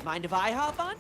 Mind if I hop on?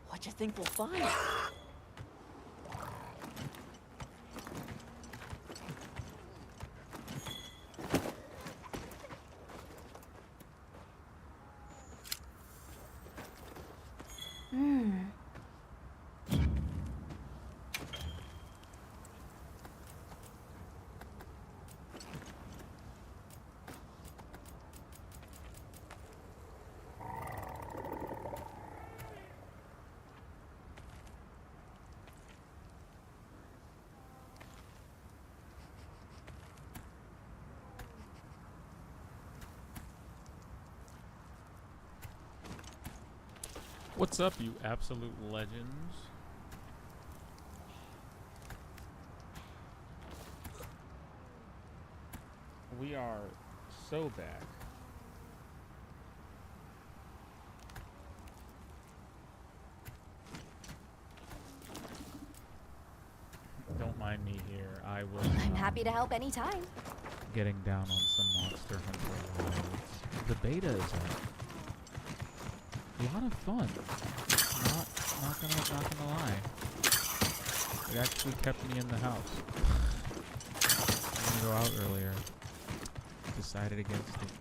What you think we'll find? What's up, you absolute legends? We are so back. Don't mind me here. I will. I'm happy to help anytime. Getting down on some Monster Hunter Wilds. The beta is out. A lot of fun. Not gonna lie. It actually kept me in the house. I'm gonna go out earlier. Decided against it.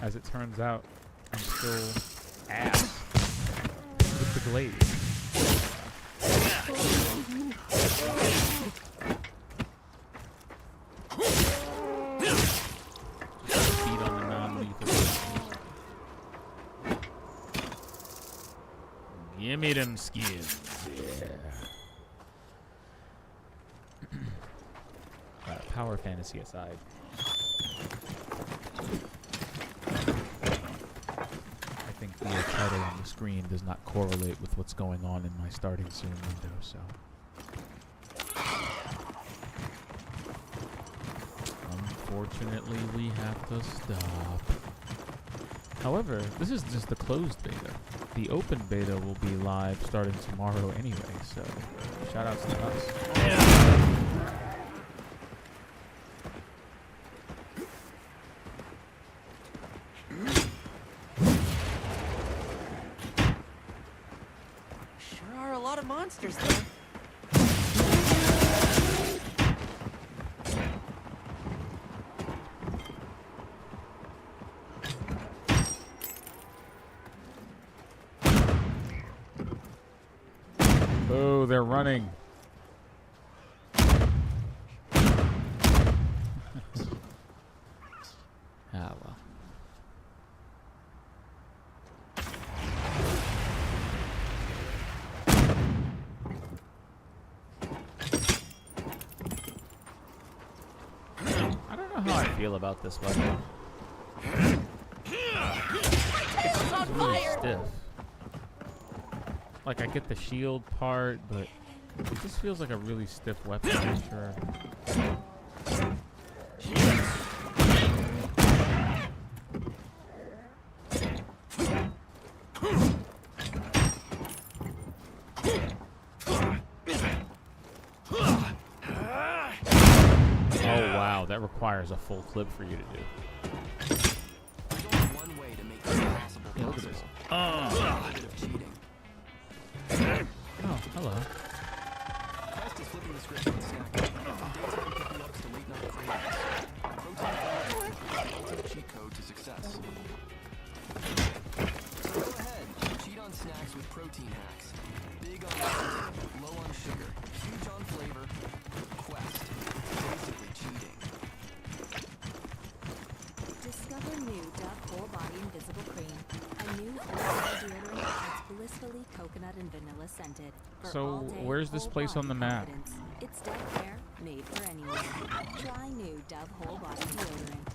As it turns out, I'm still ass with the glaive. Give me them skins. Yeah. Power fantasy aside. I think the title on the screen does not correlate with what's going on in my starting soon window, so. Unfortunately, we have to stop. However, this is just the closed beta. The open beta will be live starting tomorrow anyway, so shoutouts to us. Sure are a lot of monsters there. Oh, they're running. Ah, well. I don't know how I feel about this weapon. It's on really fire! stiff. Like, I get the shield part, but it just feels like a really stiff weapon, I'm sure. Oh wow, that requires a full clip for you to do. There's only one way to make this possible. Yeah, look at this. A little bit of cheating. Oh, hello. Quest is flipping the script on snack. From daytime picking ups to late night cravings. Protein is the ultimate cheat code to success. So go ahead, cheat on snacks with protein hacks. Big on protein, low on sugar, huge on flavor. Quest. It's basically cheating. Discover new Dove Whole Body Invisible Cream. A new whole deodorant that's blissfully coconut and vanilla scented. For So, all-day, where's this place on the whole-body map? confidence. It's Dove Hair, made for anyone. Try new Dove Whole Body Deodorant.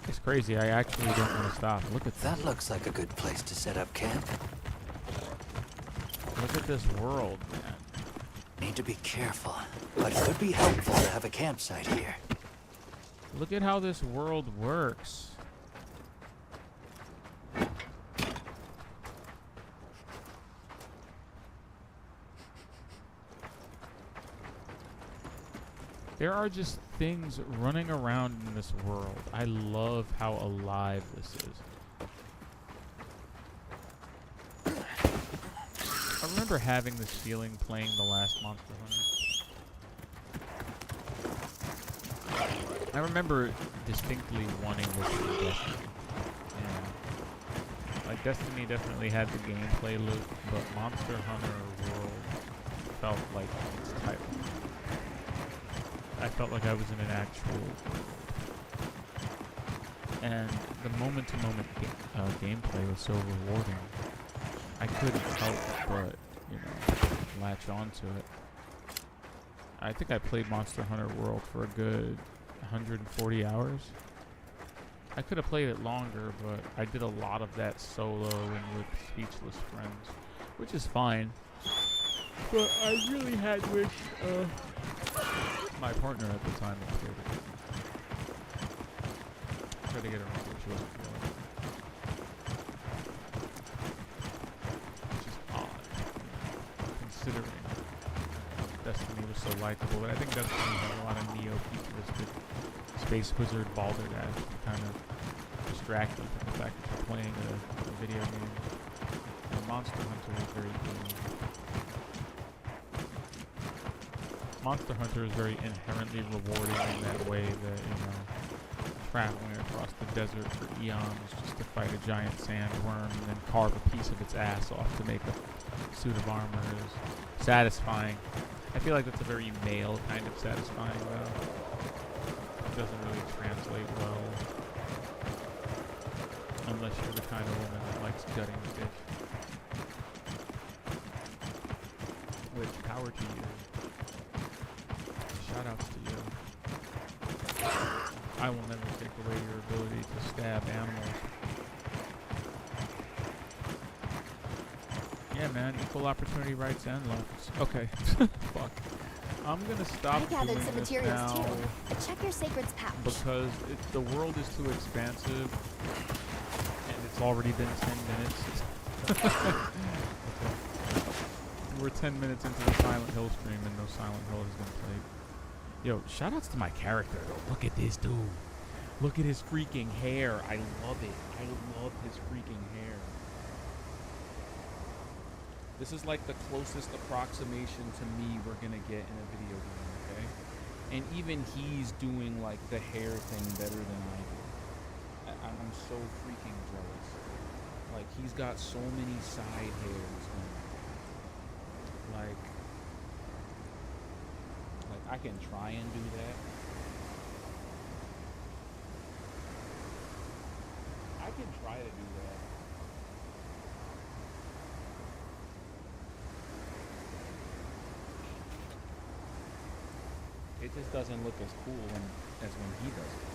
It's crazy. I actually don't want to stop. Look at That looks like a good place to set up camp. Look at this world, man. Need to be careful, but it could be helpful to have a campsite here. Look at how this world works. There are just things running around in this world. I love how alive this is. I remember having this feeling playing the last Monster Hunter. I remember distinctly wanting this in Destiny. Yeah. Like, Destiny definitely had the gameplay loop, but Monster Hunter World felt like its title. I felt like I was in an actual... And the moment-to-moment gameplay was so rewarding. I couldn't help but, you know, latch onto it. I think I played Monster Hunter World for a good 140 hours. I could have played it longer, but I did a lot of that solo and with speechless friends, which is fine. But I really had wished my partner at the time had played it. Tried to get her into it, she wasn't feeling it. Which is odd, considering Destiny was so likable. But I think Destiny had a lot of neo-futuristic space wizard balderdash to kind of distract you from the fact that you're playing a video game. And Monster Hunter was very cool. Monster Hunter is very inherently rewarding in that way that, you know, traveling across the desert for eons just to fight a giant sandworm and then carve a piece of its ass off to make a suit of armor is satisfying. I feel like that's a very male kind of satisfying, though. It doesn't really translate well. Unless you're the kind of woman that likes gutting fish. Which, power to you. Shoutouts to you. I will never take away your ability to stab animals. Yeah, man, equal opportunity rights and lefts. Okay. Fuck. I'm gonna stop I gathered doing some this materials now too. Check your sacred's pouch. because the world is too expansive and it's already been 10 minutes. We're 10 minutes into the Silent Hill stream and no Silent Hill has been played. Yo, shoutouts to my character though. Look at this dude. Look at his freaking hair. I love it. I love his freaking hair. This is like the closest approximation to me we're gonna get in a video game, okay? And even he's doing like the hair thing better than I do. I'm so freaking jealous. Like, he's got so many side hairs. can try and do that. I can try to do that. It just doesn't look as cool as when he does it.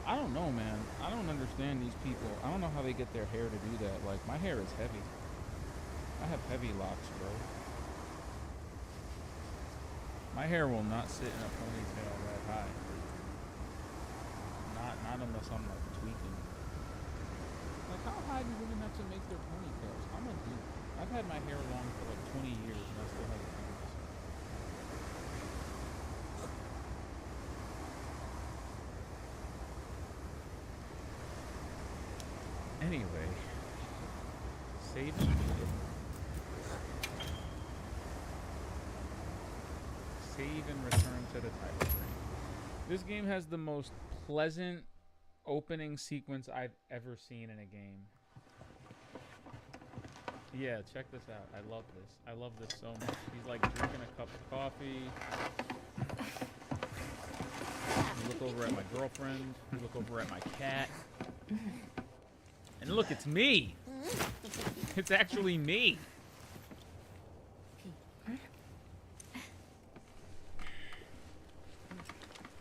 I don't know, man. I don't understand these people. I don't know how they get their hair to do that. Like, my hair is heavy. I have heavy locks, bro. My hair will not sit in a ponytail that high. Not unless I'm like tweaking. Like, how high do women have to make their ponytails? I'm a dude. I've had my hair long for like 20 years and I still have it. Anyway, save and save and return to the title screen. This game has the most pleasant opening sequence I've ever seen in a game. Yeah, check this out. I love this. I love this so much. He's like drinking a cup of coffee. You look over at my girlfriend. You look over at my cat. And look, it's me. It's actually me.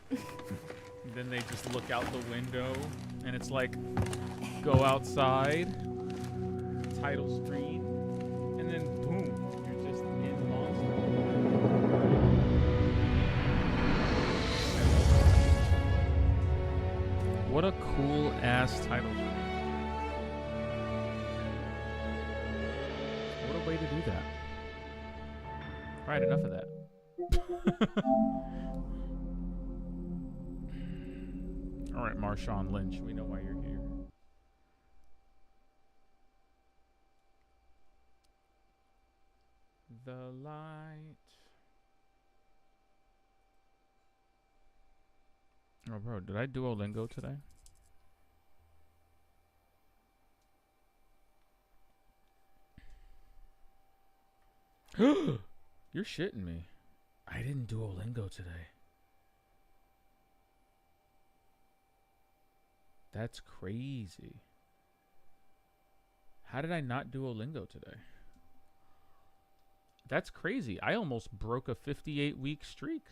And then they just look out the window, and it's like, go outside, title screen, and then boom, you're just in Monster. What a cool ass title screen. What a way to do that. Alright, enough of that. Alright, Marshawn Lynch, we know why you're here. The light. Oh, bro, did I Duolingo today? You're shitting me. I didn't Duolingo today. That's crazy. How did I not Duolingo today? That's crazy. I almost broke a 58-week streak.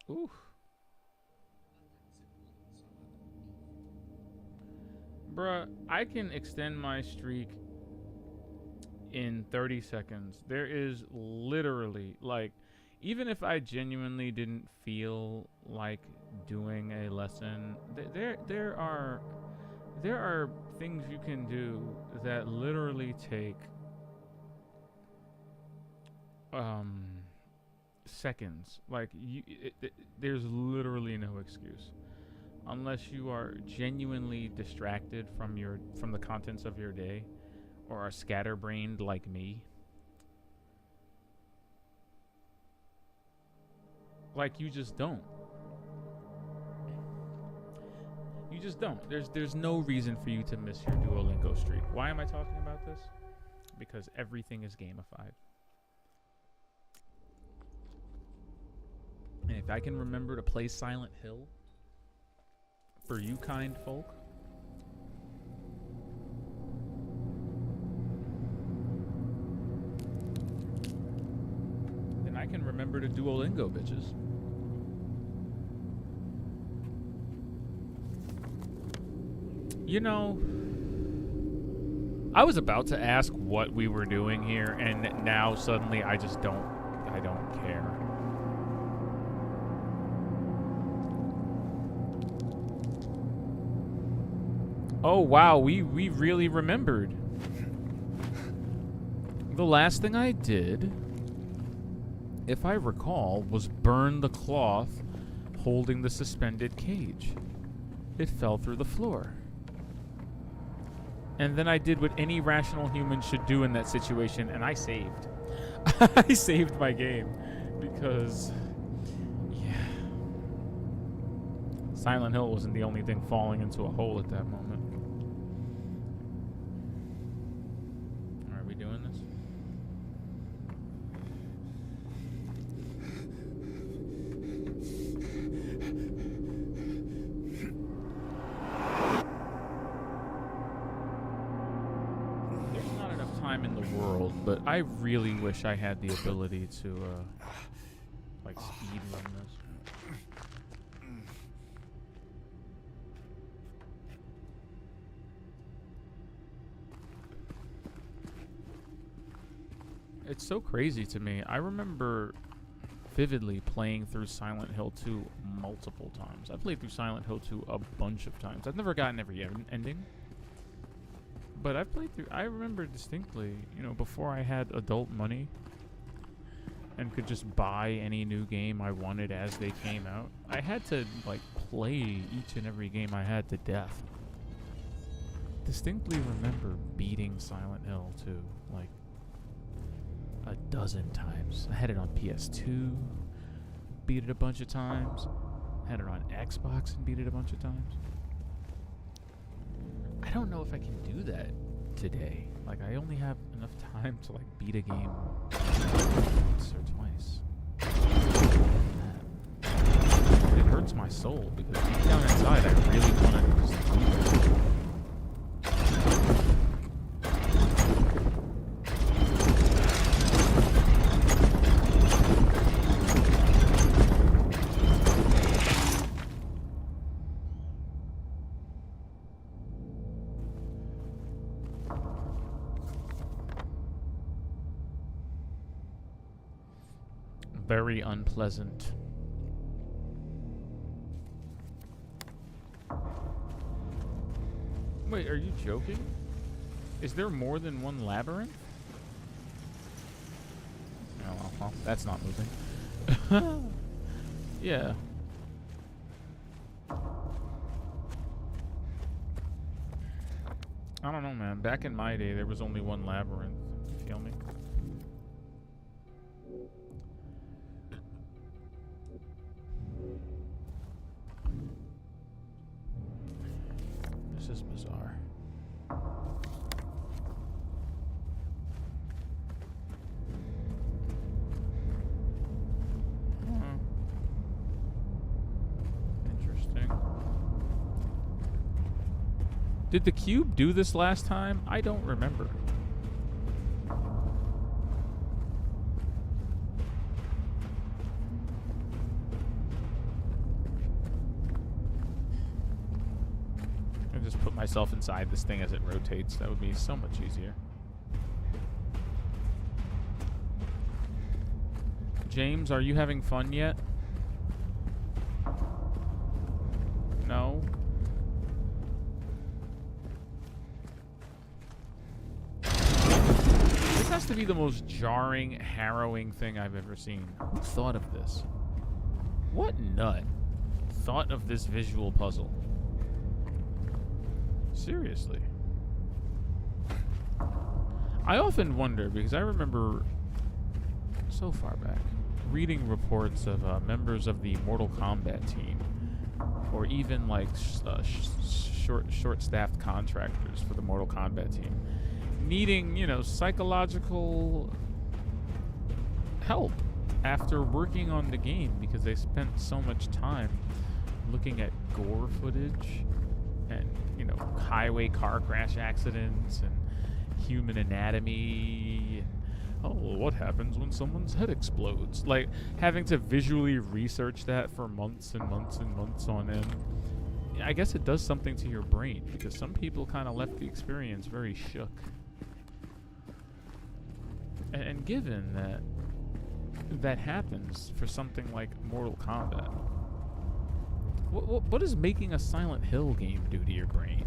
Ooh. Bruh, I can extend my streak in 30 seconds. There is literally, like, even if I genuinely didn't feel like doing a lesson, there are things you can do that literally take seconds. Like, there's literally no excuse unless you are genuinely distracted from the contents of your day or are scatterbrained like me. Like, you just don't. You just don't. There's no reason for you to miss your Duolingo streak. Why am I talking about this? Because everything is gamified. And if I can remember to play Silent Hill for you kind folk, then I can remember to Duolingo, bitches. You know, I was about to ask what we were doing here, and now suddenly I don't care. Oh wow, we really remembered. The last thing I did, if I recall, was burn the cloth holding the suspended cage. It fell through the floor. And then I did what any rational human should do in that situation, and I saved. I saved my game. Because, yeah. Silent Hill wasn't the only thing falling into a hole at that moment. Are we doing this? world, but I really wish I had the ability to, like, speed run this. It's so crazy to me. I remember vividly playing through Silent Hill 2 multiple times. I played through Silent Hill 2 a bunch of times. I've never gotten every ending. But I've played through... I remember distinctly, you know, before I had adult money and could just buy any new game I wanted as they came out, I had to, like, play each and every game I had to death. Distinctly remember beating Silent Hill 2, like, a dozen times. I had it on PS2, beat it a bunch of times. Had it on Xbox and beat it a bunch of times. I don't know if I can do that today. Like, I only have enough time to, like, beat a game once or twice. It hurts my soul because deep down inside I really want to just do that. Very unpleasant. Wait, are you joking? Is there more than one labyrinth? Oh, well, that's not moving. Yeah. I don't know, man. Back in my day, there was only one labyrinth. You feel me? This is bizarre. Interesting. Did the cube do this last time? I don't remember. Just put myself inside this thing as it rotates. That would be so much easier. James, are you having fun yet? No? This has to be the most jarring, harrowing thing I've ever seen. Who thought of this? What nut thought of this visual puzzle? Seriously. I often wonder, because I remember so far back reading reports of members of the Mortal Kombat team, or even like short-staffed contractors for the Mortal Kombat team, needing, you know, psychological help after working on the game because they spent so much time looking at gore footage and, you know, highway car crash accidents and human anatomy and, oh, what happens when someone's head explodes? Like, having to visually research that for months and months and months on end. I guess it does something to your brain, because some people kind of left the experience very shook. And given that that happens for something like Mortal Kombat, what does making a Silent Hill game do to your brain?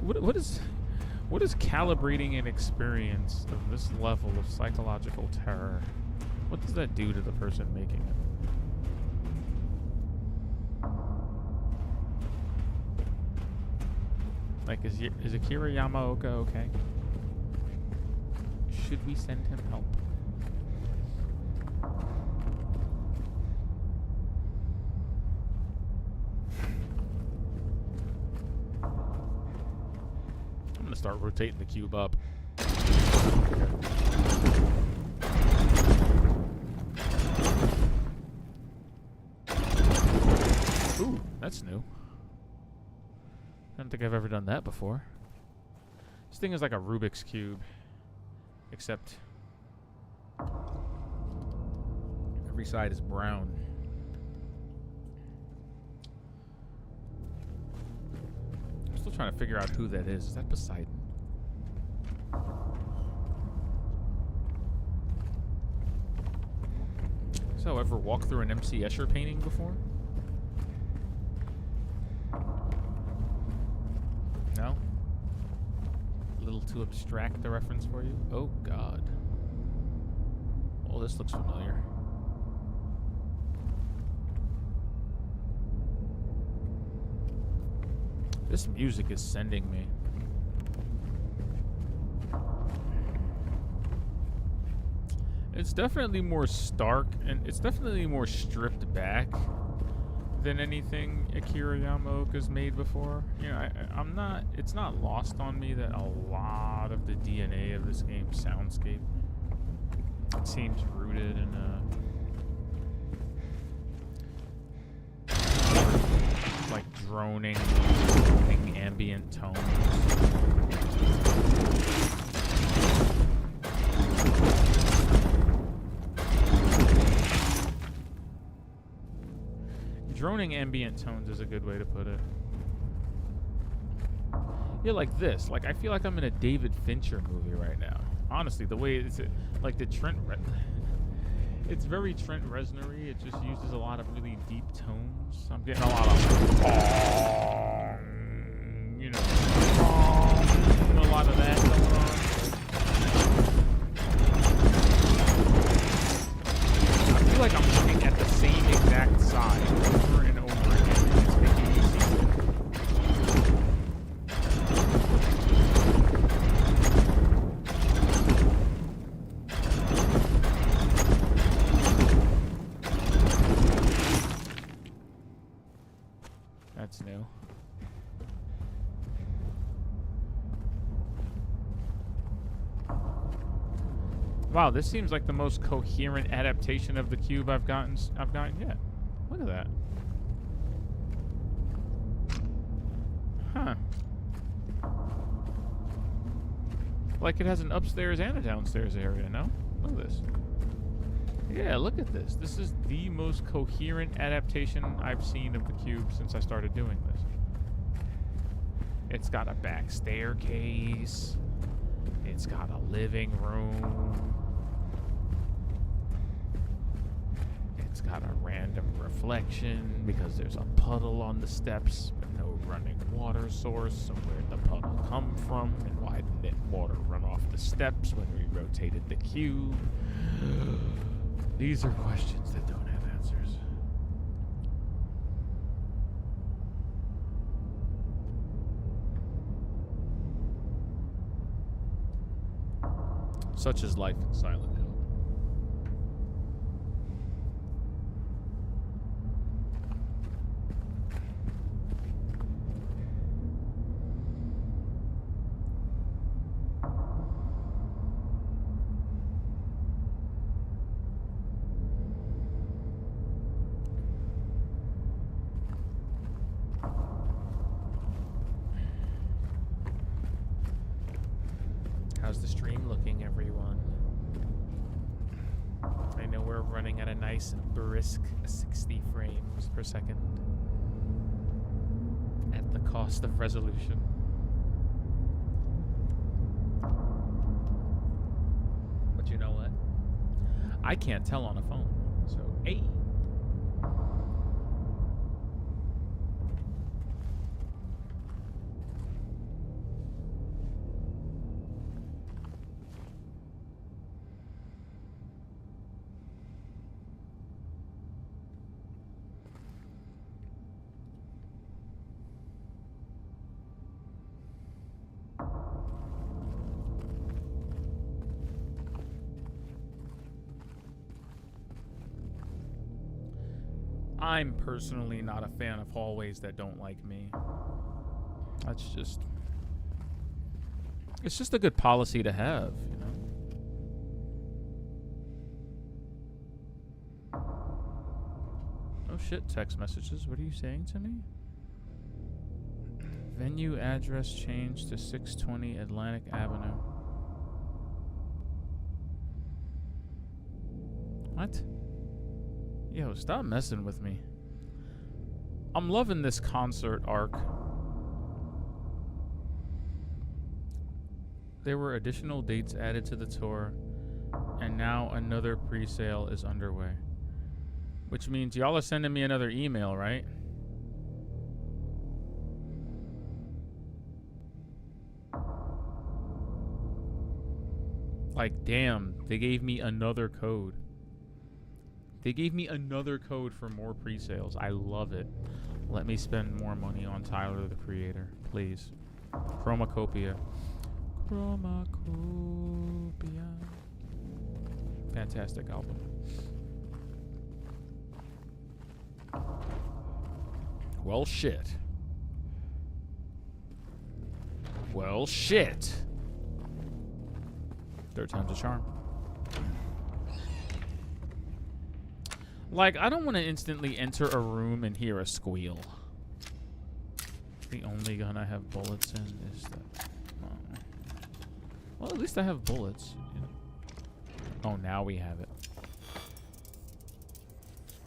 What is calibrating an experience of this level of psychological terror? What does that do to the person making it? Like, is Akira Yamaoka okay? Should we send him help? I'm gonna start rotating the cube up. Ooh, that's new. I don't think I've ever done that before. This thing is like a Rubik's Cube, except every side is brown. I'm still trying to figure out who that is. Is that Poseidon? So, ever walked through an MC Escher painting before? No? A little too abstract a reference for you? Oh, God. Oh, this looks familiar. This music is sending me. It's definitely more stark, and it's definitely more stripped back than anything Akira Yamaoka's made before. You know, I'm not. It's not lost on me that a lot of the DNA of this game's soundscape seems rooted in like droning ambient tones. Droning ambient tones is a good way to put it. Yeah, like this. Like, I feel like I'm in a David Fincher movie right now. Honestly, the way it's like the it's very Trent Reznor-y. It just uses a lot of really deep tones. I'm getting a lot of, you know, a lot of that going on. I feel like I'm looking at the same exact side over and over again, and it's making me seasick. That's new. Wow, this seems like the most coherent adaptation of the cube I've gotten yet. Look at that. Huh. Like it has an upstairs and a downstairs area, no? Look at this. Yeah, look at this. This is the most coherent adaptation I've seen of the cube since I started doing this. It's got a back staircase. It's got a living room. It's got a random reflection because there's a puddle on the steps, but no running water source. So where'd the puddle come from? And why didn't water run off the steps when we rotated the cube? These are questions that don't have answers. Such is life in Silent Hill. How's the stream looking, everyone? I know we're running at a nice brisk 60 frames per second at the cost of resolution. But you know what? I can't tell on a phone, so hey. I'm personally not a fan of hallways that don't like me. That's just... It's just a good policy to have, you know? Oh shit, text messages. What are you saying to me? Venue address changed to 620 Atlantic Avenue. What? Yo, stop messing with me. I'm loving this concert arc. There were additional dates added to the tour, and now another pre-sale is underway. Which means y'all are sending me another email, right? Like, damn, they gave me another code. They gave me another code for more pre-sales. I love it. Let me spend more money on Tyler, the Creator, please. Chromacopia. Chromacopia. Fantastic album. Well, shit. Well, shit. Third time's a charm. Like, I don't want to instantly enter a room and hear a squeal. The only gun I have bullets in is that. Well, at least I have bullets. Oh, now we have it.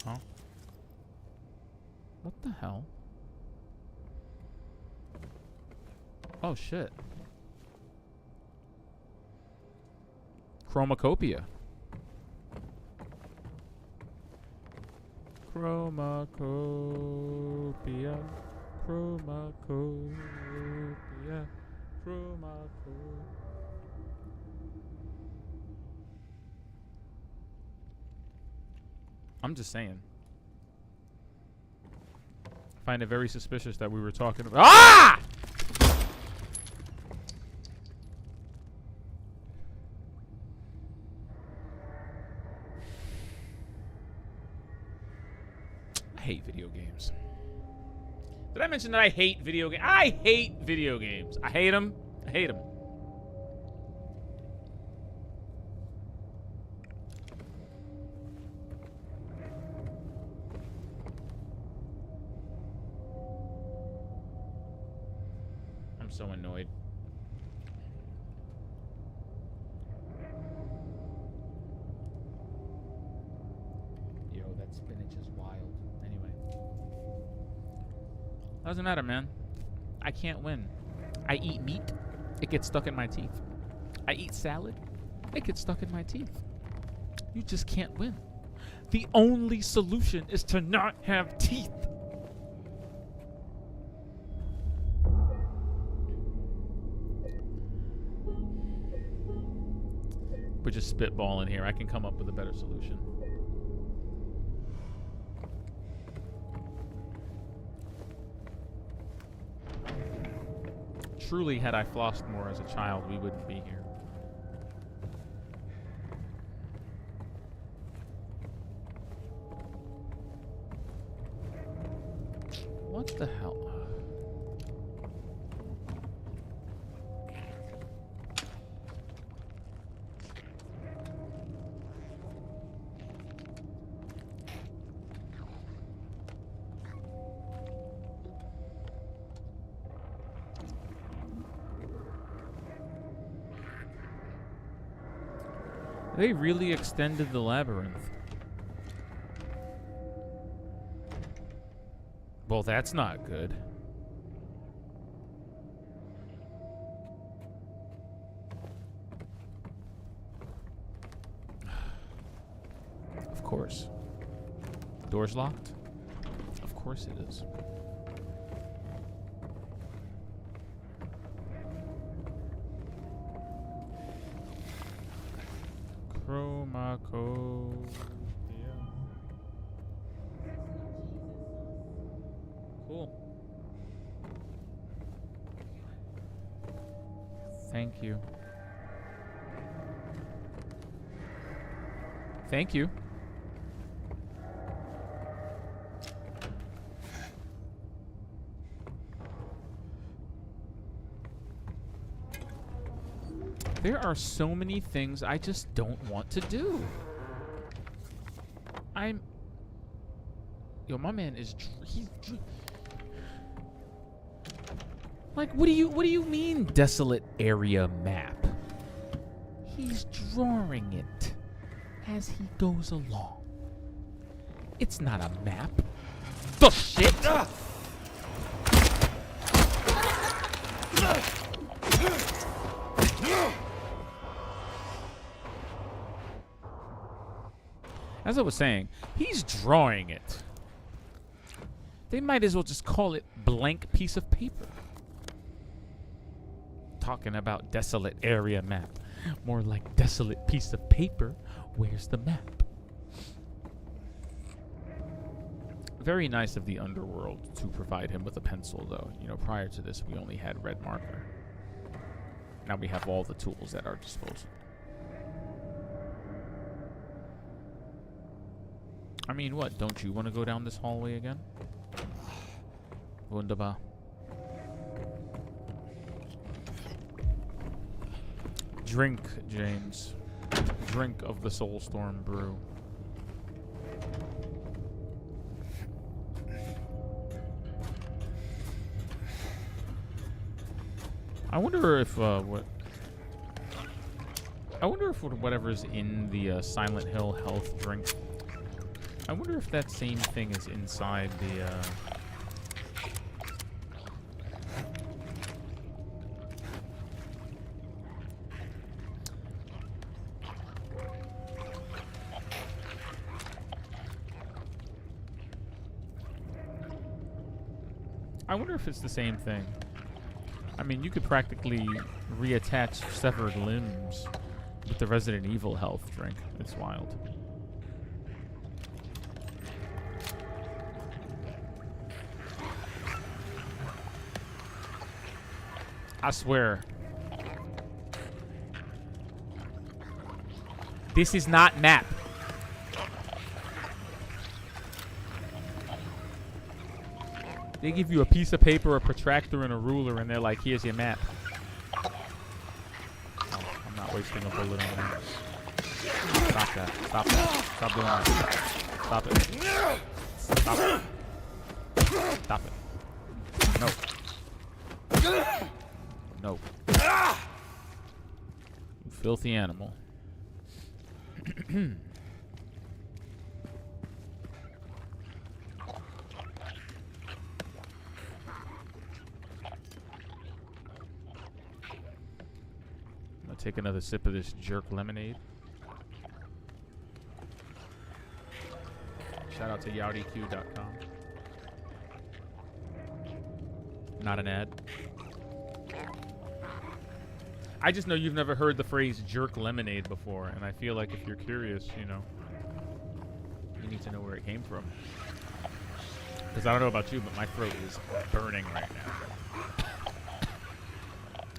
Huh? What the hell? Oh, shit. Chromacopia. Chromacopia. Chromacopia. Chromacopia. I'm just saying. I find it very suspicious that we were talking about. Ah! I hate video games. Did I mention that I hate video games? I hate video games. I hate them. I hate them. I'm so annoyed. Yo, that spinach is wild. Anyway. Doesn't matter, man. I can't win. I eat meat. It gets stuck in my teeth. I eat salad. It gets stuck in my teeth. You just can't win. The only solution is to not have teeth. We're just spitballing here. I can come up with a better solution. Truly, had I flossed more as a child, we wouldn't be here. What the hell? They really extended the labyrinth. Well, that's not good. Of course. Door's locked? Of course it is. Chromacopia. Cool. Thank you. Thank you. There are so many things I just don't want to do. Yo, my man is... Like, what do you mean desolate area map? He's drawing it as he goes along. It's not a map. The shit! As I was saying, he's drawing it. They might as well just call it blank piece of paper. Talking about desolate area map. More like desolate piece of paper. Where's the map? Very nice of the underworld to provide him with a pencil, though. You know, prior to this, we only had red marker. Now we have all the tools at our disposal. I mean, what? Don't you want to go down this hallway again? Wunderbar. Drink, James. Drink of the Soulstorm brew. I wonder if whatever's in the Silent Hill health drink. I wonder if that same thing is inside the. I wonder if it's the same thing. I mean, you could practically reattach severed limbs with the Resident Evil health drink. It's wild. I swear. This is not map. They give you a piece of paper, a protractor, and a ruler, and they're like, here's your map. Oh, I'm not wasting a bullet on that. Stop that. Stop that. Stop doing that. Stop it. Stop it. Stop it. No. No. You filthy animal. Take another sip of this jerk lemonade. Shout out to yowdyq.com. Not an ad. I just know you've never heard the phrase jerk lemonade before, and I feel like if you're curious, you know, you need to know where it came from. Because I don't know about you, but my throat is burning right now.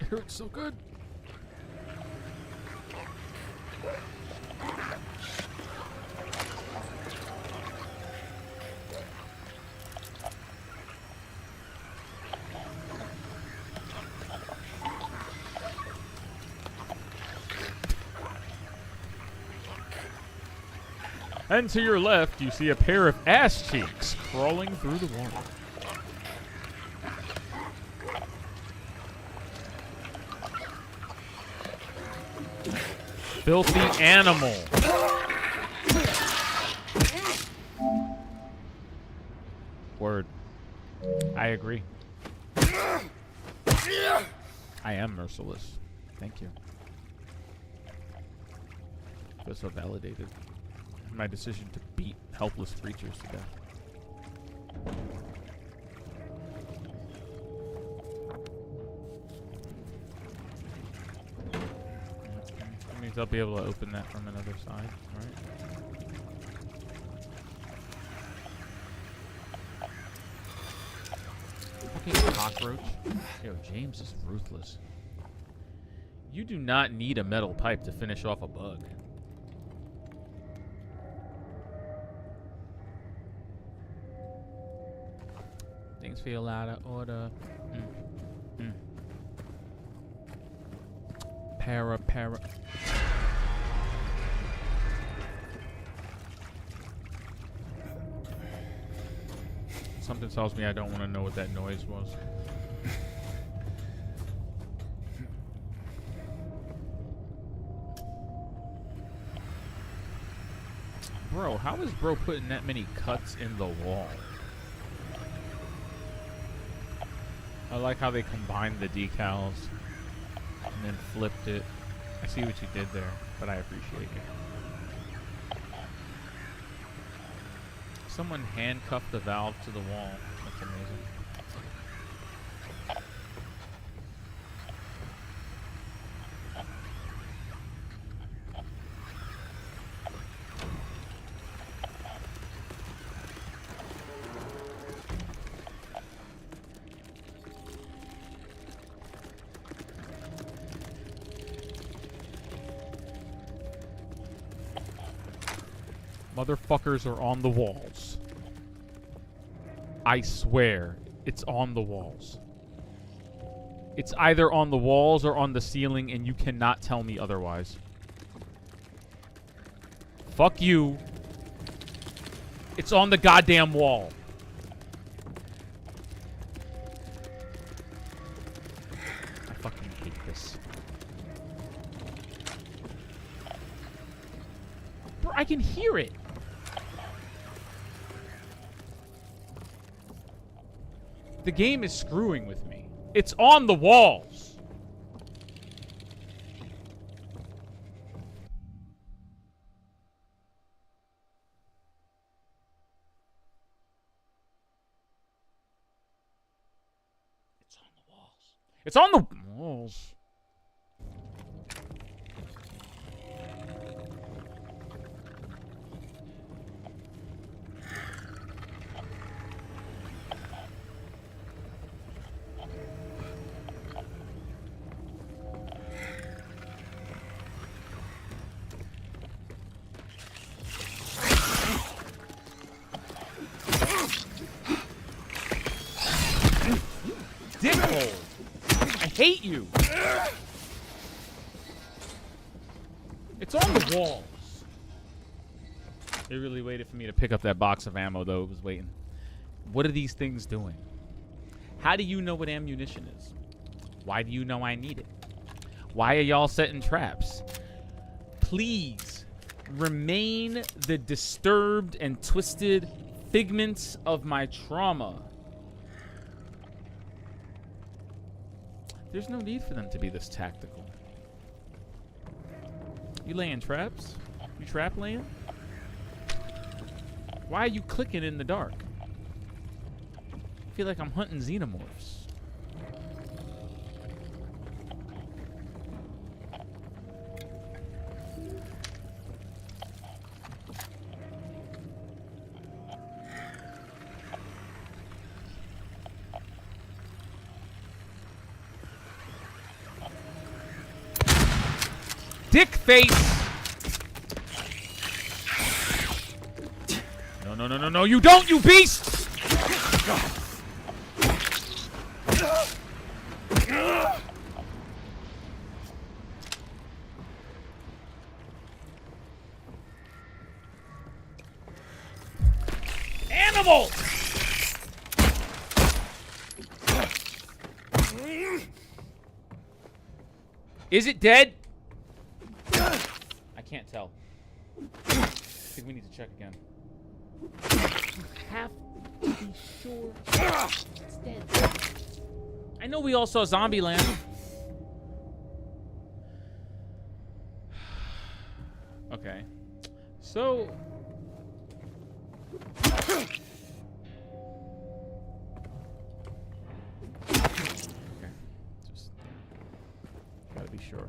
It hurts so good. And to your left, you see a pair of ass cheeks crawling through the water. Filthy animal. Word. I agree. I am merciless. Thank you. I feel so validated. My decision to beat helpless creatures to death. That means I'll be able to open that from another side, right? Fucking cockroach. Yo, James is ruthless. You do not need a metal pipe to finish off a bug. Things feel out of order. Para. Something tells me I don't want to know what that noise was. Bro, how is bro putting that many cuts in the wall? I like how they combined the decals and then flipped it. I see what you did there, but I appreciate you. Someone handcuffed the valve to the wall. That's amazing. Motherfuckers are on the walls. I swear, it's on the walls. It's either on the walls or on the ceiling, and you cannot tell me otherwise. Fuck you. It's on the goddamn wall. I fucking hate this. Bro, I can hear it. The game is screwing with me. It's on the walls. It's on the walls. It's on the walls. Dickhole. I hate you. It's on the walls. They really waited for me to pick up that box of ammo, though. It was waiting. What are these things doing? How do you know what ammunition is? Why do you know I need it? Why are y'all setting traps? Please remain the disturbed and twisted figments of my trauma. There's no need for them to be this tactical. You laying traps? You trap laying? Why are you clicking in the dark? I feel like I'm hunting xenomorphs. Dick face! No, no, no, no, no, you don't, you beast! Animal! Is it dead? I can't tell. I think we need to check again. You have to be sure it's dead. I know we all saw Zombieland. Okay. So... okay. Just gotta be sure.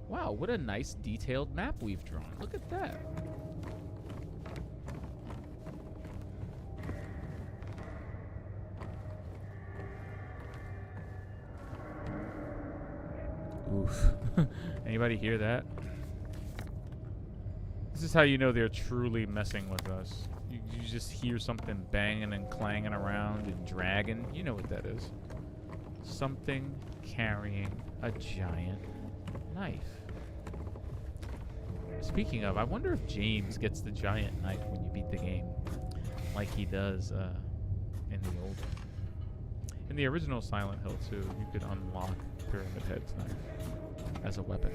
Wow, what a nice detailed map we've drawn. Look at that. Oof. Anybody hear that? This is how you know they're truly messing with us. You just hear something banging and clanging around and dragging. You know what that is. Something carrying a giant knife. Speaking of, I wonder if James gets the giant knife when you beat the game, like he does in the old one. In the original Silent Hill 2, you could unlock Pyramid Head's knife as a weapon.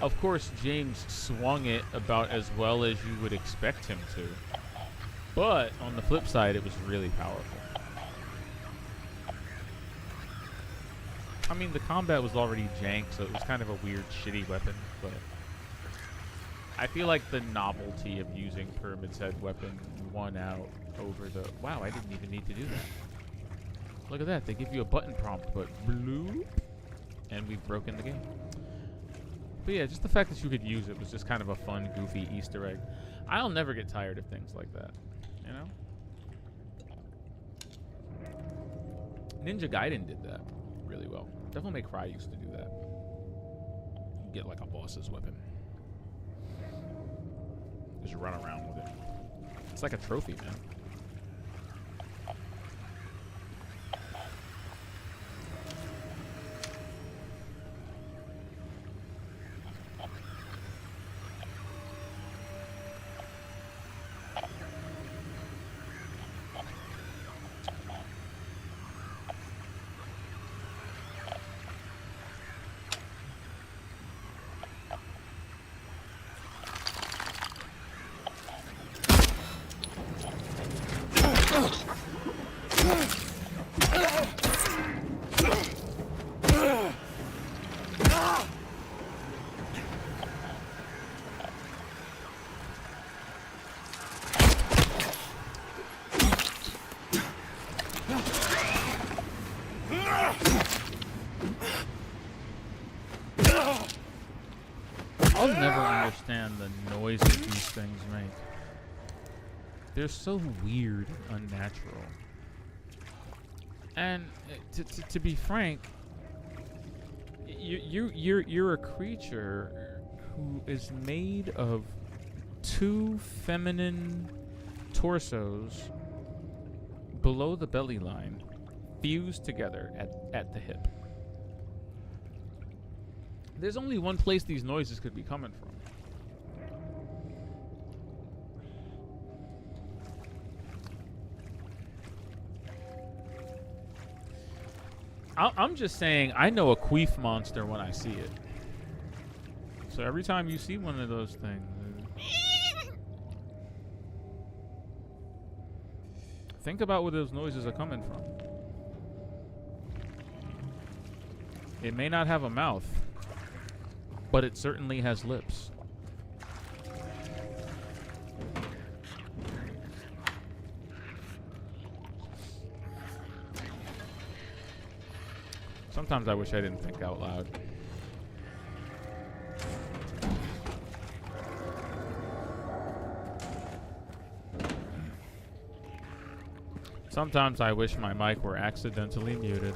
Of course, James swung it about as well as you would expect him to. But on the flip side, it was really powerful. I mean, the combat was already jank, so it was kind of a weird, shitty weapon, but I feel like the novelty of using Pyramid's Head weapon won out over the... Wow, I didn't even need to do that. Look at that. They give you a button prompt, but bloop, and we've broken the game. But yeah, just the fact that you could use it was just kind of a fun, goofy Easter egg. I'll never get tired of things like that, you know? Ninja Gaiden did that really well. Devil May Cry used to do that. You get like a boss's weapon. Just run around with it. It's like a trophy, man. I'll never understand the noises these things make. They're so weird and unnatural. And to be frank, you're a creature who is made of two feminine torsos below the belly line, fused together at the hip. There's only one place these noises could be coming from. I'm just saying, I know a queef monster when I see it. So every time you see one of those things, think about where those noises are coming from. It may not have a mouth, but it certainly has lips. Sometimes I wish I didn't think out loud. Sometimes I wish my mic were accidentally muted.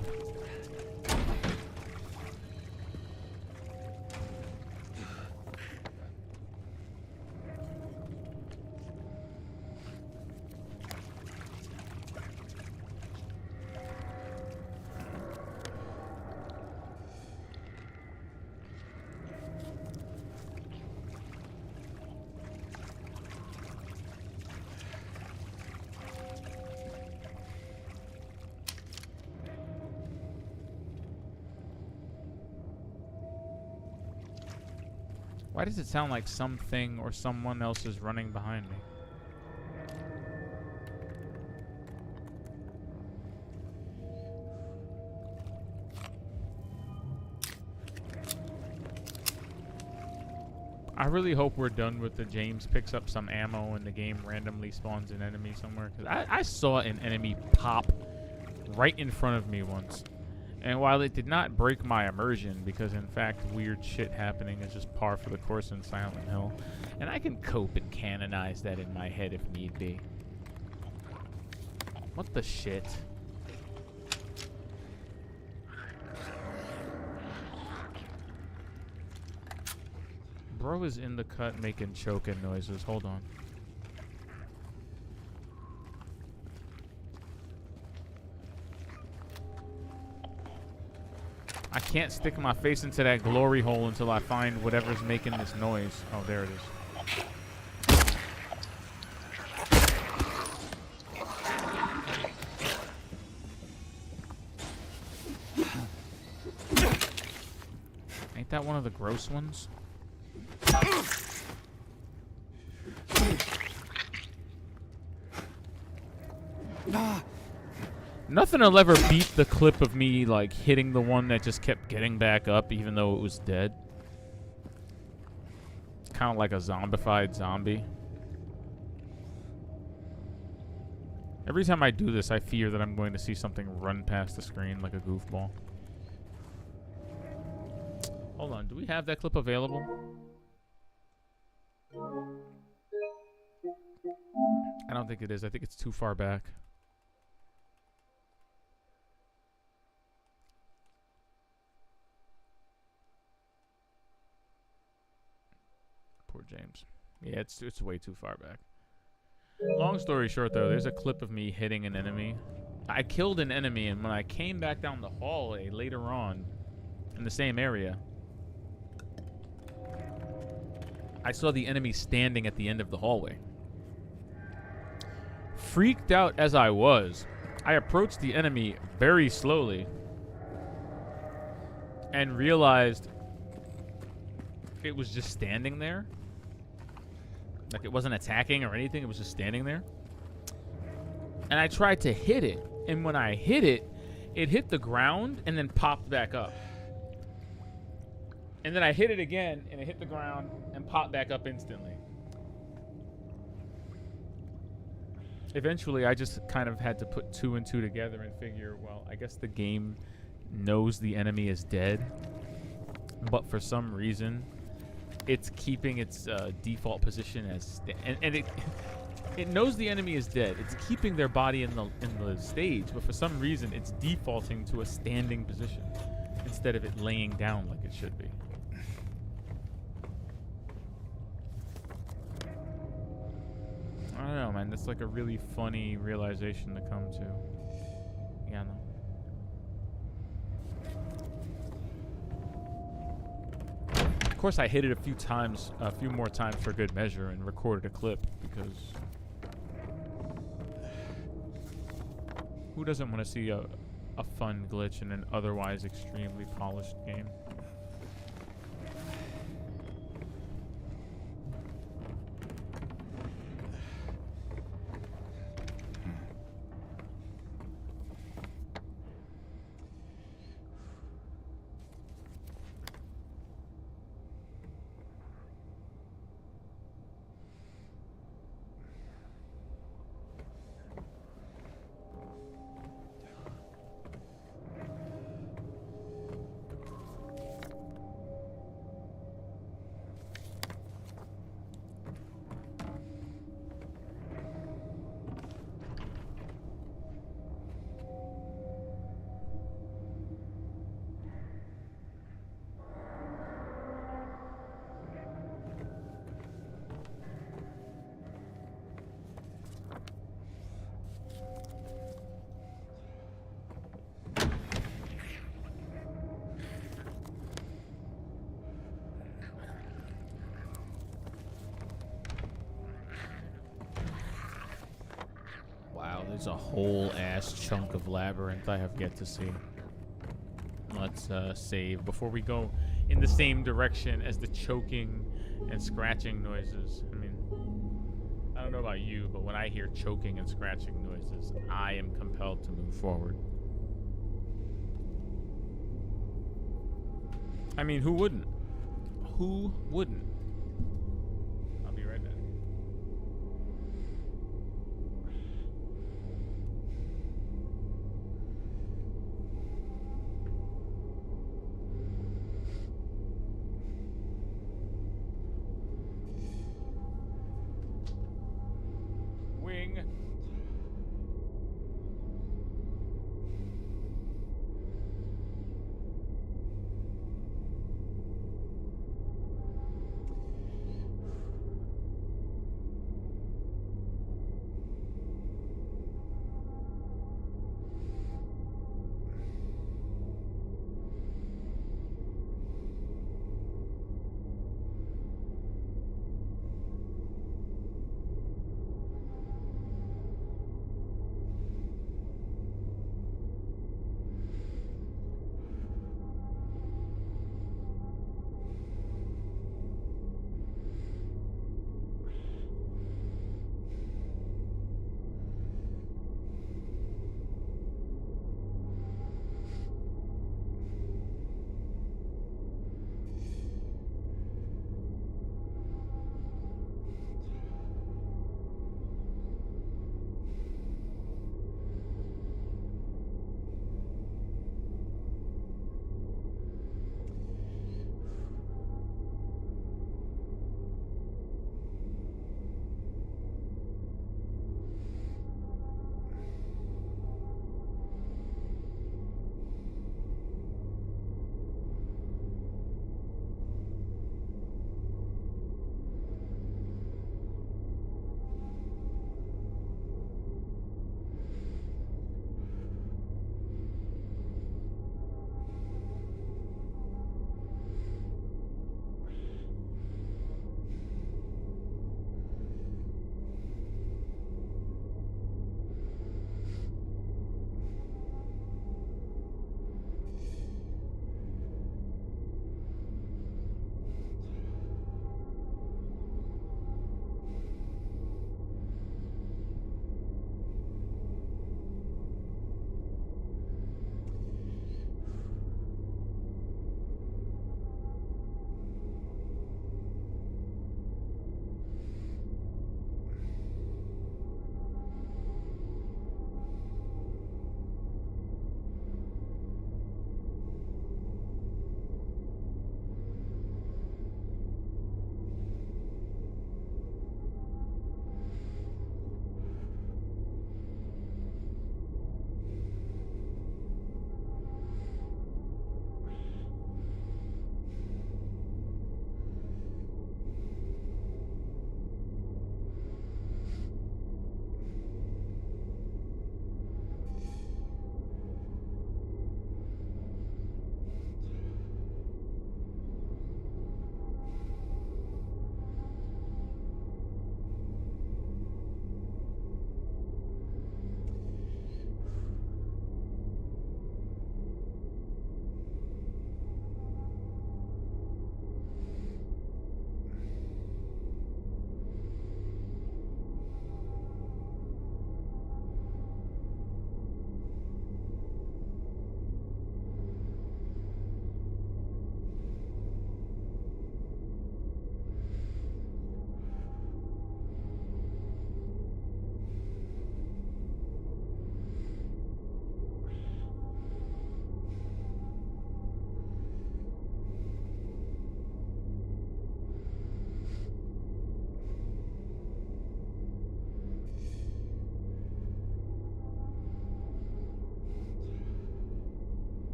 Why does it sound like something or someone else is running behind me? I really hope we're done with the James picks up some ammo and the game randomly spawns an enemy somewhere. Because I saw an enemy pop right in front of me once. And while it did not break my immersion, because in fact weird shit happening is just par for the course in Silent Hill, and I can cope and canonize that in my head if need be. What the shit? Bro is in the cut making choking noises. Hold on. I can't stick my face into that glory hole until I find whatever's making this noise. Oh, there it is. Ain't that one of the gross ones? Nothing will ever beat the clip of me, like, hitting the one that just kept getting back up even though it was dead. Kind of like a zombified zombie. Every time I do this, I fear that I'm going to see something run past the screen like a goofball. Hold on, do we have that clip available? I don't think it is. I think it's too far back. Poor James. Yeah, it's way too far back. Long story short, though, there's a clip of me hitting an enemy. I killed an enemy, and when I came back down the hallway later on in the same area, I saw the enemy standing at the end of the hallway. Freaked out as I was, I approached the enemy very slowly and realized it was just standing there. Like, it wasn't attacking or anything. It was just standing there. And I tried to hit it. And when I hit it, it hit the ground and then popped back up. And then I hit it again, and it hit the ground and popped back up instantly. Eventually, I just kind of had to put 2 and 2 together and figure, well, I guess the game knows the enemy is dead. But for some reason, it's keeping its default position as and it knows the enemy is dead. It's keeping their body in the stage, but for some reason it's defaulting to a standing position instead of it laying down like it should be. I don't know, man. That's like a really funny realization to come to. Yeah, no. Of course, I hit it a few more times for good measure, and recorded a clip because who doesn't want to see a fun glitch in an otherwise extremely polished game? There's a whole ass chunk of labyrinth I have yet to see. Let's save before we go in the same direction as the choking and scratching noises. I mean, I don't know about you, but when I hear choking and scratching noises, I am compelled to move forward. I mean, who wouldn't? Who wouldn't? I'll be right back. Wing.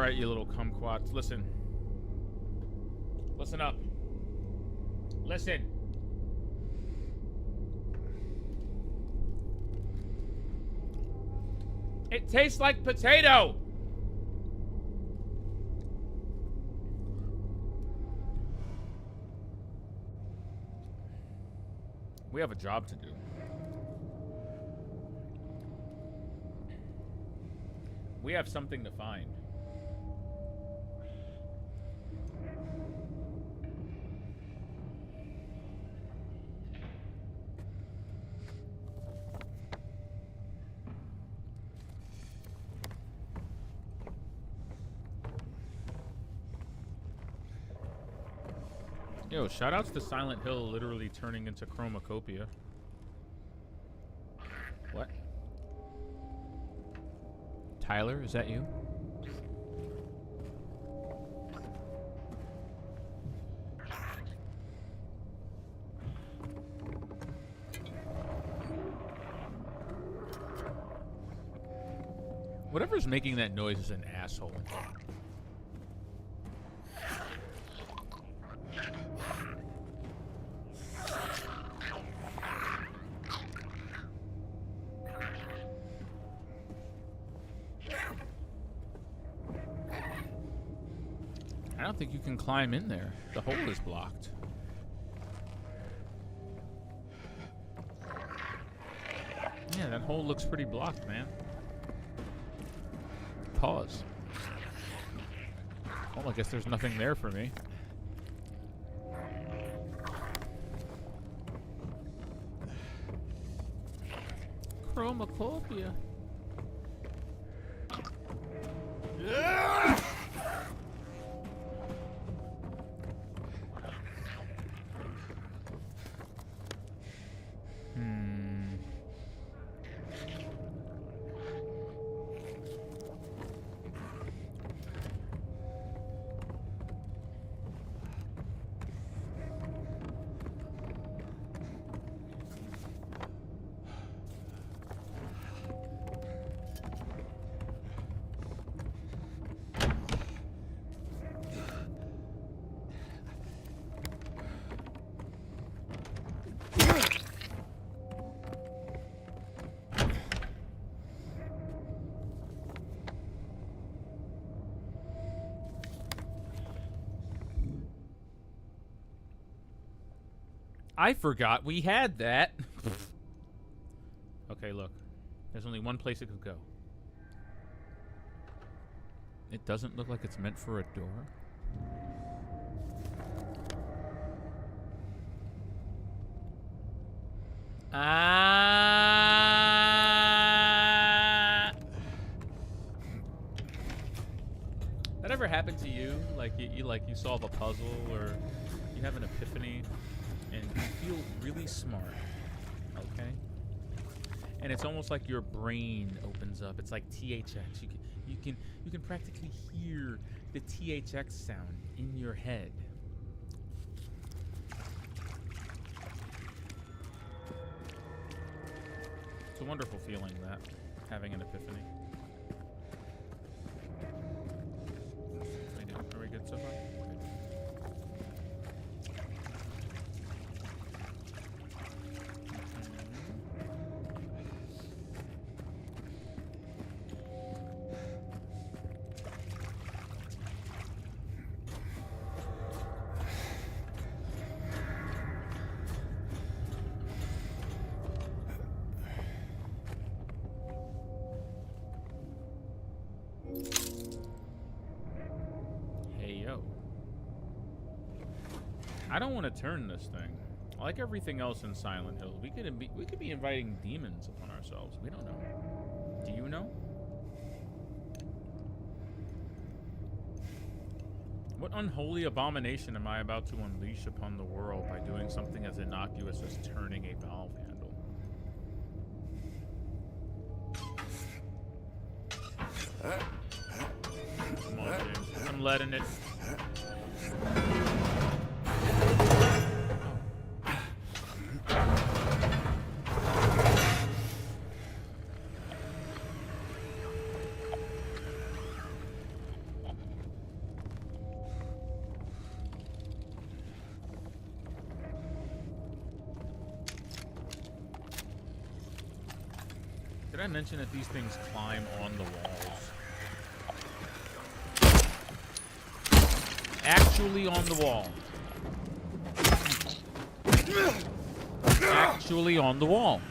Alright, you little kumquats. Listen. Listen up. Listen. It tastes like potato! We have a job to do. We have something to find. Yo, shoutouts to Silent Hill literally turning into Chromacopia. What? Tyler, is that you? Whatever's making that noise is an asshole. I don't think you can climb in there. The hole is blocked. Yeah, that hole looks pretty blocked, man. Pause. Well, I guess there's nothing there for me. Chromacopia. I forgot we had that. Okay, look. There's only one place it could go. It doesn't look like it's meant for a door. That ever happened to you? Like you solve a puzzle or you have an epiphany and you feel really smart, okay? And it's almost like your brain opens up. It's like THX. You can practically hear the THX sound in your head. It's a wonderful feeling, that having an epiphany. Are we good so far? I don't want to turn this thing. Like everything else in Silent Hill, we could be inviting demons upon ourselves. We don't know. Do you know? What unholy abomination am I about to unleash upon the world by doing something as innocuous as turning a valve handle? Come on, James. Put some lead in it. Did I mention that these things climb on the walls? Actually on the wall. Actually on the wall.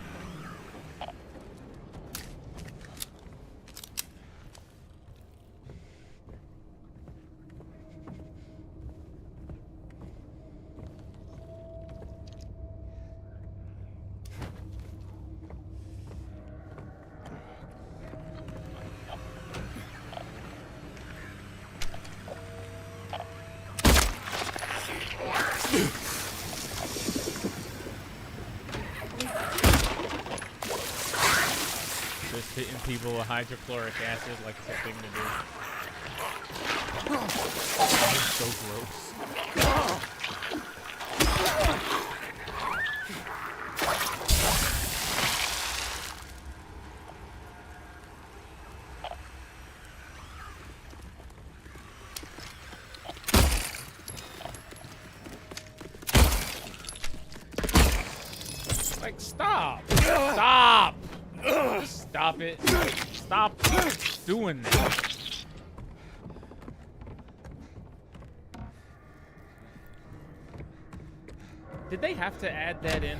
Just hitting people with hydrochloric acid like it's a thing to do. It's so gross. Like, stop! Stop! Stop it. Stop doing that. Did they have to add that in?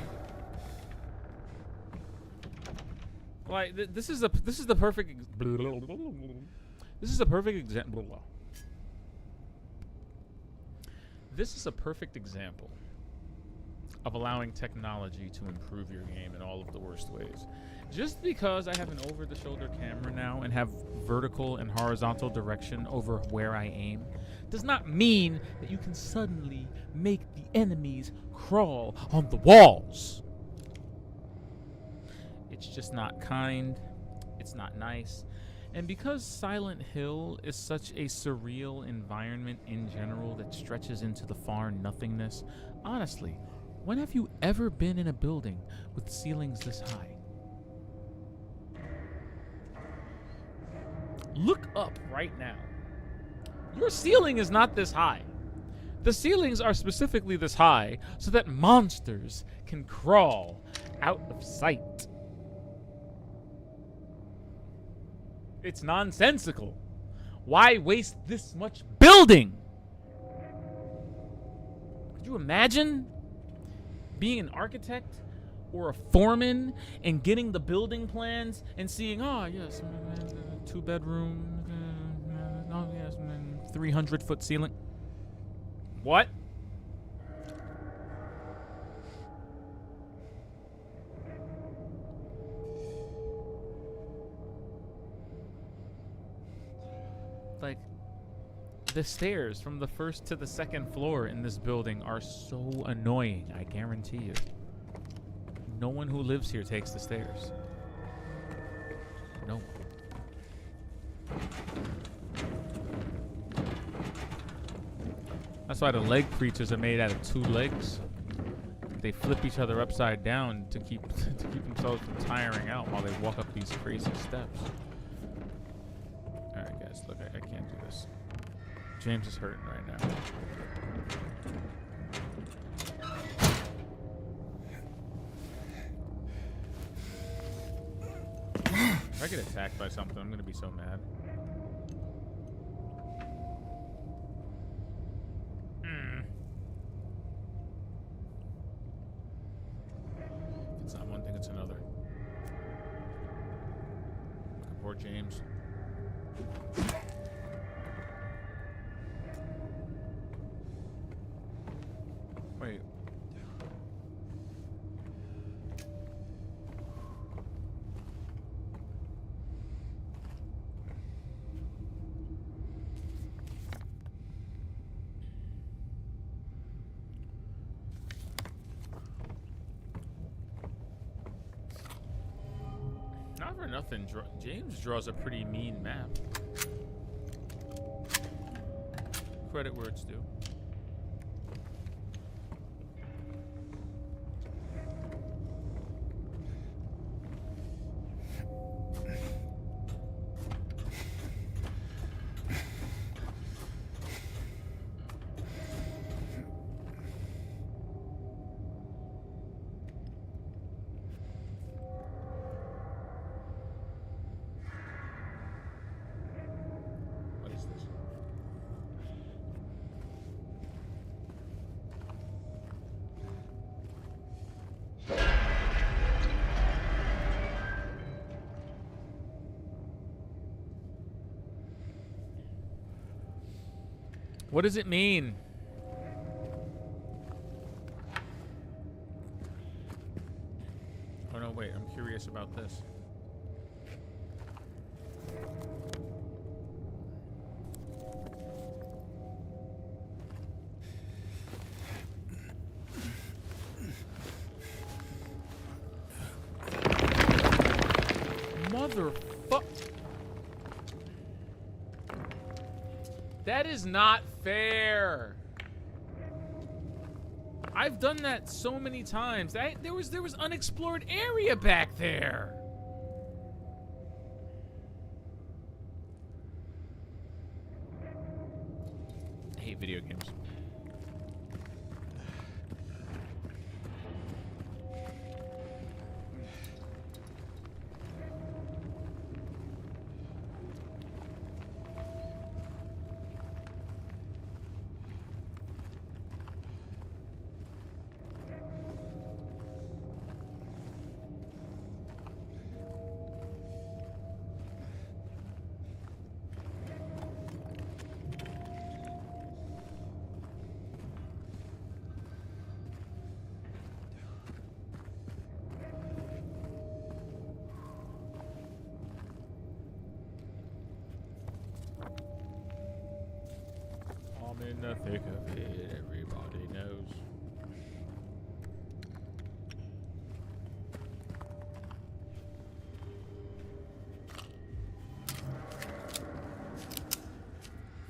Like, this is the perfect this is the perfect example. This is a perfect example of allowing technology to improve your game in all of the worst ways. Just because I have an over-the-shoulder camera now and have vertical and horizontal direction over where I aim does not mean that you can suddenly make the enemies crawl on the walls. It's just not kind. It's not nice. And because Silent Hill is such a surreal environment in general that stretches into the far nothingness, honestly, when have you ever been in a building with ceilings this high? Look up right now. Your ceiling is not this high. The ceilings are specifically this high so that monsters can crawl out of sight. It's nonsensical. Why waste this much building? Could you imagine being an architect or a foreman and getting the building plans and seeing, oh, yes, 2-bedroom, oh, yes, 300-foot ceiling. What? Like, the stairs from the first to the second floor in this building are so annoying, I guarantee you. No one who lives here takes the stairs. No one. That's why the leg creatures are made out of 2 legs. They flip each other upside down to keep themselves from tiring out while they walk up these crazy steps. Alright guys, look, I can't do this. James is hurting right now. If I get attacked by something, I'm gonna be so mad. It's not one thing, it's another. Poor James. Wait. Not for nothing, James draws a pretty mean map. Credit where it's due. What does it mean? Oh no, wait, I'm curious about this. Motherfuck. That is not fair. I've done that so many times. There was unexplored area back there. I hate video games. I'm in the thick of it, everybody knows.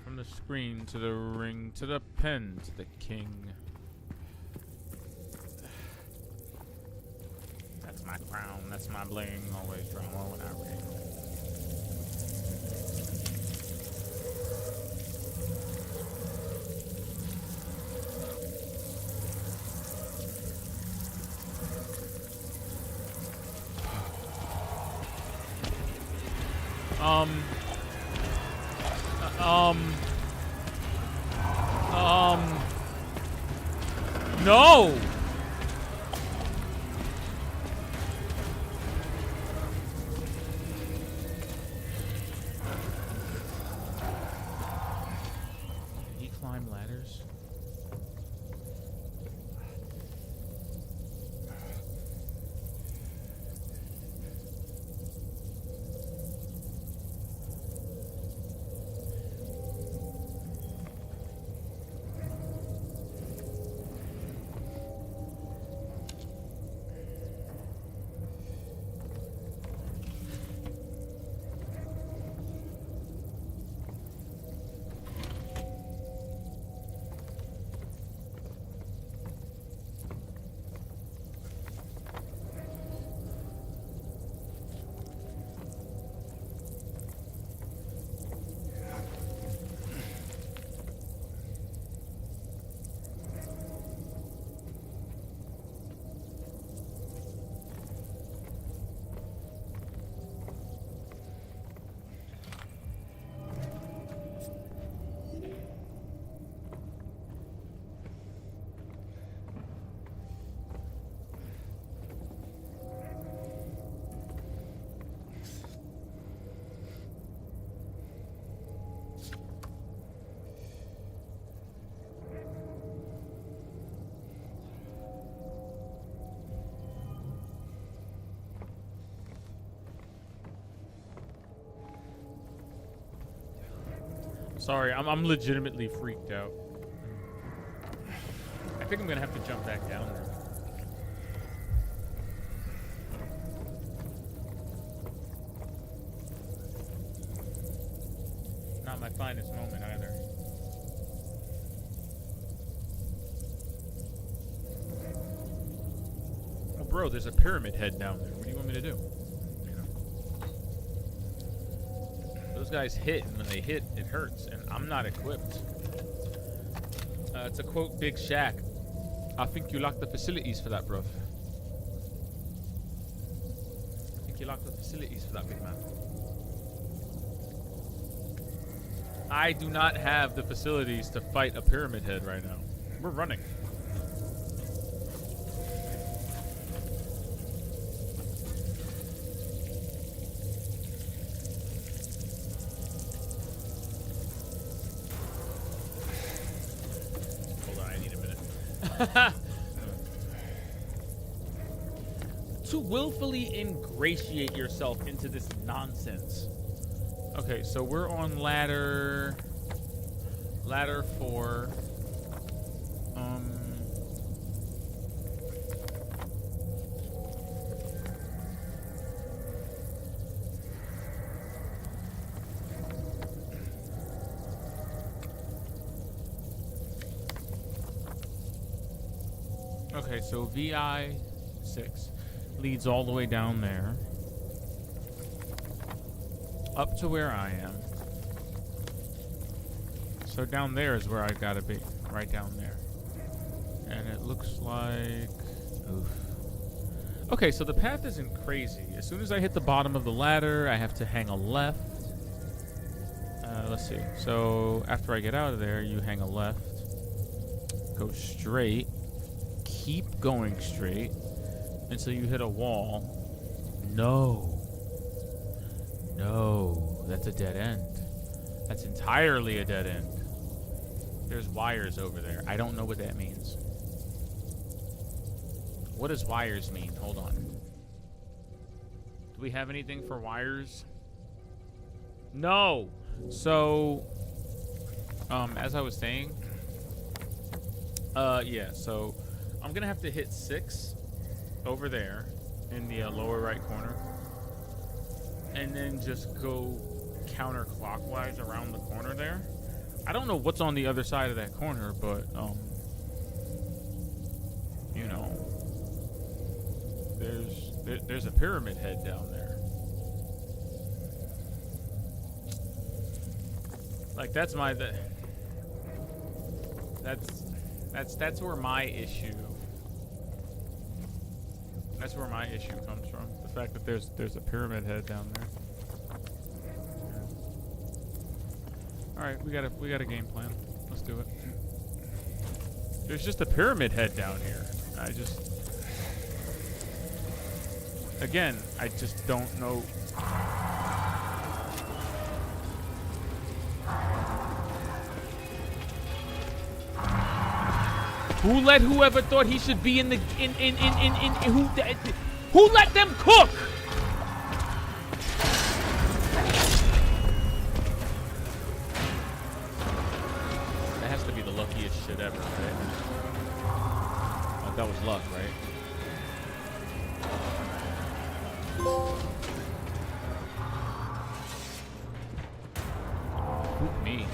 From the screen to the ring to the pen to the king. That's my crown, that's my bling, always drama when I ring. No! Can he climb ladders? Sorry, I'm legitimately freaked out. I think I'm gonna have to jump back down there. Not my finest moment either. Oh, bro, there's a pyramid head down there. What do you want me to do? Those guys hit, and when they hit, it hurts, and I'm not equipped. It's a quote, Big Shack. I think you lack the facilities for that, bruv. I think you lack the facilities for that, big man. I do not have the facilities to fight a pyramid head right now. We're running. To willfully ingratiate yourself into this nonsense. Okay, so we're on ladder 4. Okay, so VI 6 leads all the way down there, up to where I am. So down there is where I gotta be, right down there. And it looks like, oof. Okay, so the path isn't crazy. As soon as I hit the bottom of the ladder, I have to hang a left. Let's see. So after I get out of there, you hang a left, go straight, keep going straight until you hit a wall. No, that's a dead end. That's entirely a dead end. There's wires over there. I don't know what that means. What does wires mean? Hold on. Do we have anything for wires? No. So, as I was saying, yeah, so I'm gonna have to hit 6 over there in the lower right corner, and then just go counterclockwise around the corner there. I don't know what's on the other side of that corner, but you know, there's a pyramid head down there. Like that's where my issue. That's where my issue comes from. The fact that there's a pyramid head down there. All right, we got a game plan. Let's do it. There's just a pyramid head down here. I just don't know. Who let whoever thought he should be in who let them cook? That has to be the luckiest shit ever, right? Oh, that was luck, right? Poop me.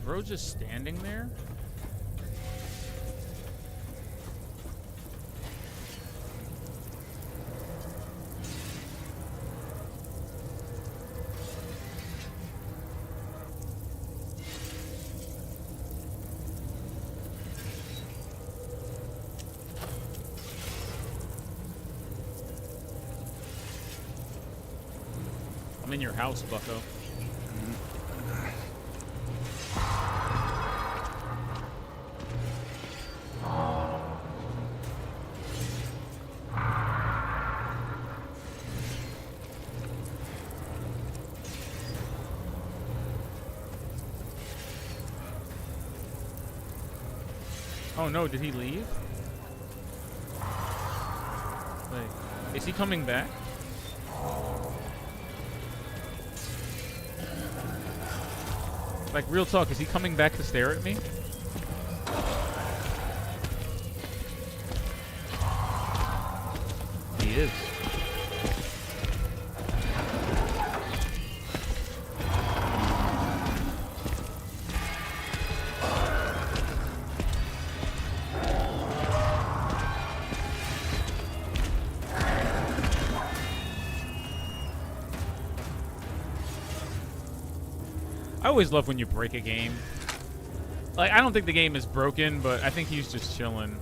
Bro just standing there? I'm in your house, bucko. Oh no, did he leave? Wait, is he coming back? Like, real talk, is he coming back to stare at me? He is. I always love when you break a game. Like, I don't think the game is broken, but I think he's just chilling.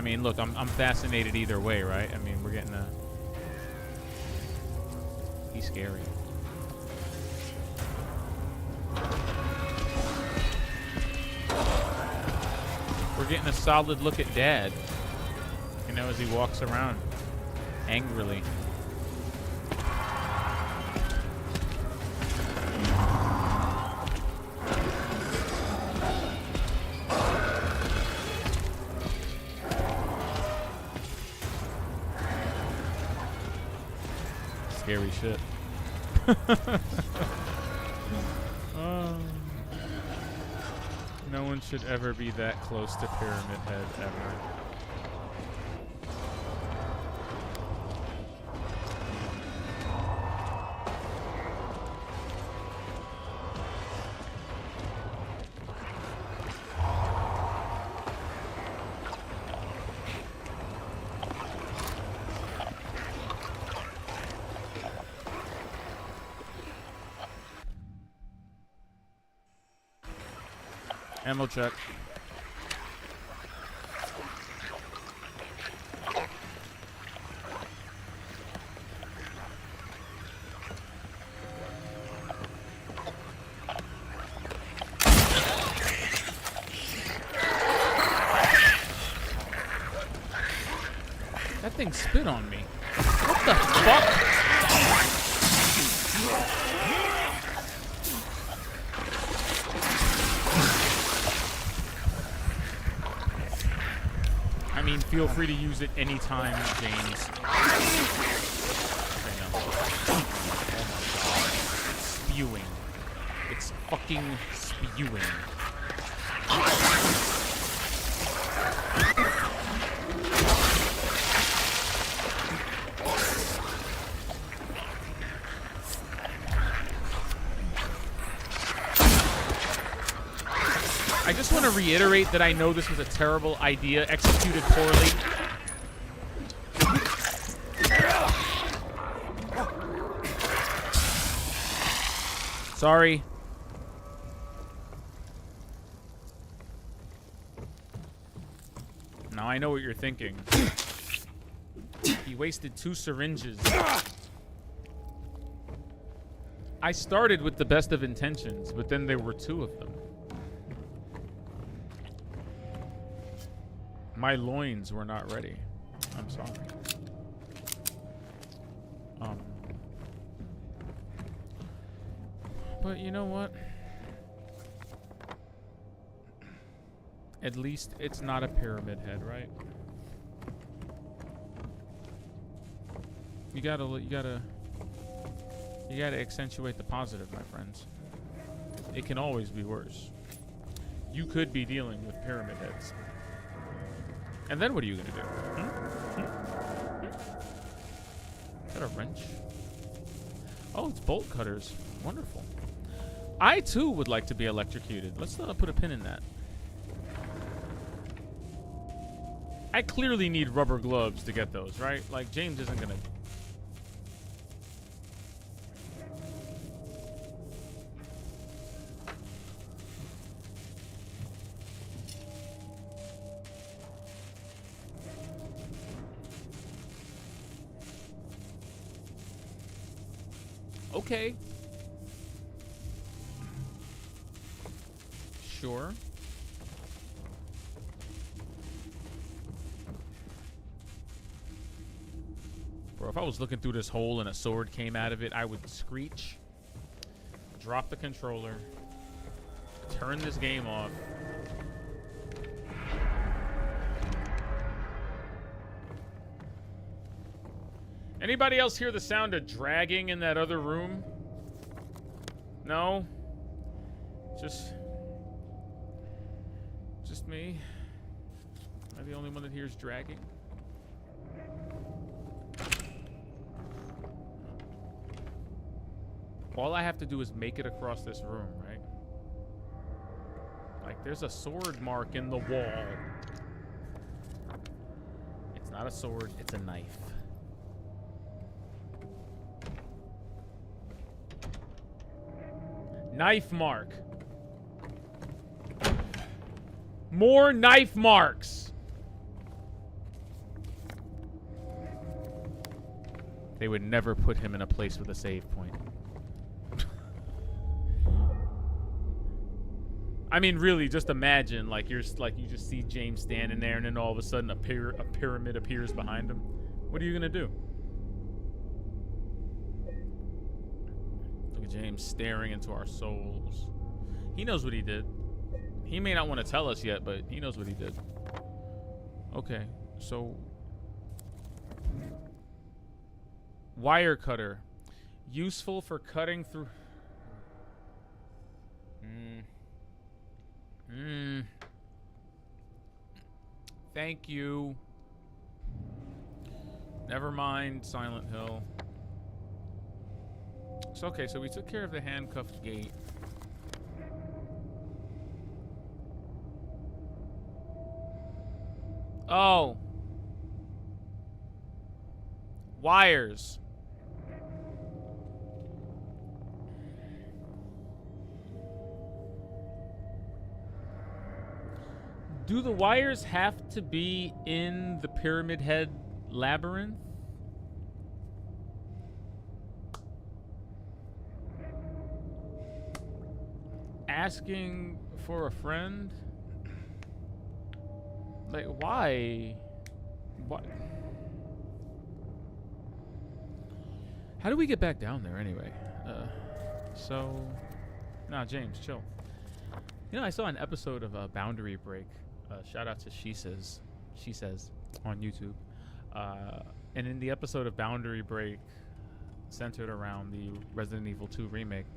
mean, look, I'm fascinated either way, right? I mean, we're getting a... He's scary. We're getting a solid look at Dad, you know, as he walks around angrily. Scary shit. No one should ever be that close to Pyramid Head ever. Ammo check. That thing spit on me. What the fuck? I mean, feel free to use it anytime, James. I know. It's spewing. It's fucking spewing. I just want to reiterate that I know this was a terrible idea, executed poorly. Sorry. Now I know what you're thinking. He wasted 2 syringes. I started with the best of intentions, but then there were 2 of them. My loins were not ready. I'm sorry. But you know what? At least it's not a pyramid head, right? You gotta accentuate the positive, my friends. It can always be worse. You could be dealing with pyramid heads. And then what are you gonna do? Is that a wrench? Oh, it's bolt cutters. Wonderful. I too would like to be electrocuted. Let's put a pin in that. I clearly need rubber gloves to get those, right? Like, James isn't gonna... Okay. Sure. Bro, if I was looking through this hole and a sword came out of it, I would screech, drop the controller, turn this game off. Anybody else hear the sound of dragging in that other room? No? Just me? Am I the only one that hears dragging? All I have to do is make it across this room, right? Like, there's a sword mark in the wall. It's not a sword, it's a knife. Knife mark. More knife marks. They would never put him in a place with a save point. I mean, really, just imagine, like, you just see James standing there, and then all of a sudden a pyramid appears behind him. What are you gonna do? Look at James staring into our souls. He knows what he did. He may not want to tell us yet, but he knows what he did. Okay, so wire cutter, useful for cutting through. Thank you. Never mind, Silent Hill. So, okay, so we took care of the handcuffed gate. Oh. Wires. Do the wires have to be in the Pyramid Head labyrinth? Asking for a friend? Like, why? What? How do we get back down there anyway? Nah, James, chill. You know, I saw an episode of Boundary Break. Shout out to She Says on YouTube. And in the episode of Boundary Break, centered around the Resident Evil 2 remake,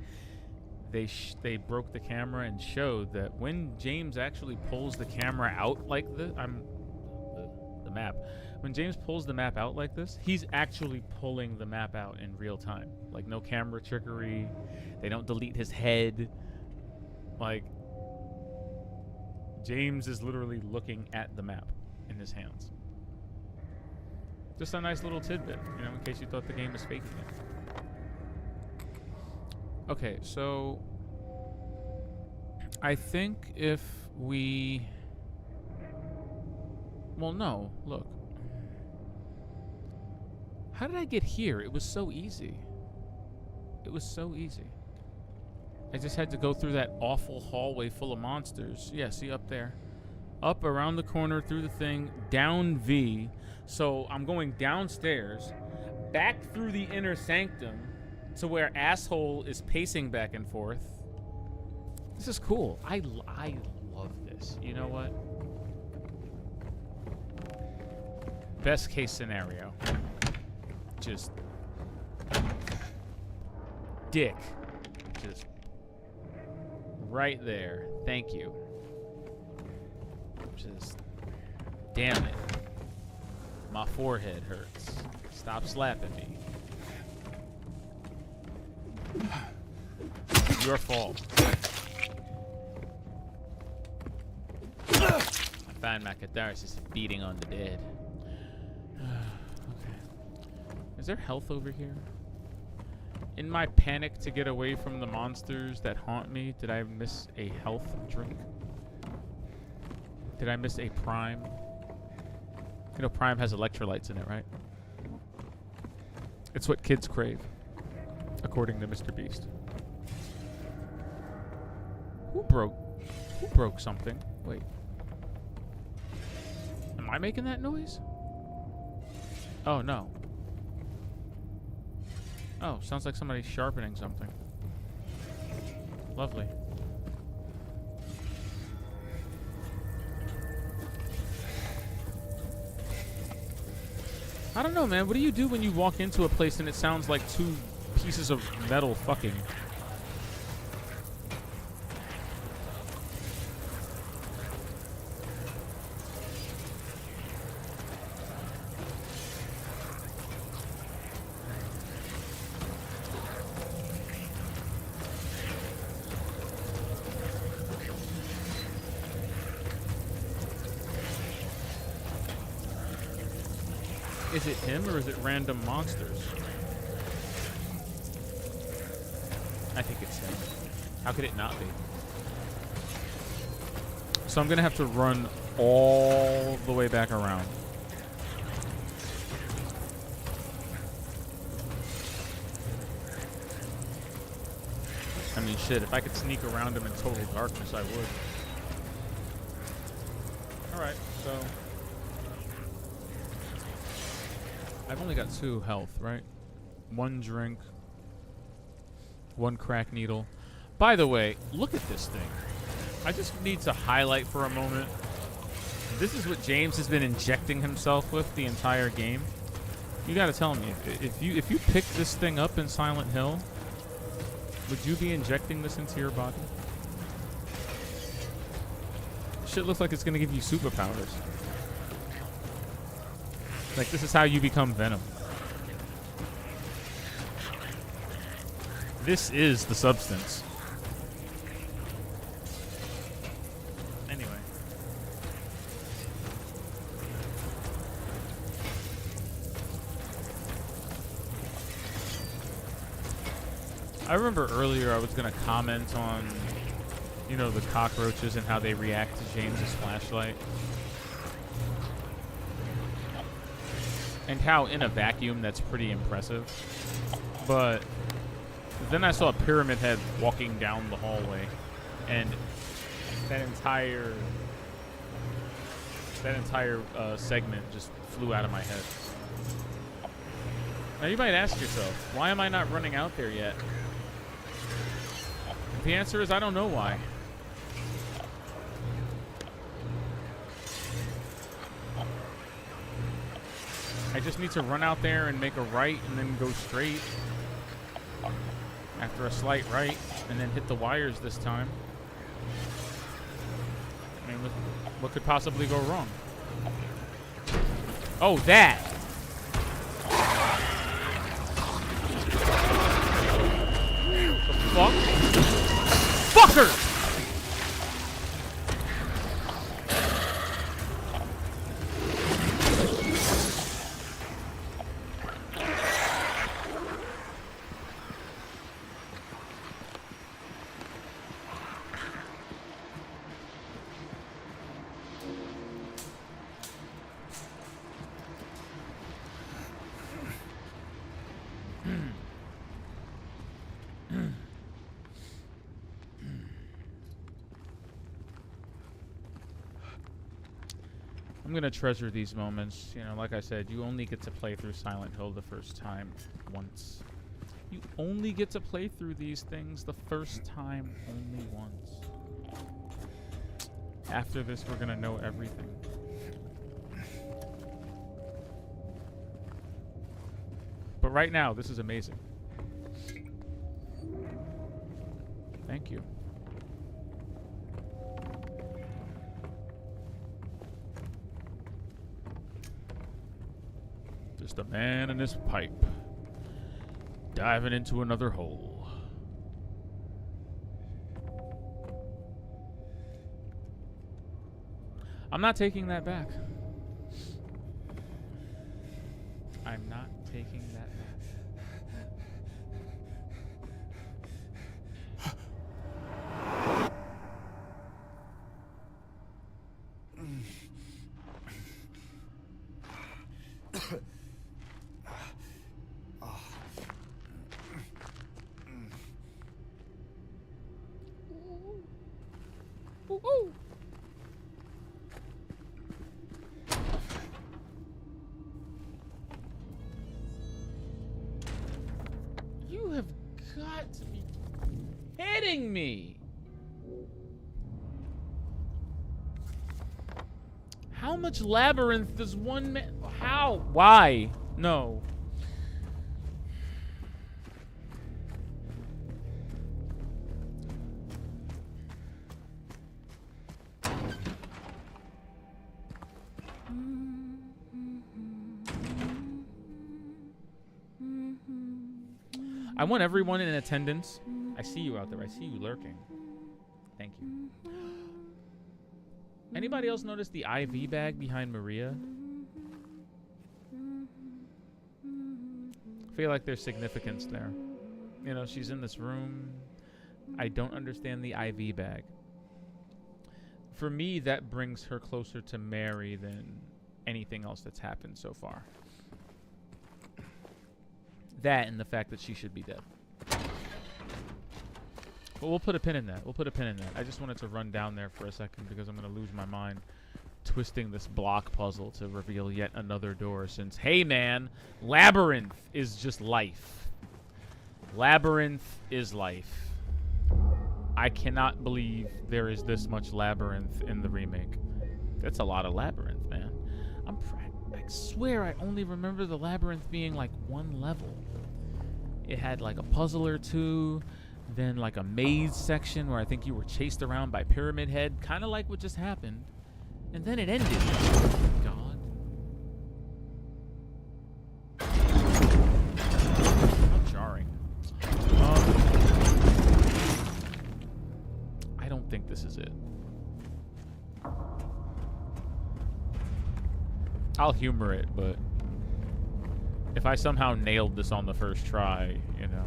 they broke the camera and showed that when James actually pulls the camera out like this, the map. When James pulls the map out like this, he's actually pulling the map out in real time. Like, no camera trickery. They don't delete his head. Like, James is literally looking at the map in his hands. Just a nice little tidbit, you know, in case you thought the game was faking it. Okay, so I think if we... Well, no, look. How did I get here? It was so easy. It was so easy. I just had to go through that awful hallway full of monsters. Yeah, see up there. Up around the corner, through the thing, down V. So I'm going downstairs, back through the inner sanctum to where asshole is pacing back and forth. This is cool. I love this. You know what? Best case scenario. Just dick. Just right there. Thank you. Just damn it. My forehead hurts. Stop slapping me. Your fault. I find my catharsis feeding on the dead. Okay. Is there health over here? In my panic to get away from the monsters that haunt me, did I miss a health drink? Did I miss a Prime? You know, Prime has electrolytes in it, right? It's what kids crave, according to Mr. Beast. Who broke something? Wait. Am I making that noise? Oh, no. Oh, sounds like somebody sharpening something. Lovely. I don't know, man. What do you do when you walk into a place and it sounds like two pieces of metal fucking? Is it him or is it random monsters? I think it's him. How could it not be? So I'm gonna have to run all the way back around. I mean, shit, if I could sneak around him in total darkness, I would. Alright, so... I've only got 2 health, right? 1 drink. 1 crack needle. By the way, look at this thing. I just need to highlight for a moment. This is what James has been injecting himself with the entire game. You gotta tell me, if you picked this thing up in Silent Hill, would you be injecting this into your body? Shit looks like it's gonna give you superpowers. Like, this is how you become Venom. This is the substance. Anyway. I remember earlier I was going to comment on, you know, the cockroaches and how they react to James's flashlight. And how in a vacuum that's pretty impressive. But then I saw a Pyramid Head walking down the hallway, and that entire segment just flew out of my head. Now you might ask yourself, why am I not running out there yet? The answer is I don't know why. I just need to run out there and make a right and then go straight after a slight right and then hit the wires this time. I mean, what could possibly go wrong? Oh, that! The fuck? Fucker! I'm gonna treasure these moments. You know, like I said, you only get to play through Silent Hill the first time once. You only get to play through these things the first time only once. After this, we're gonna know everything. But right now, this is amazing. Thank you. Just a man and his pipe, diving into another hole. I'm not taking that back. I'm not taking that back. You have got to be kidding me. How much labyrinth does one man... How? Why? No. I want everyone in attendance. I see you out there. I see you lurking. Thank you. Anybody else notice the IV bag behind Maria? I feel like there's significance there. You know, she's in this room. I don't understand the IV bag. For me, that brings her closer to Mary than anything else that's happened so far. That and the fact that she should be dead. But we'll put a pin in that. We'll put a pin in that. I just wanted to run down there for a second because I'm going to lose my mind twisting this block puzzle to reveal yet another door since, hey man, Labyrinth is just life. Labyrinth is life. I cannot believe there is this much Labyrinth in the remake. That's a lot of Labyrinth, man. I swear I only remember the Labyrinth being like one level. It had like a puzzle or two, then like a maze section where I think you were chased around by Pyramid Head, kind of like what just happened. And then it ended. God. How jarring. I don't think this is it. I'll humor it, but if I somehow nailed this on the first try, you know.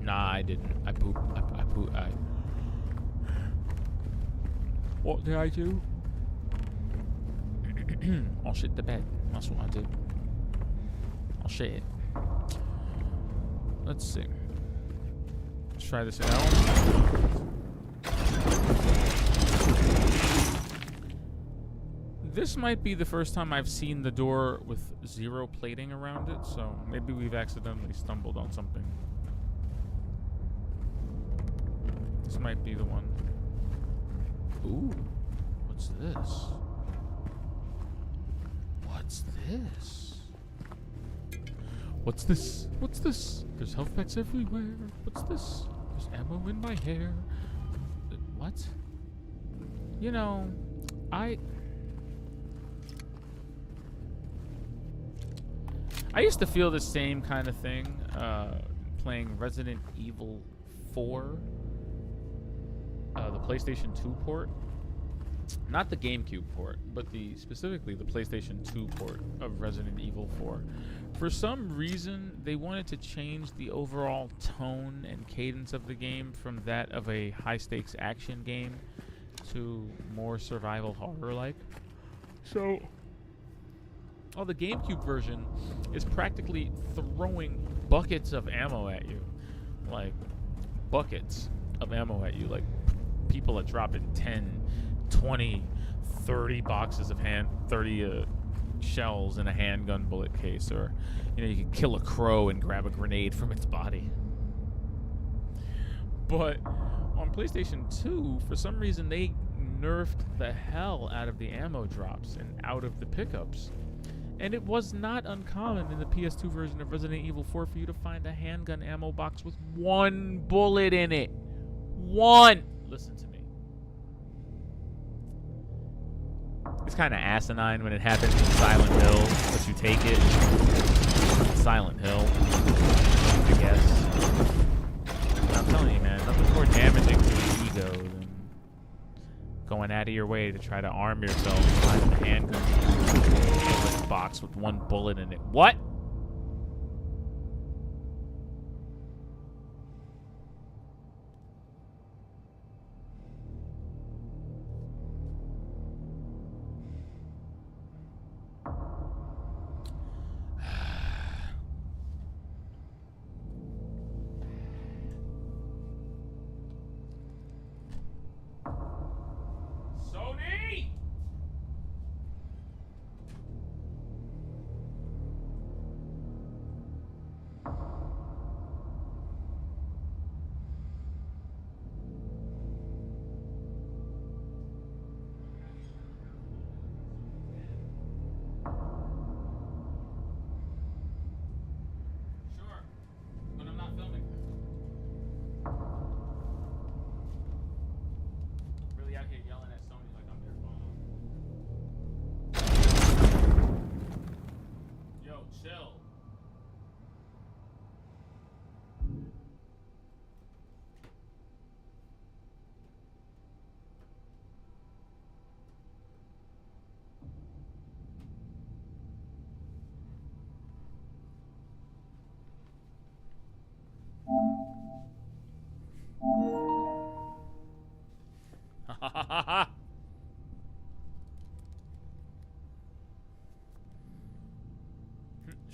Nah, I didn't. I pooped. What did I do? I'll shit the bed. That's what I did. I'll shit it. Let's see. Let's try this out. This might be the first time I've seen the door with zero plating around it, so maybe we've accidentally stumbled on something. This might be the one. Ooh, what's this? What's this? What's this? What's this? There's health packs everywhere. What's this? There's ammo in my hair. What? You know, I used to feel the same kind of thing playing Resident Evil 4. The PlayStation 2 port, not the GameCube port, but specifically the PlayStation 2 port of Resident Evil 4. For some reason, they wanted to change the overall tone and cadence of the game from that of a high-stakes action game to more survival horror-like. So, the GameCube version is practically throwing buckets of ammo at you. Like, buckets of ammo at you. Like, people are dropping 10, 20, 30 boxes of 30 shells in a handgun bullet case, or you know, you can kill a crow and grab a grenade from its body. But on PlayStation 2, for some reason, they nerfed the hell out of the ammo drops and out of the pickups. And it was not uncommon in the PS2 version of Resident Evil 4 for you to find a handgun ammo box with one bullet in it. One! Listen to me. It's kind of asinine when it happens in Silent Hill, but you take it. Silent Hill, I guess. But I'm telling you, man, nothing's more damaging to your ego than going out of your way to try to arm yourself behind a handgun box with one bullet in it. What?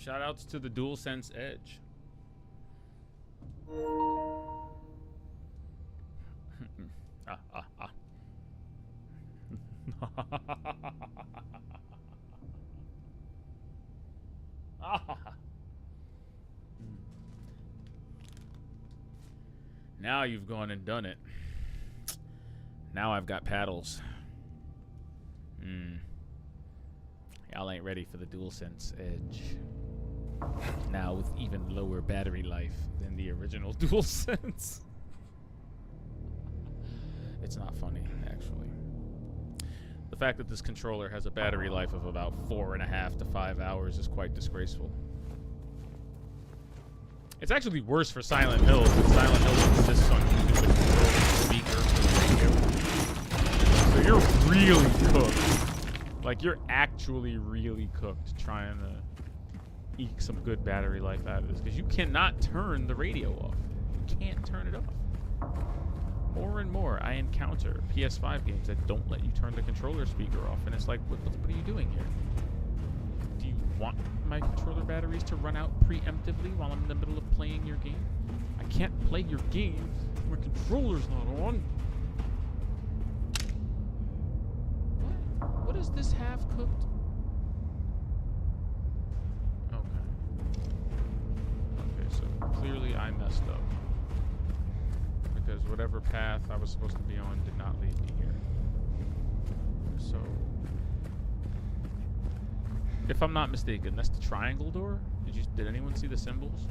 Shoutouts to the DualSense Edge. Now you've gone and done it. Now I've got paddles. Y'all ain't ready for the DualSense Edge. Now with even lower battery life than the original DualSense. It's not funny, actually. The fact that this controller has a battery life of about 4.5 to 5 hours is quite disgraceful. It's actually worse for Silent Hill, because Silent Hill insists on using the controller speaker for the radio. So you're really cooked. Like, you're actually really cooked trying to eke some good battery life out of this, because you cannot turn the radio off. You can't turn it off. More and more, I encounter PS5 games that don't let you turn the controller speaker off, and it's like, what are you doing here? Do you want my controller batteries to run out preemptively while I'm in the middle of playing your game? I can't play your game when my controller's not on. What is this half cooked? Okay, so clearly I messed up. Because whatever path I was supposed to be on did not lead me here. So, if I'm not mistaken, that's the triangle door? Did anyone see the symbols?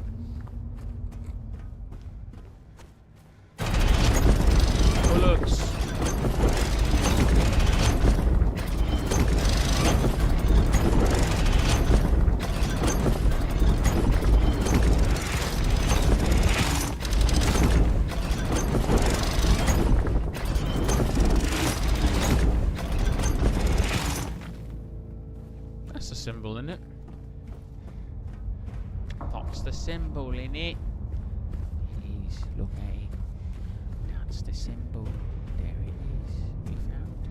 Bullets! Symbol in it. That's the symbol in it. Please look at it. That's the symbol. There it is. We found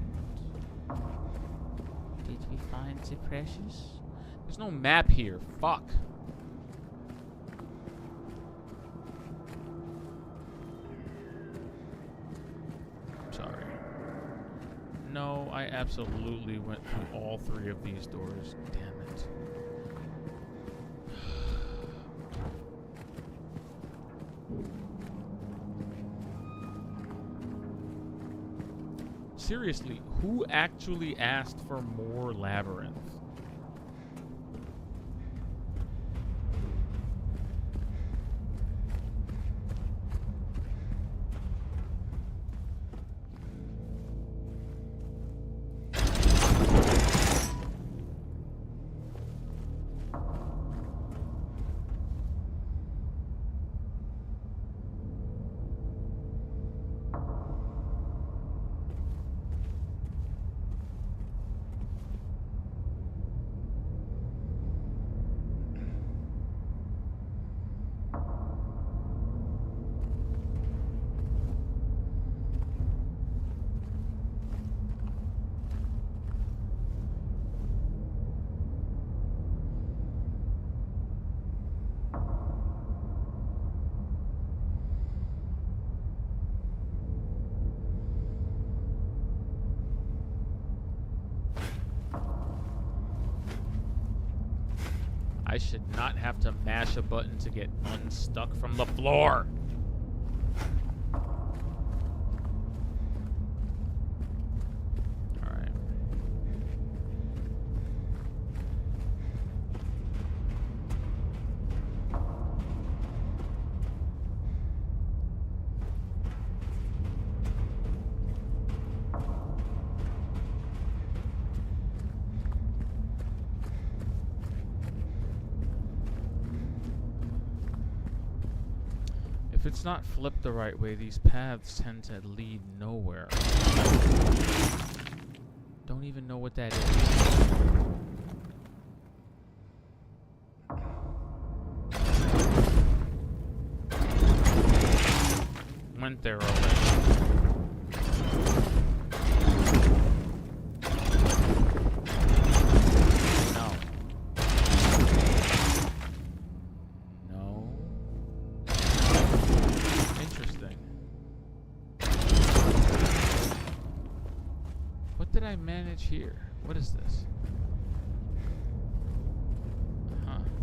it. Did we find the precious? There's no map here. Fuck. Sorry. No, I absolutely went through all 3 of these doors. Damn it. Seriously, who actually asked for more labyrinth? I should not have to mash a button to get unstuck from the floor. All right. If it's not flipped the right way, these paths tend to lead nowhere. Don't even know what that is. Went there already. No.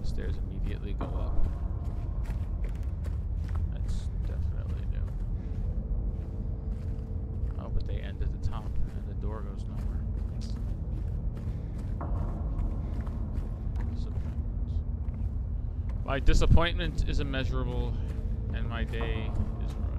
stairs immediately go up. That's definitely new. Oh, but they end at the top, and the door goes nowhere. Disappointment. My disappointment is immeasurable, and my day is ruined.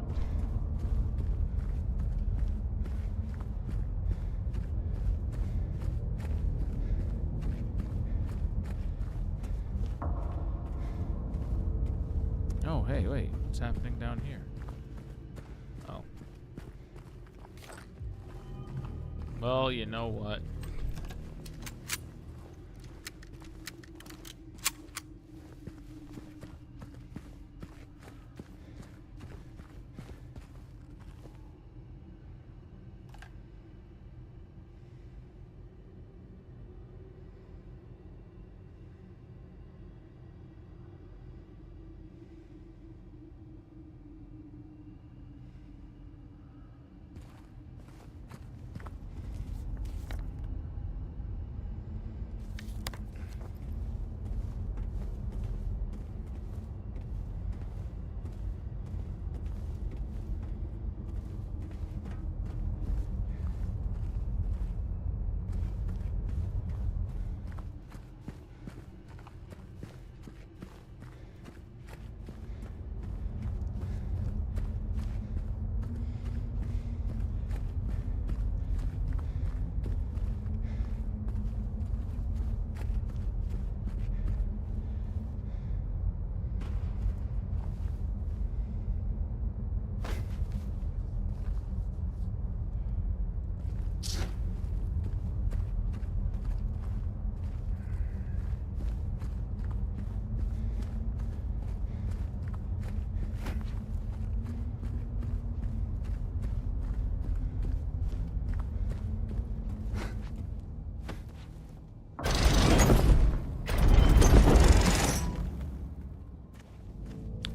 Oh, hey, wait. What's happening down here? Oh. Well, you know what?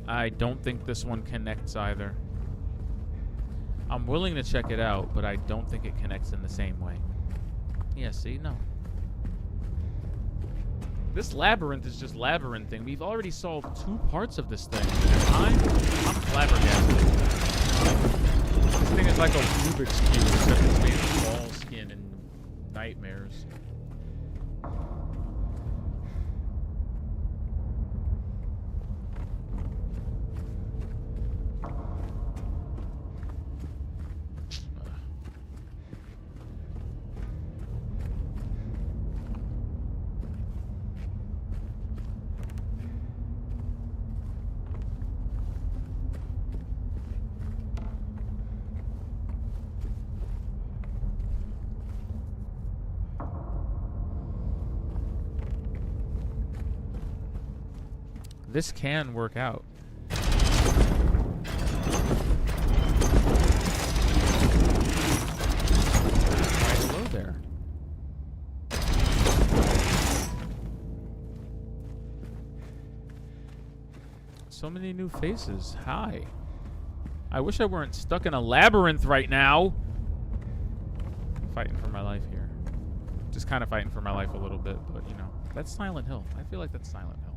I don't think this one connects either. I'm willing to check it out, but I don't think it connects in the same way. Yeah, see? No. This labyrinth is just labyrinthing. We've already solved 2 parts of this thing. I'm flabbergasted. This thing is like a Rubik's Cube, except it's made of ball skin and nightmares. This can work out. Right below there. So many new faces. Hi. I wish I weren't stuck in a labyrinth right now. Fighting for my life here. Just kind of fighting for my life a little bit, but you know, that's Silent Hill. I feel like that's Silent Hill.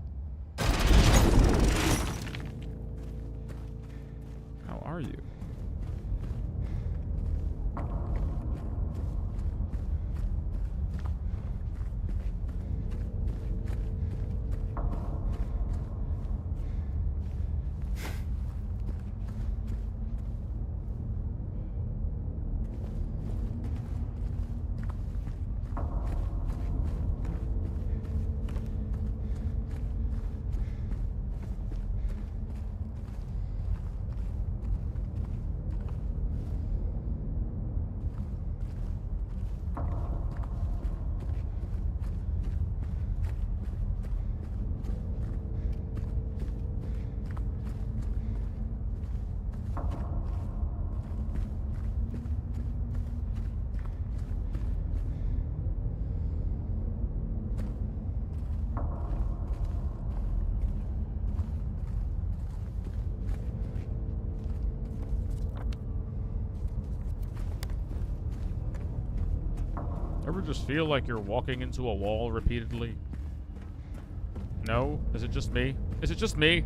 How are you? Ever just feel like you're walking into a wall repeatedly? No? Is it just me? Is it just me?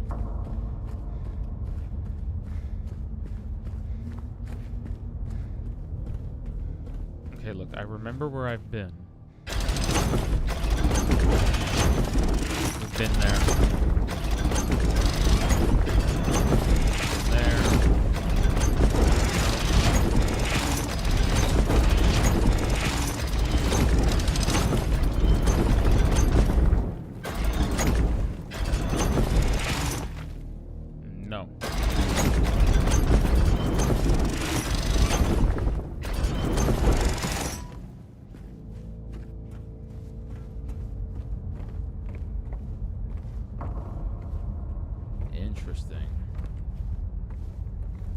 Okay, look, I remember where I've been. We've been there. There. No. Interesting.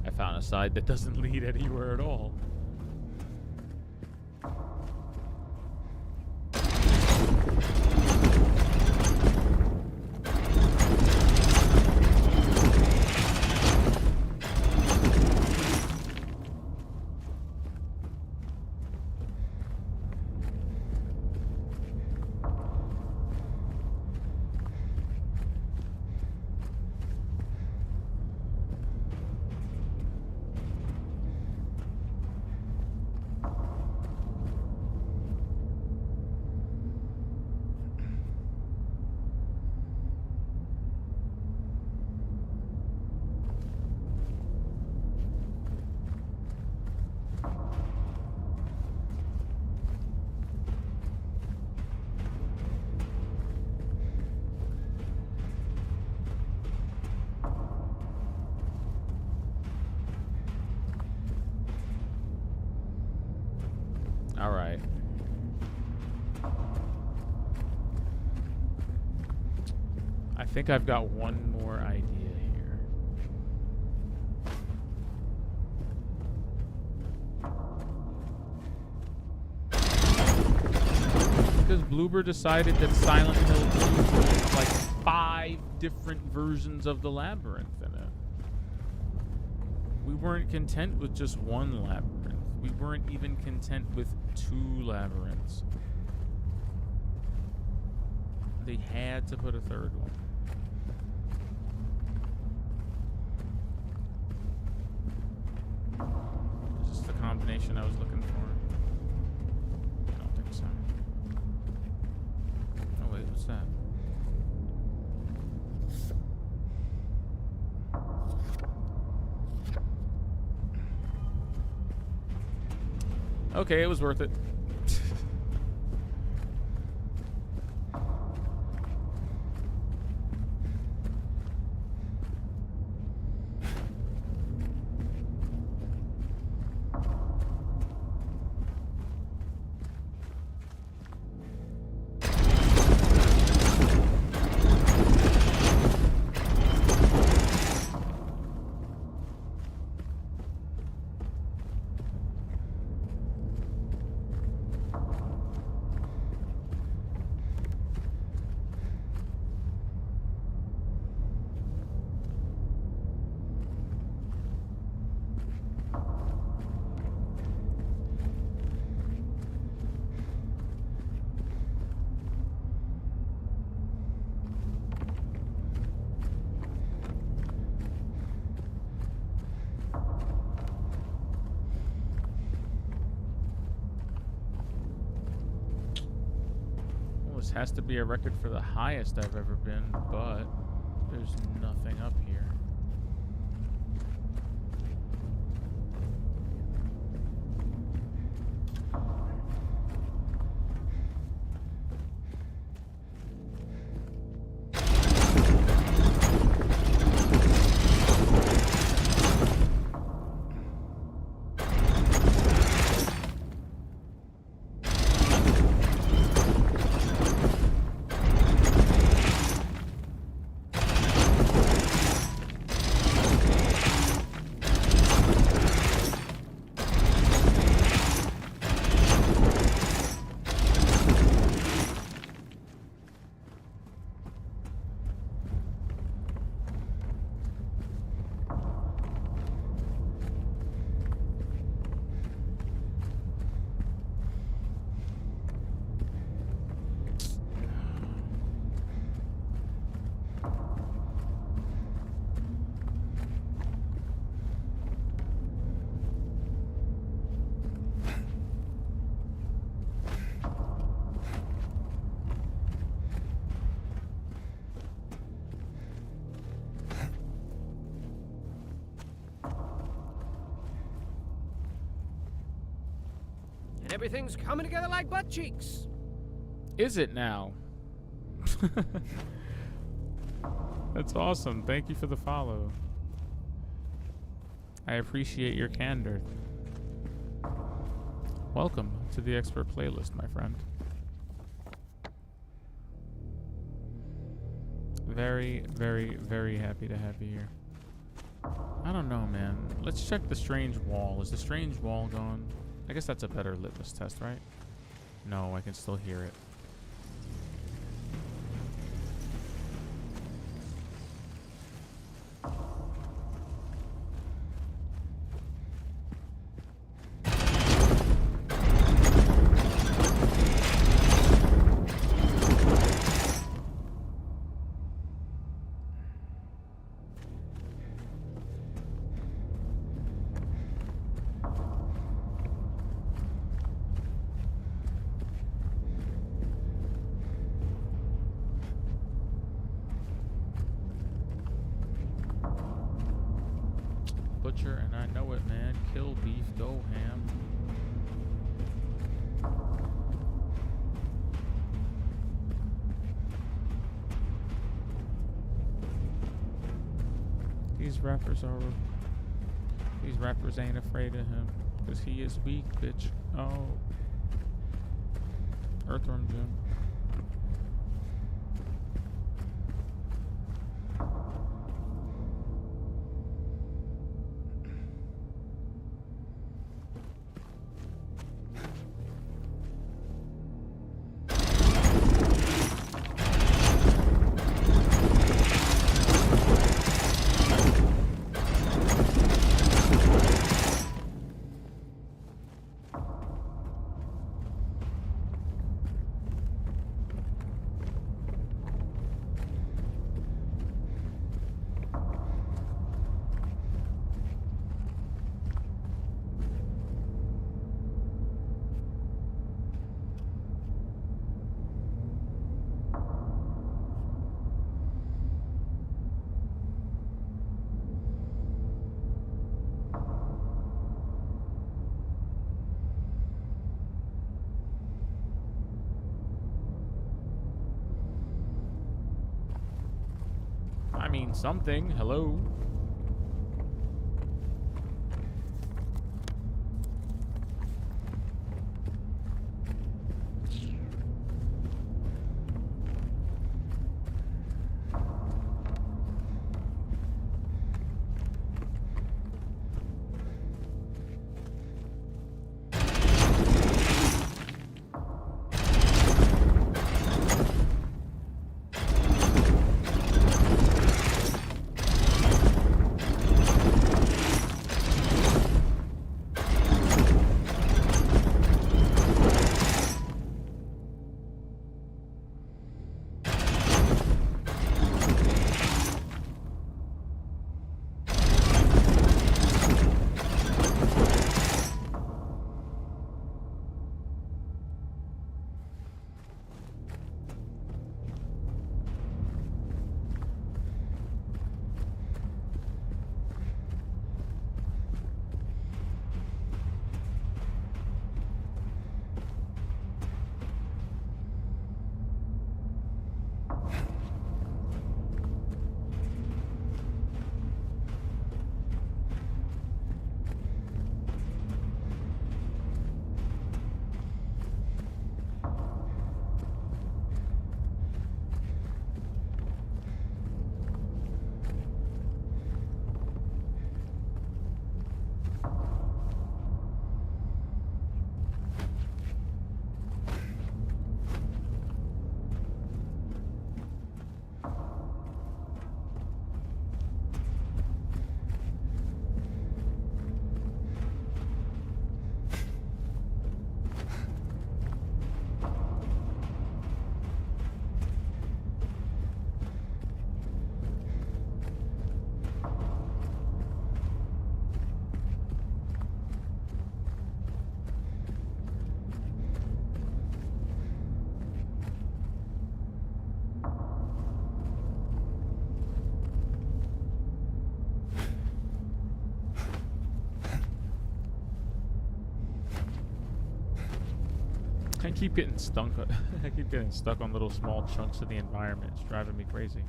I found a side that doesn't lead anywhere at all. All right. I think I've got one more idea here. Because Bloober decided that Silent Hill 2 was like 5 different versions of the labyrinth in it. We weren't content with just one labyrinth. We weren't even content with 2 labyrinths. They had to put a 3rd one. Is this the combination I was looking for? I don't think so. Oh wait, what's that? Okay, it was worth it. Has to be a record for the highest I've ever been, but there's nothing up here. Everything's coming together like butt cheeks. Is it now? That's awesome. Thank you for the follow. I appreciate your candor. Welcome to the expert playlist, my friend. Very, very, very happy to have you here. I don't know, man. Let's check the strange wall. Is the strange wall gone? I guess that's a better litmus test, right? No, I can still hear it. Butcher, and I know it, man. Kill beef, go ham. These rappers ain't afraid of him, 'cause he is weak, bitch. Oh. Earthworm Jim. I mean, something. Hello? keep getting stuck. I keep getting stuck on little small chunks of the environment. It's driving me crazy.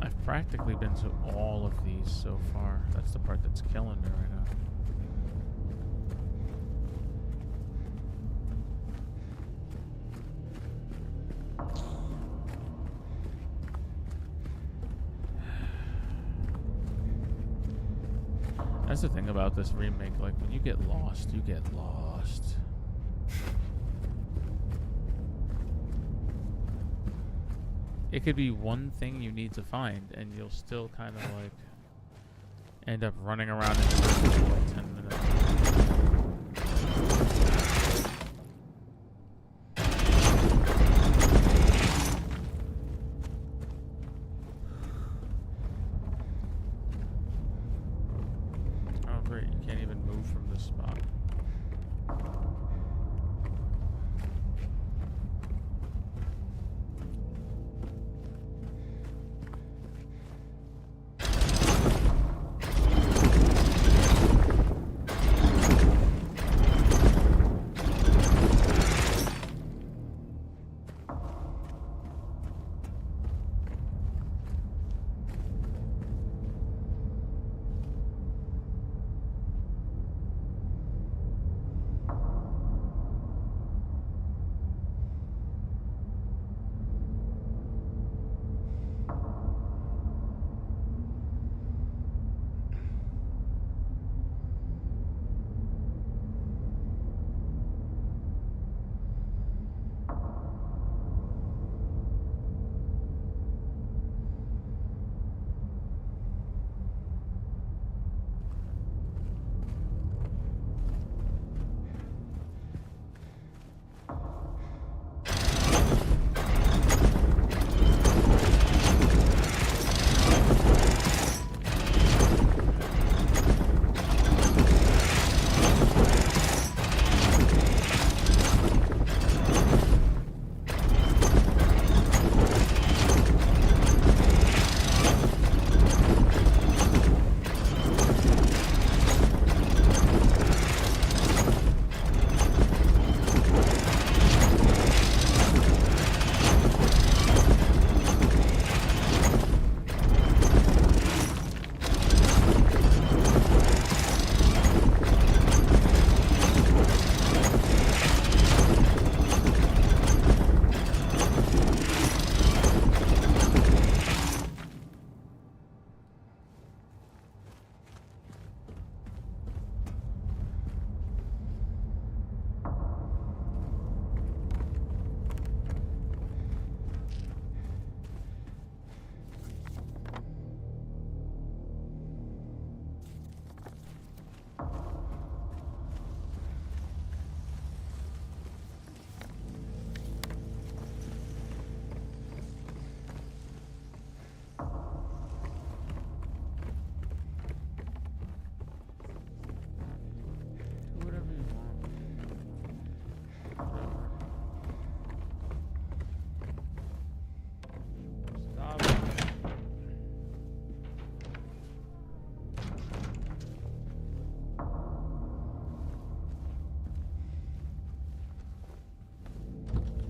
I've practically been to all of these so far. That's the part that's killing me right now. That's the thing about this remake, like when you get lost, you get lost. It could be one thing you need to find and you'll still kind of like end up running around in circles for like 10 minutes. Oh great, you can't even move from this spot.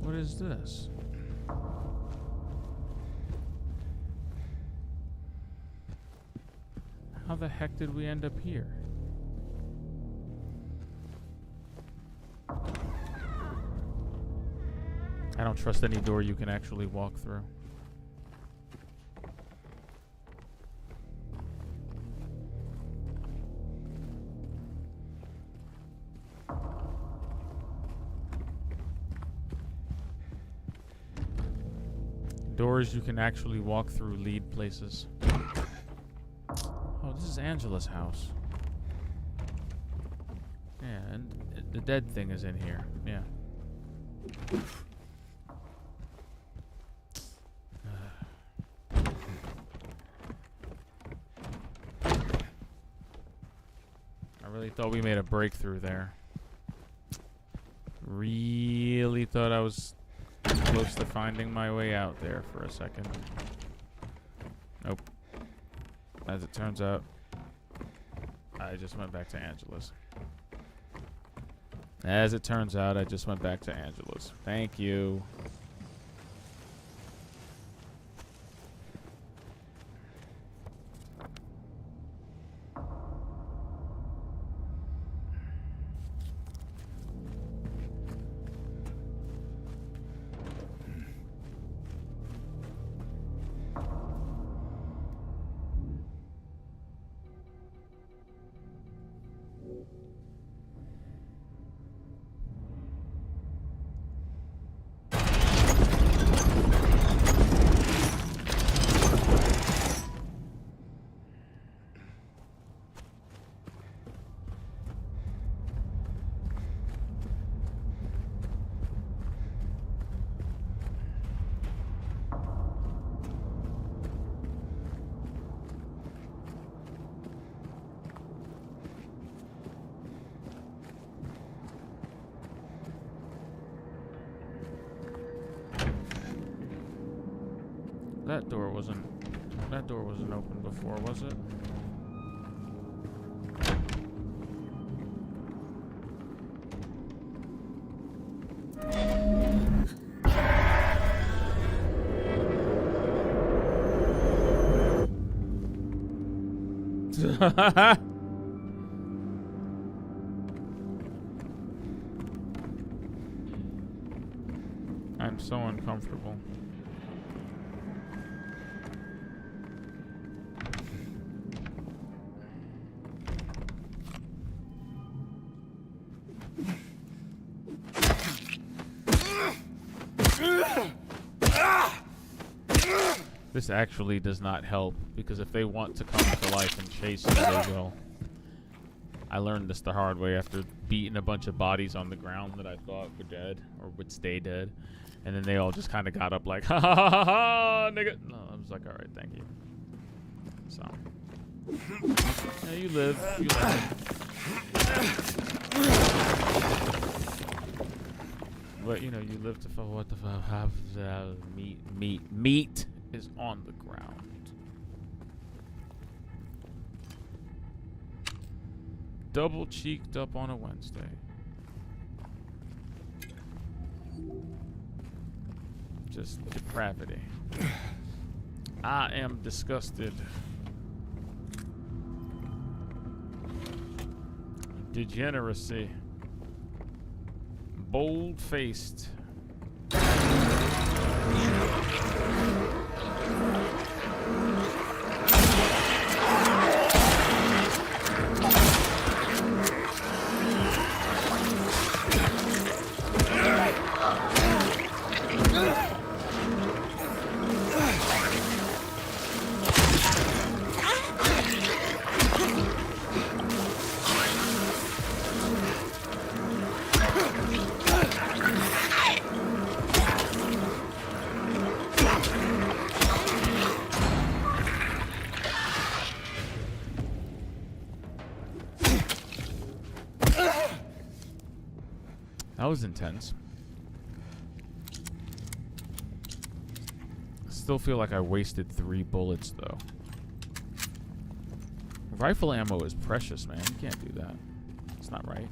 What is this? How the heck did we end up here? I don't trust any door you can actually walk through. Doors you can actually walk through lead places. Oh, this is Angela's house. Yeah, and the dead thing is in here. Yeah. I really thought we made a breakthrough there. Really thought I was close to finding my way out there for a second. Nope. As it turns out, I just went back to Angela's. As it turns out, I just went back to Angela's. Thank you. That door wasn't open before, was it? I'm so uncomfortable. This actually does not help, because if they want to come to life and chase you, they will. I learned this the hard way after beating a bunch of bodies on the ground that I thought were dead or would stay dead. And then they all just kind of got up like, ha ha ha ha ha, nigga. No, I was like, all right, thank you. So, yeah, you live. You live. But, you know, you live to what the fuck have meat is on the ground. Double cheeked up on a Wednesday. Just depravity. I am disgusted. Degeneracy. Bold-faced. That was intense. I still feel like I wasted 3 bullets, though. Rifle ammo is precious, man. You can't do that. It's not right.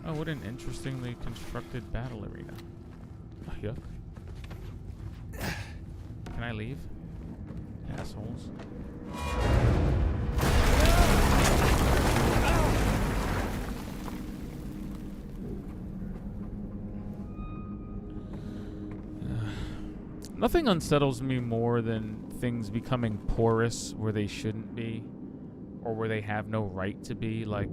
Oh, what an interestingly constructed battle arena. Oh, yuck. Can I leave? Assholes. Nothing unsettles me more than things becoming porous where they shouldn't be, or where they have no right to be. Like,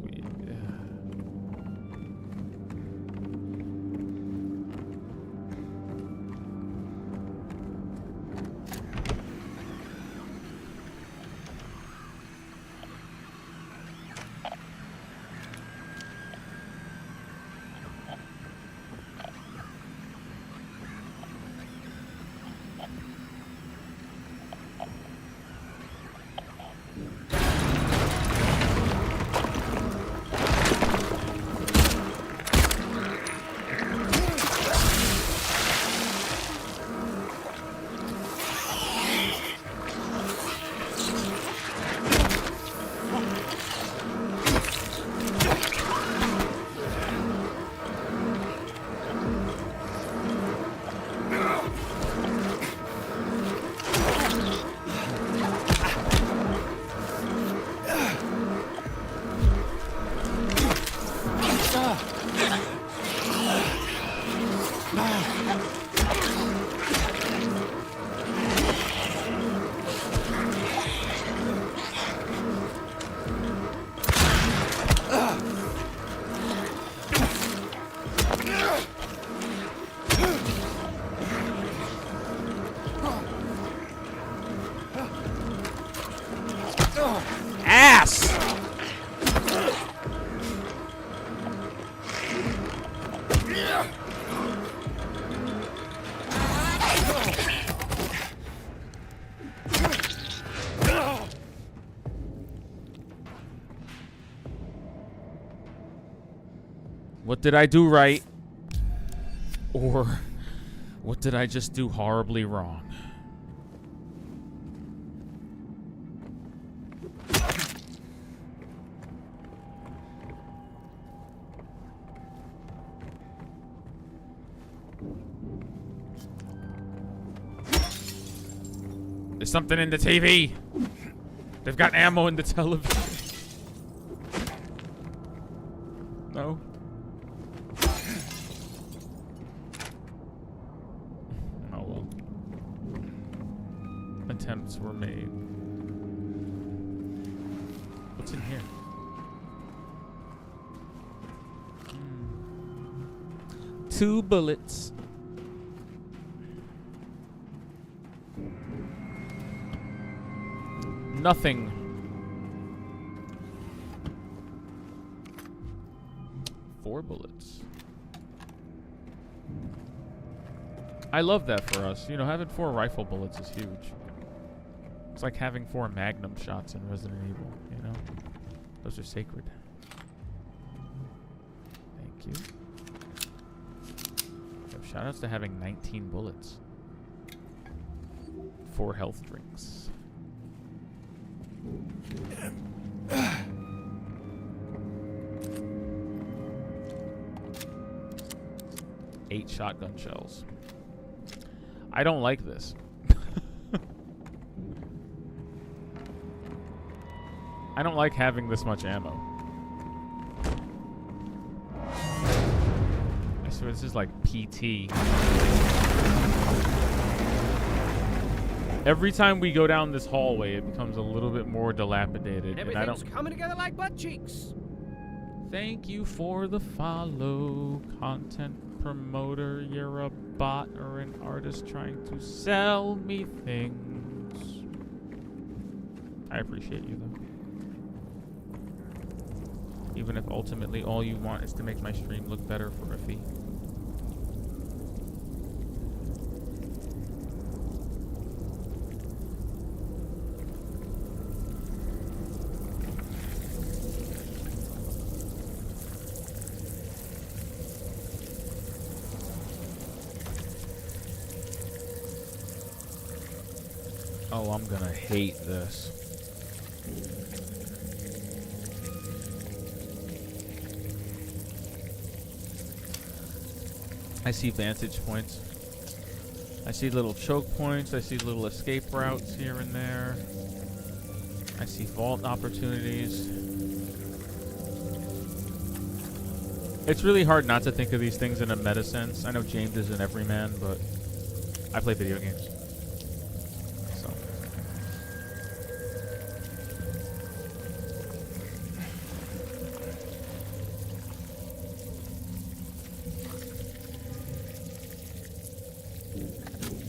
What did I do right? Or what did I just do horribly wrong? There's something in the TV. They've got ammo in the television. No. Oh well. Attempts were made. What's in here? Two bullets. Nothing. Four bullets. I love that for us. You know, having 4 rifle bullets is huge. It's like having 4 magnum shots in Resident Evil, you know? Those are sacred. Thank you. Shoutouts to having 19 bullets. 4 health drinks. 8 shotgun shells. I don't like this. I don't like having this much ammo. I swear this is like PT. Every time we go down this hallway, it becomes a little bit more dilapidated. And And I everything's don't. coming together like butt cheeks. Thank you for the follow, content promoter. You're a bot or an artist trying to sell me things. I appreciate you though. Even if ultimately all you want is to make my stream look better for a fee. Oh, I'm gonna hate this. I see vantage points. I see little choke points. I see little escape routes here and there. I see vault opportunities. It's really hard not to think of these things in a meta sense. I know James is an everyman, but I play video games. So.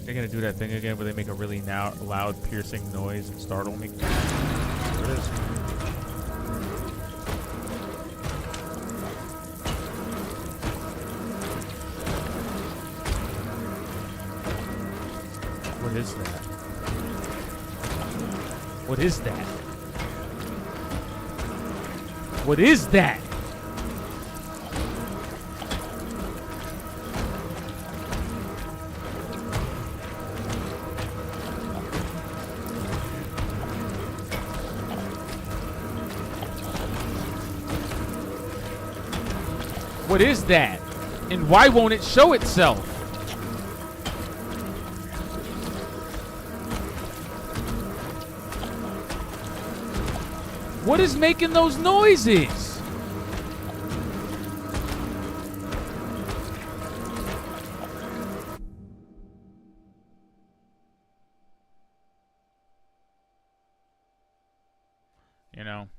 They're gonna do that thing again where they make a really loud, piercing noise and startle me. There it is. What is that? What is that? What is that? What is that? And why won't it show itself? What is making those noises? You know.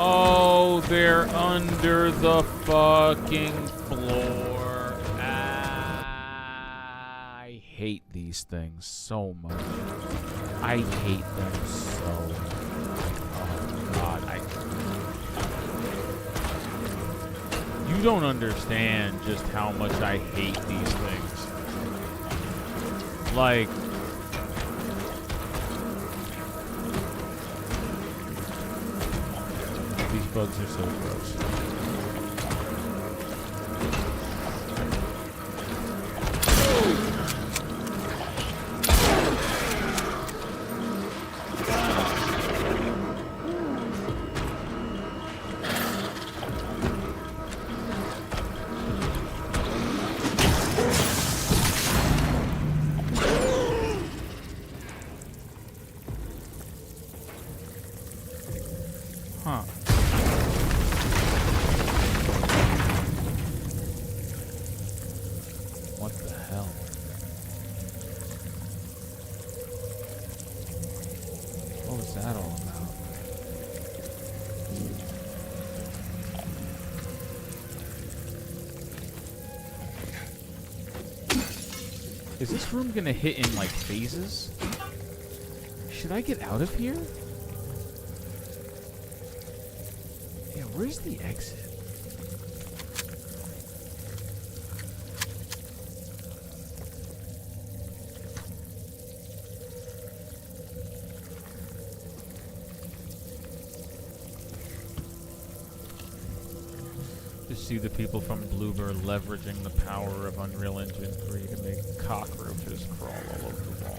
Oh, they're under the fucking floor. I hate these things so much. I hate them so much. Oh, God. You don't understand just how much I hate these things. Like, these bugs are so gross. Huh. What the hell? What was that all about? Is this room gonna hit in like phases? Should I get out of here? Yeah, where's the exit? Just see the people from Bloober leveraging the power of Unreal Engine 3 to make cockroaches crawl all over the walls.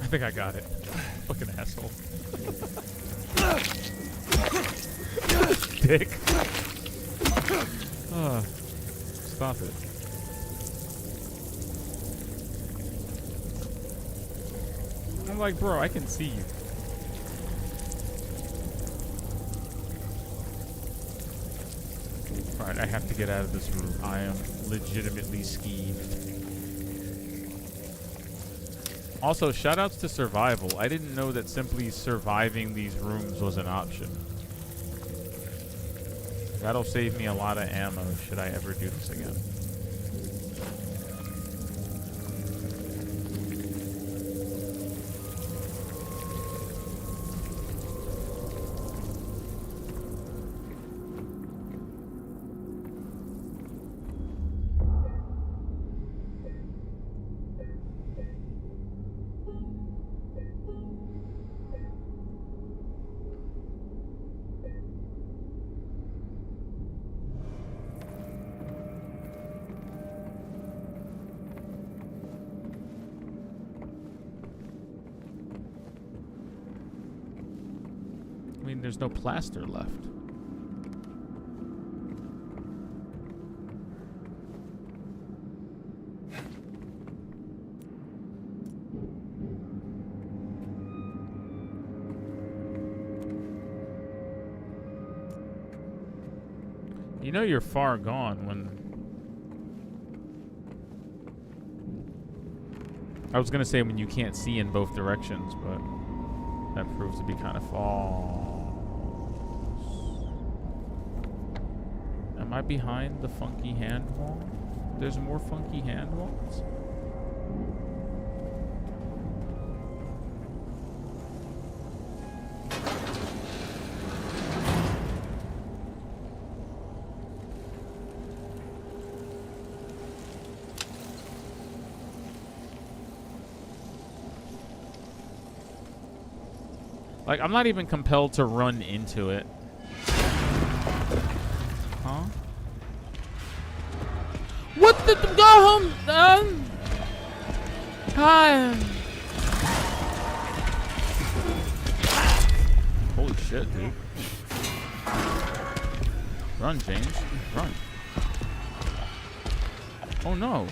I think I got it. Fucking asshole. Dick. Stop it. I'm like, bro, I can see you. Alright, I have to get out of this room. I am legitimately skeeved. Also, shoutouts to survival. I didn't know that simply surviving these rooms was an option. That'll save me a lot of ammo should I ever do this again. I mean, there's no plaster left. You know you're far gone when... I was gonna say when you can't see in both directions, but that proves to be kind of false. Am I behind the funky hand wall? There's more funky hand walls? Like, I'm not even compelled to run into it. Huh? Go home. Hi. Holy shit, dude. Run, James. Run. Oh no.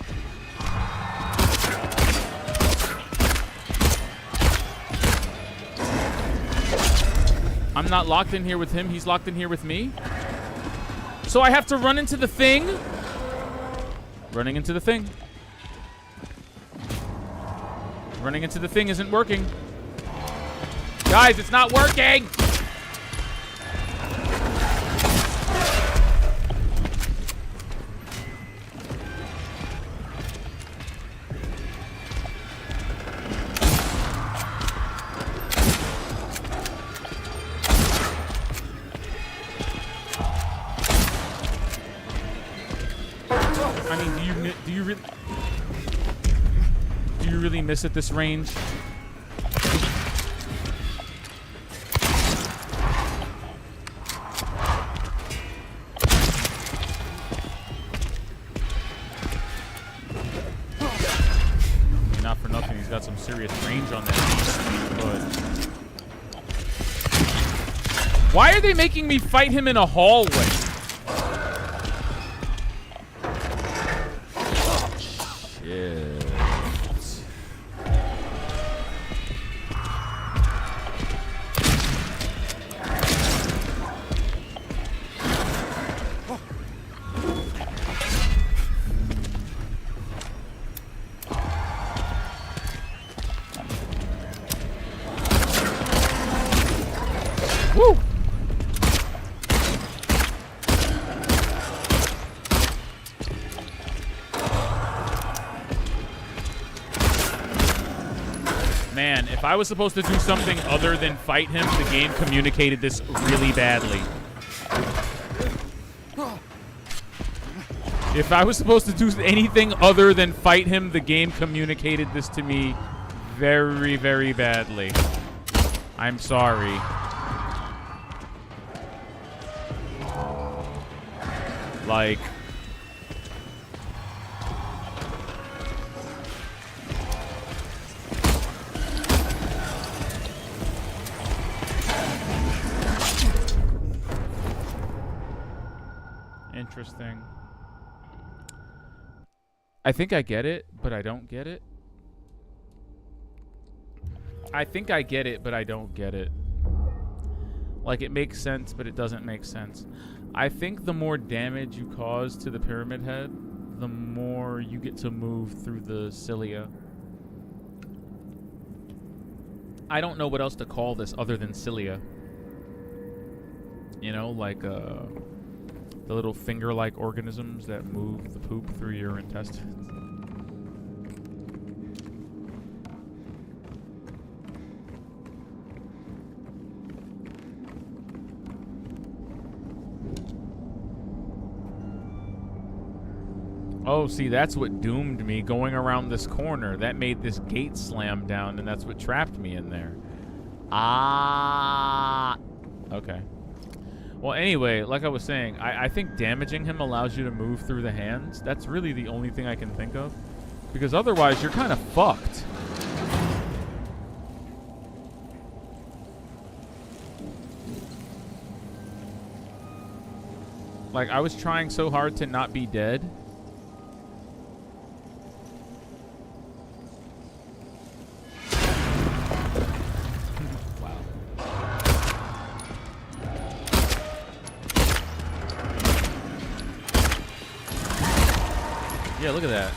I'm not locked in here with him. He's locked in here with me. So I have to run into the thing. Running into the thing. Running into the thing isn't working. Guys, it's not working. I mean, do you really miss at this range? Not for nothing, he's got some serious range on that beast, but why are they making me fight him in a hallway? Woo! Man, if I was supposed to do something other than fight him, the game communicated this really badly. If I was supposed to do anything other than fight him, the game communicated this to me very, very badly. I'm sorry. Like... Interesting. I think I get it, but I don't get it. I think I get it, but I don't get it. Like, it makes sense, but it doesn't make sense. I think the more damage you cause to the Pyramid Head, the more you get to move through the cilia. I don't know what else to call this other than cilia. You know, like, the little finger-like organisms that move the poop through your intestines. Oh, see, that's what doomed me going around this corner. That made this gate slam down, and that's what trapped me in there. Ah. Okay. Well, anyway, like I was saying, I think damaging him allows you to move through the hands. That's really the only thing I can think of. Because otherwise, you're kind of fucked. Like, I was trying so hard to not be dead. Yeah, look at that.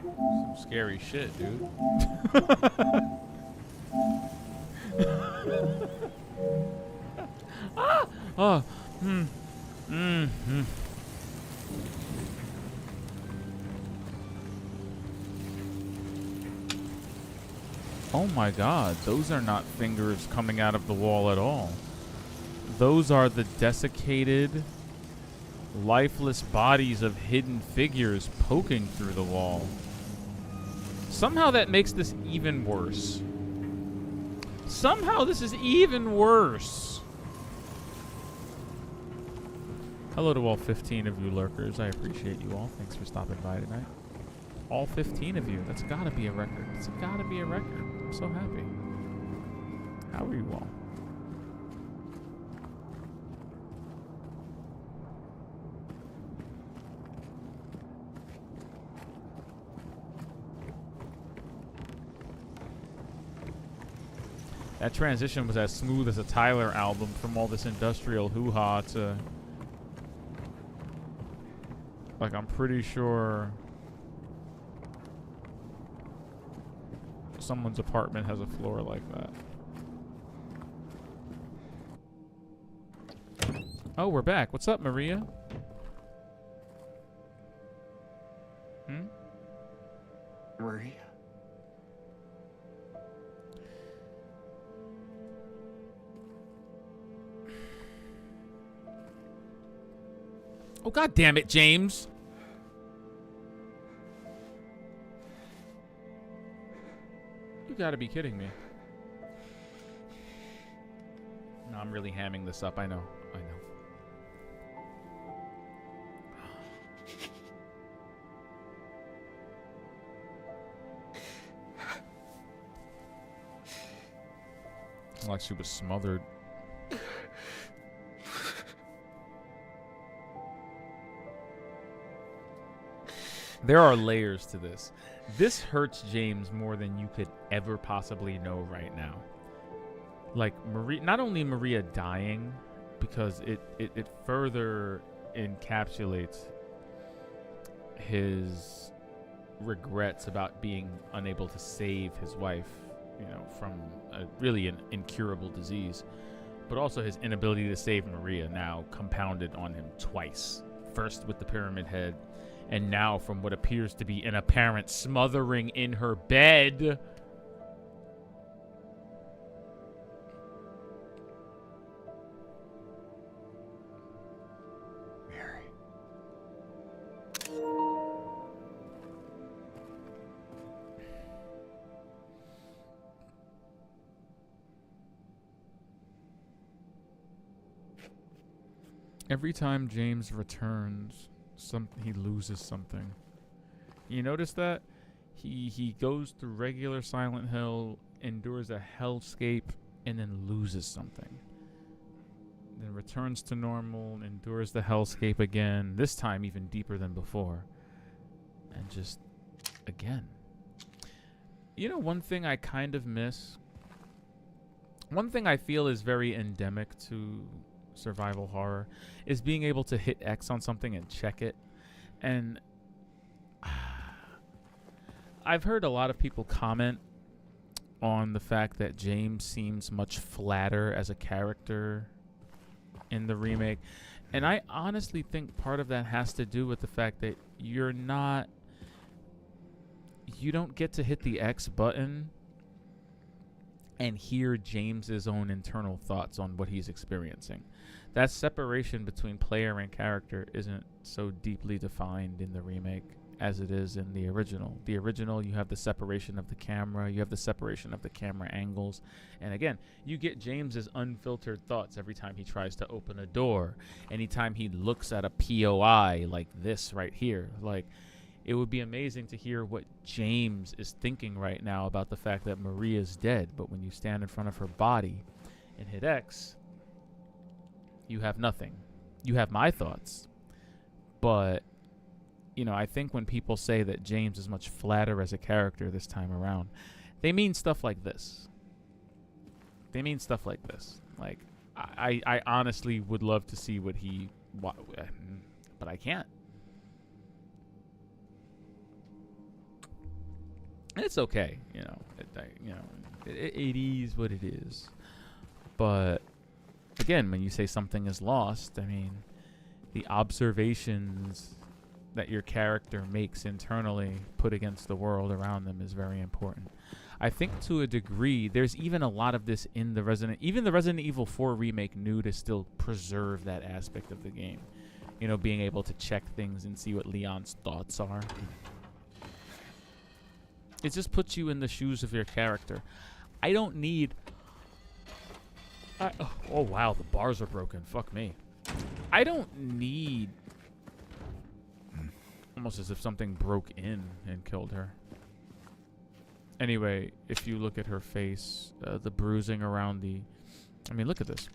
Some scary shit, dude. Ah! Oh. Oh my god, those are not fingers coming out of the wall at all. Those are the desiccated, lifeless bodies of hidden figures poking through the wall. Somehow that makes this even worse. Somehow this is even worse. Hello to all 15 of you lurkers. I appreciate you all. Thanks for stopping by tonight. All 15 of you. That's gotta be a record. It's gotta be a record. I'm so happy. How are you all? That transition was as smooth as a Tyler album from all this industrial hoo-ha to... Like, I'm pretty sure... someone's apartment has a floor like that. Oh, we're back. What's up, Maria? Maria. Oh, god damn it, James. You gotta be kidding me. No, I'm really hamming this up. I know. I know. Like she was smothered. There are layers to this. This hurts James more than you could ever possibly know right now. Like Maria, not only Maria dying, because it further encapsulates his regrets about being unable to save his wife, you know, from really an incurable disease, but also his inability to save Maria, now compounded on him twice. First with the pyramid head, and now from what appears to be an apparent smothering in her bed. Mary. Every time James returns, he loses something. You notice that? He goes through regular Silent Hill, endures a hellscape, and then loses something. Then returns to normal, endures the hellscape again, this time even deeper than before. And just, again. You know, one thing I kind of miss, one thing I feel is very endemic to survival horror, is being able to hit X on something and check it. And I've heard a lot of people comment on the fact that James seems much flatter as a character in the remake, and I honestly think part of that has to do with the fact that you don't get to hit the X button and hear James's own internal thoughts on what he's experiencing. That separation between player and character isn't so deeply defined in the remake as it is in the original. The original, you have the separation of the camera, you have the separation of the camera angles, and again, you get James's unfiltered thoughts every time he tries to open a door, anytime he looks at a POI like this right here. Like, it would be amazing to hear what James is thinking right now about the fact that Maria's dead, but when you stand in front of her body and hit X, you have nothing. You have my thoughts. But, you know, I think when people say that James is much flatter as a character this time around, they mean stuff like this. They mean stuff like this. Like, I honestly would love to see what he... but I can't. It's okay, you know. It is what it is. But again, when you say something is lost, I mean, the observations that your character makes internally put against the world around them is very important. I think to a degree, there's even a lot of this in the even the Resident Evil 4 remake knew to still preserve that aspect of the game. You know, being able to check things and see what Leon's thoughts are. It just puts you in the shoes of your character. I don't need... oh, wow, the bars are broken. Fuck me. I don't need... Almost as if something broke in and killed her. Anyway, if you look at her face, the bruising around the... I mean, look at this.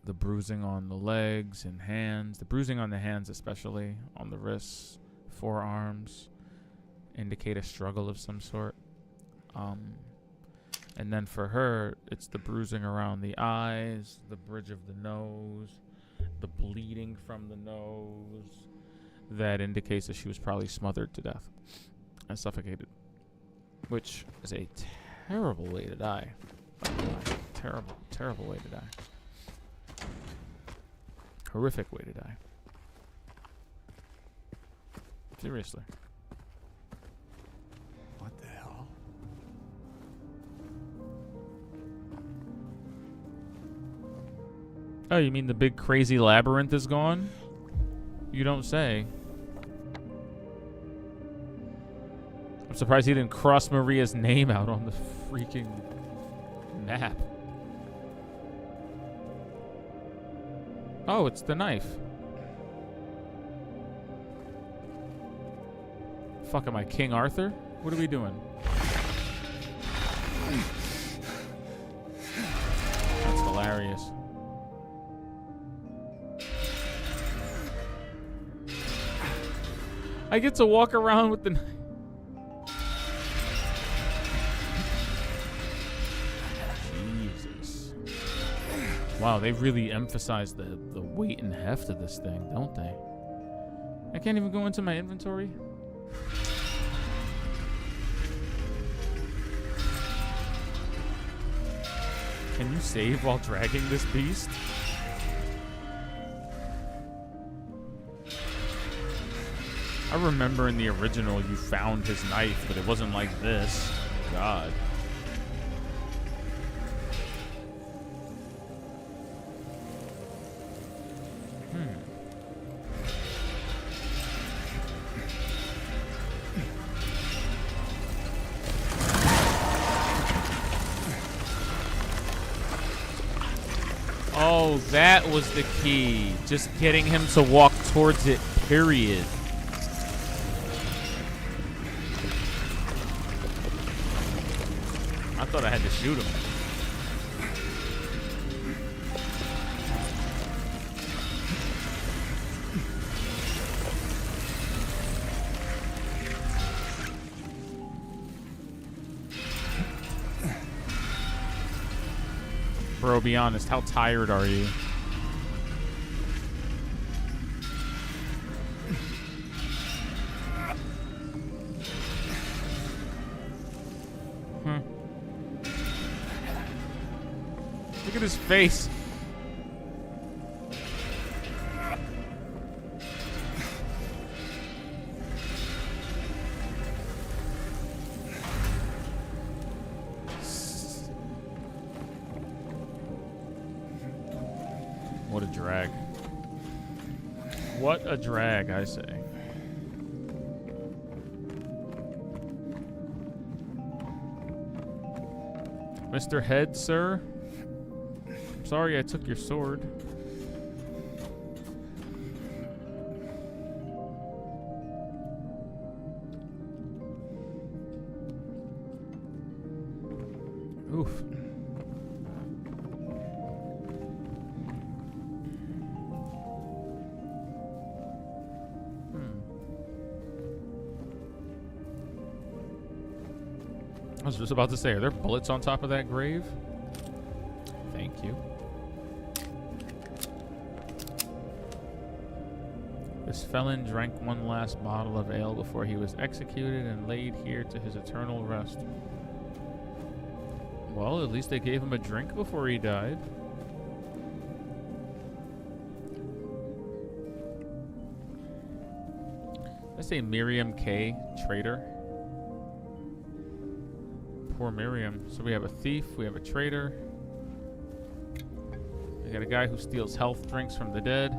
The bruising on the legs and hands. The bruising on the hands especially. On the wrists, forearms. Indicate a struggle of some sort. And then for her, it's the bruising around the eyes, the bridge of the nose, the bleeding from the nose. That indicates that she was probably smothered to death and suffocated. Which is a terrible way to die. Terrible, terrible way to die. Horrific way to die. Seriously. What the hell? Oh, you mean the big crazy labyrinth is gone? You don't say. I'm surprised he didn't cross Maria's name out on the freaking map. Oh, it's the knife. Fuck, am I King Arthur? What are we doing? That's hilarious. I get to walk around with the knife. Jesus. Wow, they really emphasize the weight and heft of this thing, don't they? I can't even go into my inventory. Can you save while dragging this beast? I remember in the original you found his knife, but it wasn't like this. God. Oh, that was the key. Just getting him to walk towards it, period. I thought I had to shoot him. Bro, be honest, how tired are you? Look at his face. What a drag. What a drag, I say. Mr. Head, sir? I'm sorry I took your sword. Oof. I was just about to say, are there bullets on top of that grave? Thank you. This felon drank one last bottle of ale before he was executed and laid here to his eternal rest. Well, at least they gave him a drink before he died. Did I say Miriam K. Traitor? Poor Miriam. So we have a thief, we have a traitor. We got a guy who steals health drinks from the dead.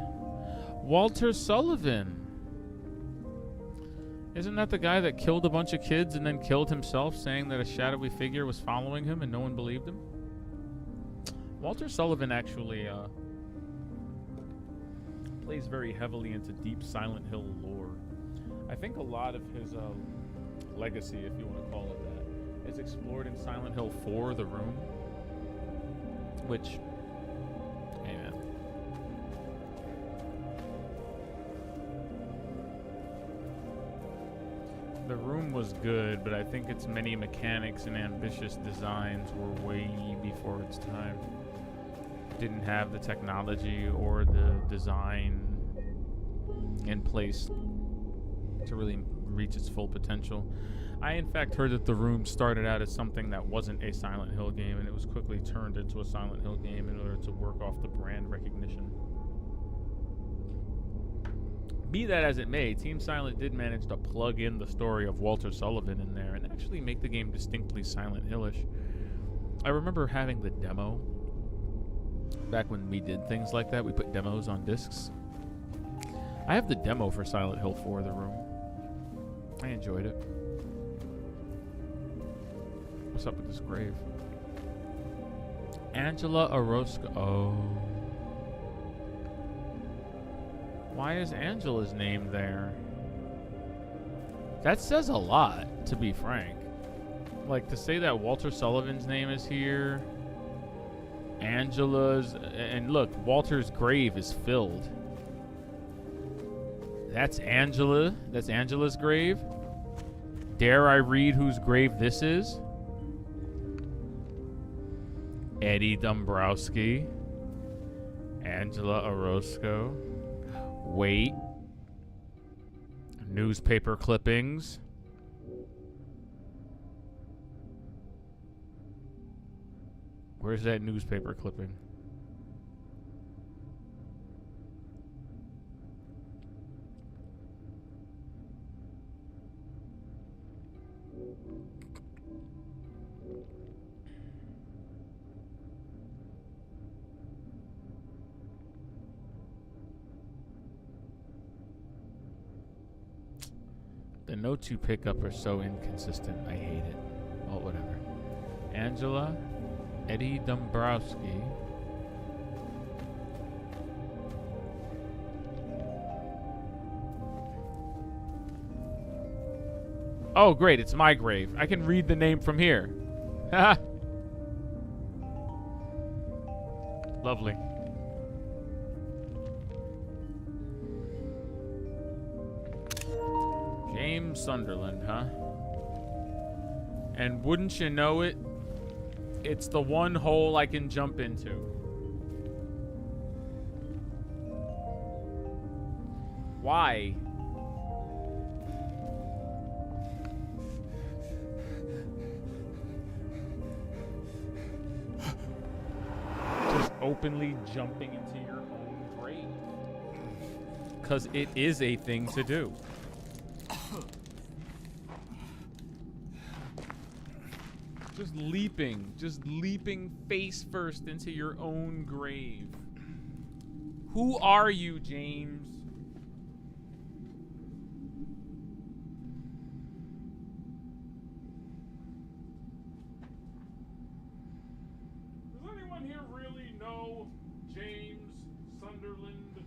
Walter Sullivan. Isn't that the guy that killed a bunch of kids and then killed himself, saying that a shadowy figure was following him and no one believed him? Walter Sullivan actually plays very heavily into deep Silent Hill lore. I think a lot of his legacy, if you want to call it that, is explored in Silent Hill 4, The Room, which, hey man. The Room was good, but I think its many mechanics and ambitious designs were way before its time. Didn't have the technology or the design in place to really reach its full potential. I in fact heard that The Room started out as something that wasn't a Silent Hill game, and it was quickly turned into a Silent Hill game in order to work off the brand recognition. Be that as it may, Team Silent did manage to plug in the story of Walter Sullivan in there and actually make the game distinctly Silent Hillish. I remember having the demo back when we did things like that. We put demos on discs. I have the demo for Silent Hill 4, The Room. I enjoyed it. What's up with this grave? Angela Orozco. Oh. Why is Angela's name there? That says a lot, to be frank. Like, to say that Walter Sullivan's name is here, Angela's, and look, Walter's grave is filled. That's Angela. That's Angela's grave. Dare I read whose grave this is? Eddie Dombrowski. Angela Orozco. Wait. Newspaper clippings. Where's that newspaper clipping? The notes you pick up are so inconsistent. I hate it. Well, whatever. Angela, Eddie Dombrowski. Oh, great. It's my grave. I can read the name from here. Haha. Lovely. James Sunderland, huh? And wouldn't you know it, it's the one hole I can jump into. Why? Just openly jumping into your own grave. Because it is a thing to do. Just leaping face first into your own grave. Who are you, James? Does anyone here really know James Sunderland?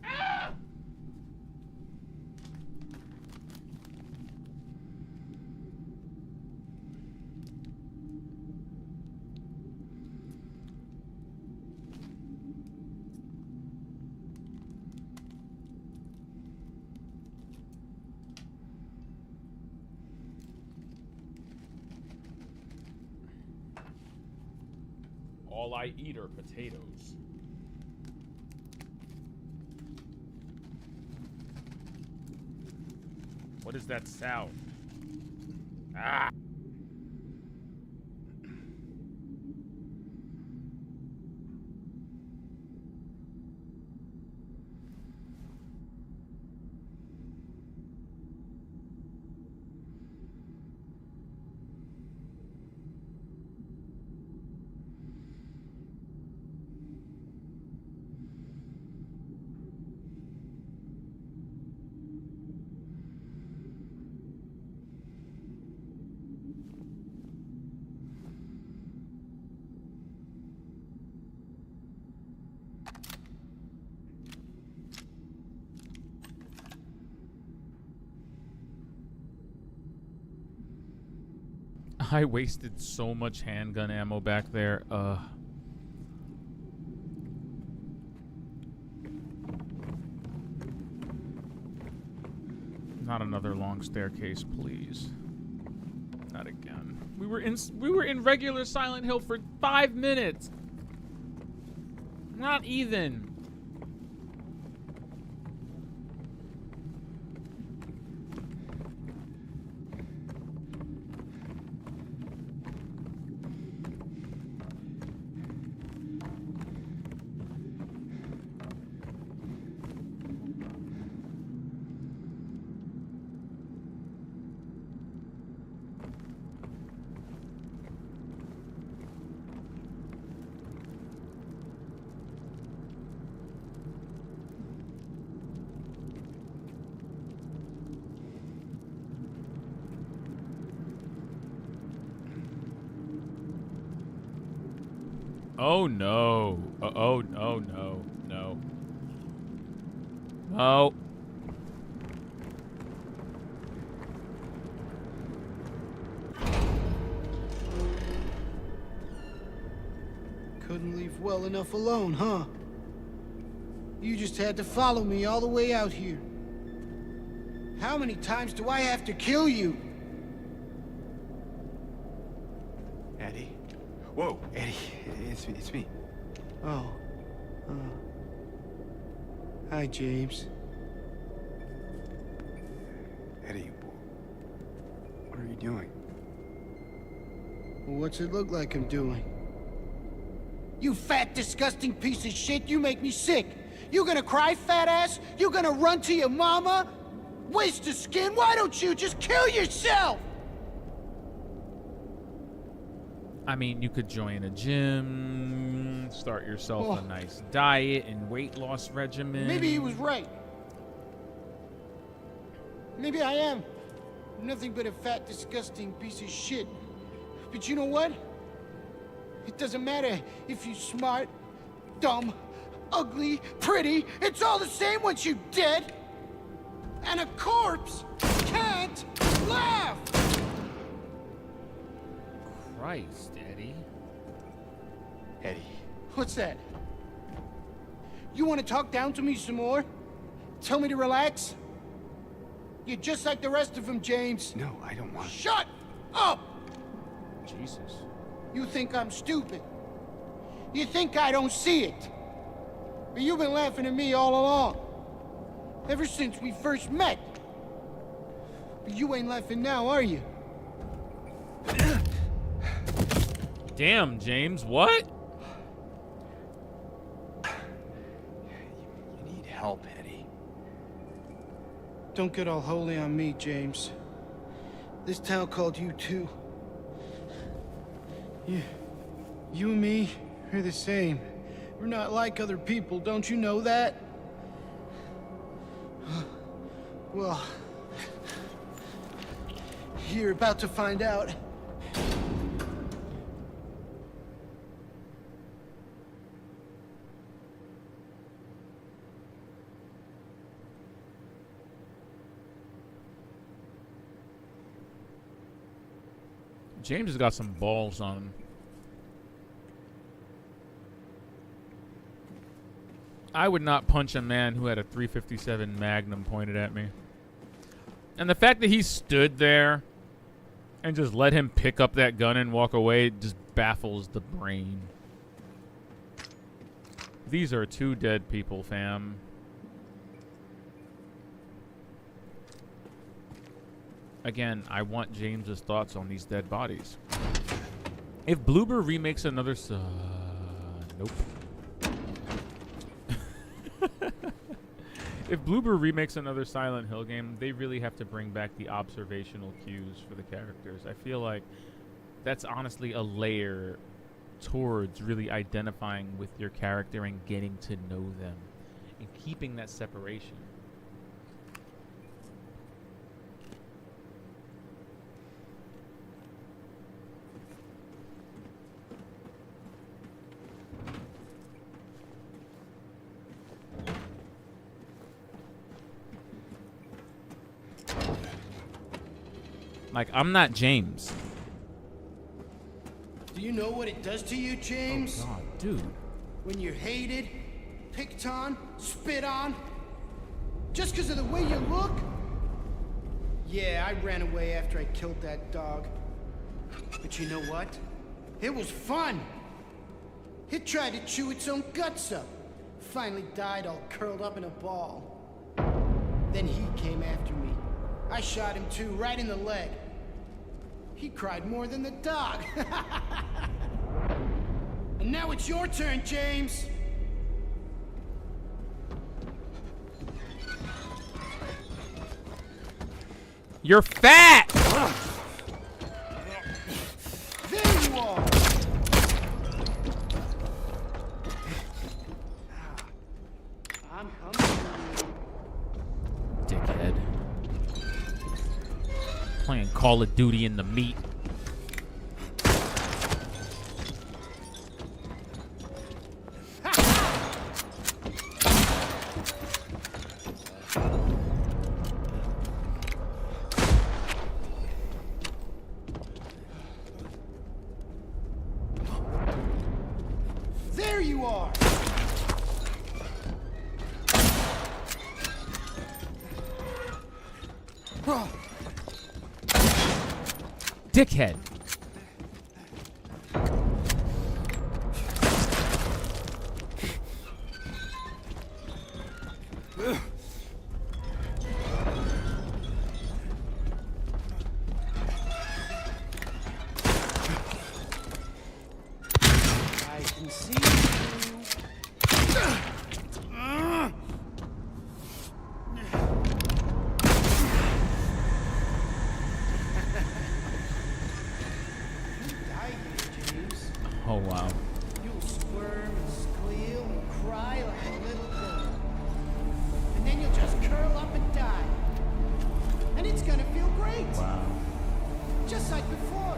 Ah! All I eat are potatoes. What is that sound? Ah! I wasted so much handgun ammo back there. Not another long staircase, please. Not again. We were in regular Silent Hill for 5 minutes. Not even. Oh no. Oh no, no, no. No. Couldn't leave well enough alone, huh? You just had to follow me all the way out here. How many times do I have to kill you? Eddie? Whoa, Eddie, it's me. Oh. Hi, James. Eddie, what are you doing? Well, what's it look like I'm doing? You fat, disgusting piece of shit, you make me sick. You gonna cry, fat ass? You gonna run to your mama? Waste of skin, why don't you just kill yourself? I mean, you could join a gym, start yourself a nice diet and weight loss regimen. Maybe he was right. Maybe I am nothing but a fat, disgusting piece of shit. But you know what? It doesn't matter if you're smart, dumb, ugly, pretty. It's all the same once you're dead. And a corpse can't laugh! Christ, Eddie. Eddie. What's that? You want to talk down to me some more? Tell me to relax? You're just like the rest of them, James. No, I don't want... Shut up! Jesus. You think I'm stupid. You think I don't see it. But you've been laughing at me all along. Ever since we first met. But you ain't laughing now, are you? Damn, James, what? You need help, Eddie. Don't get all holy on me, James. This town called you too. You and me are the same. We're not like other people, don't you know that? Well, you're about to find out. James has got some balls on him. I would not punch a man who had a .357 Magnum pointed at me. And the fact that he stood there and just let him pick up that gun and walk away just baffles the brain. These are 2 dead people, fam. Again, I want James's thoughts on these dead bodies. If Bloober remakes another... nope. If Bloober remakes another Silent Hill game, they really have to bring back the observational cues for the characters. I feel like that's honestly a layer towards really identifying with your character and getting to know them and keeping that separation. Like, I'm not James. Do you know what it does to you, James? Oh God, dude. When you're hated, picked on, spit on, just because of the way you look? Yeah, I ran away after I killed that dog. But you know what? It was fun. It tried to chew its own guts up. Finally died all curled up in a ball. Then he came after me. I shot him too, right in the leg. He cried more than the dog. And now it's your turn, James. You're fat! There you are! I'm coming for you. Dickhead. Playing Call of Duty in the meat. There you are! Dickhead. I can see you. Die here, James. Oh wow. You'll squirm and squeal and cry like a little girl. And then you'll just curl up and die. And it's gonna feel great. Wow. Just like before.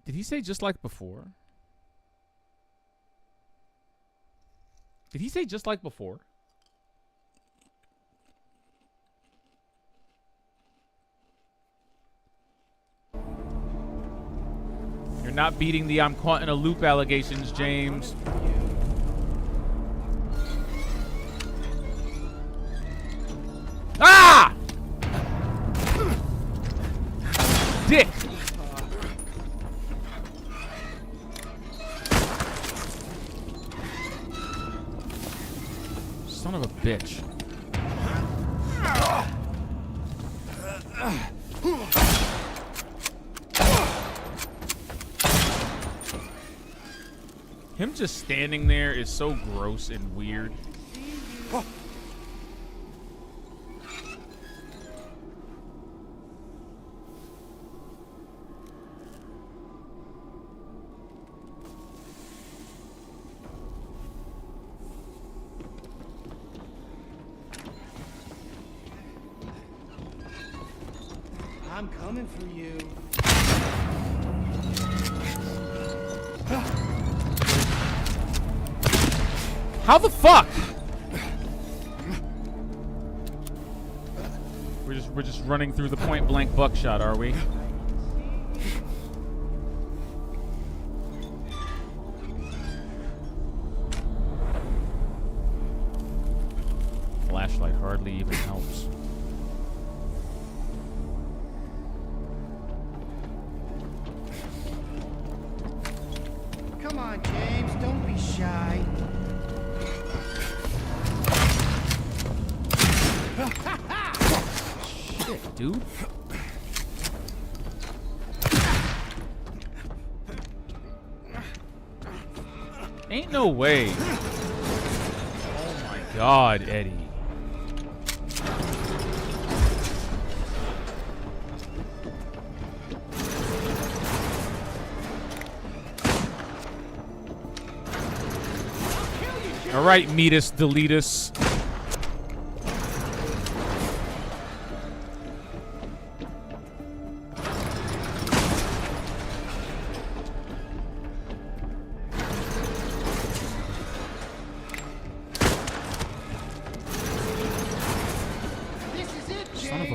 Did he say just like before? Did he say just like before? You're not beating the I'm caught in a loop allegations, James. Ah! Dick! Son of a bitch. Him just standing there is so gross and weird. I'm coming for you. How the fuck? We're just running through the point blank buckshot, are we? Flashlight hardly even helps. Come on, James, don't be shy. Shit, dude. Ain't no way. Oh my God, Eddie. All right, Meatus, Deletus.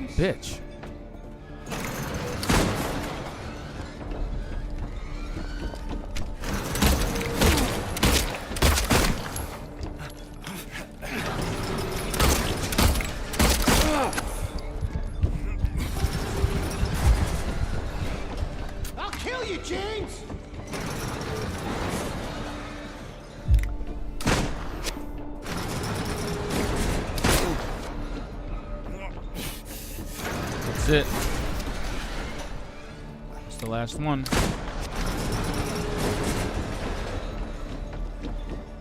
a bitch. I'll kill you, James! That's it. It's the last one.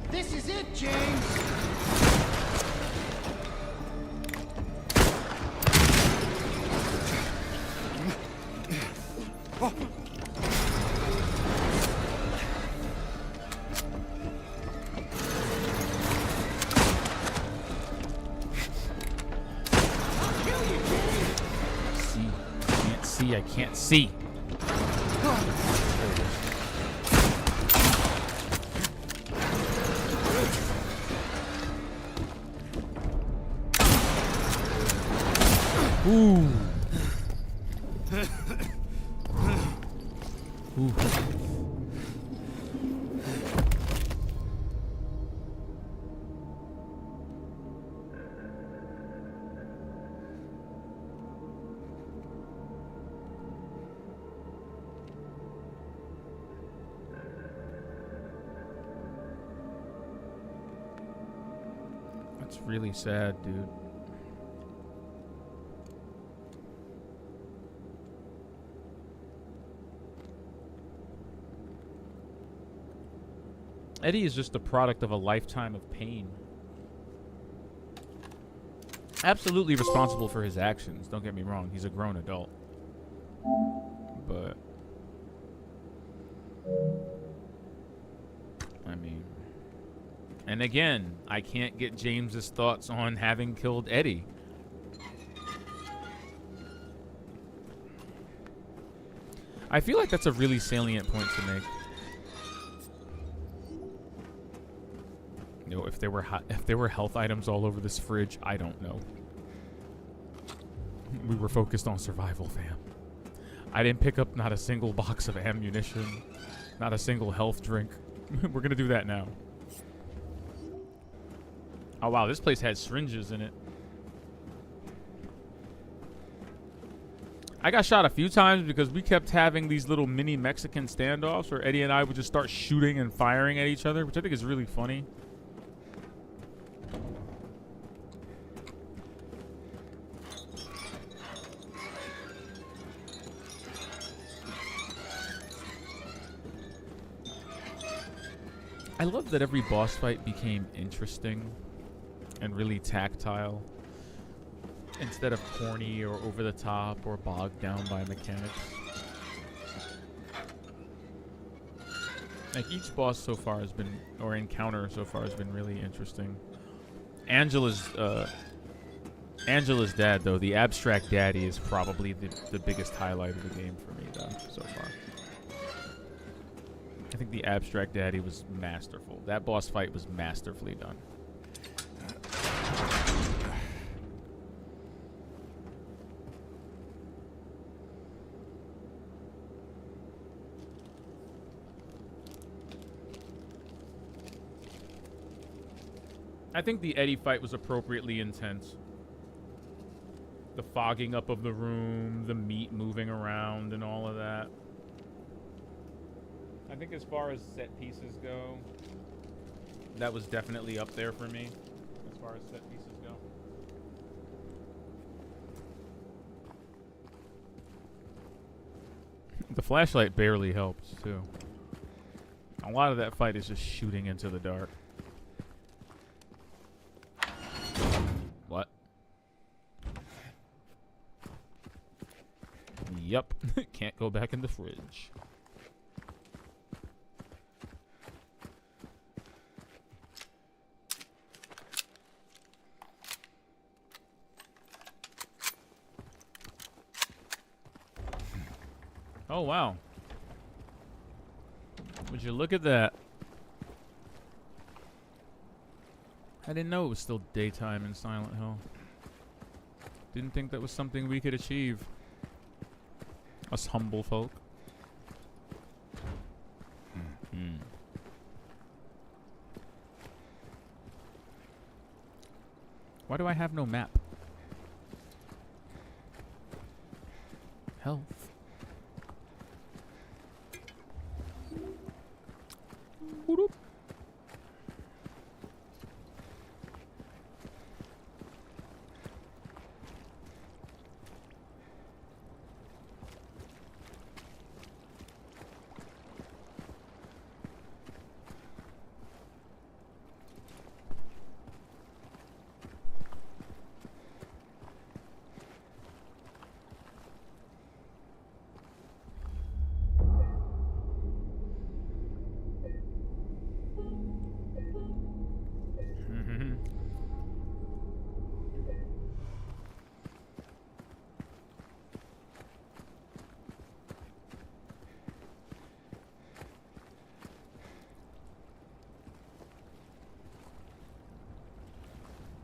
This is it, James! I can't see. Ooh. Ooh. That's really sad, dude. Eddie is just the product of a lifetime of pain. Absolutely responsible for his actions, don't get me wrong. He's a grown adult. But I mean, and again, I can't get James's thoughts on having killed Eddie. I feel like that's a really salient point to make. You know, if there were health items all over this fridge, I don't know. We were focused on survival, fam. I didn't pick up not a single box of ammunition, not a single health drink. We're gonna do that now. Oh wow, this place had syringes in it. I got shot a few times because we kept having these little mini Mexican standoffs where Eddie and I would just start shooting and firing at each other, which I think is really funny. I love that every boss fight became interesting and really tactile instead of corny or over the top or bogged down by mechanics. Like each boss so far has been, or encounter so far has been really interesting. Angela's dad though, the abstract daddy, is probably the biggest highlight of the game for me though so far. I think the abstract daddy was masterful. That boss fight was masterfully done. I think the Eddie fight was appropriately intense. The fogging up of the room, the meat moving around, and all of that. I think as far as set pieces go, that was definitely up there for me, as far as set pieces go. The flashlight barely helps, too. A lot of that fight is just shooting into the dark. What? Yep. Can't go back in the fridge. Oh, wow. Would you look at that? I didn't know it was still daytime in Silent Hill. Didn't think that was something we could achieve. Us humble folk. Hmm. Why do I have no map? Health. Whoop.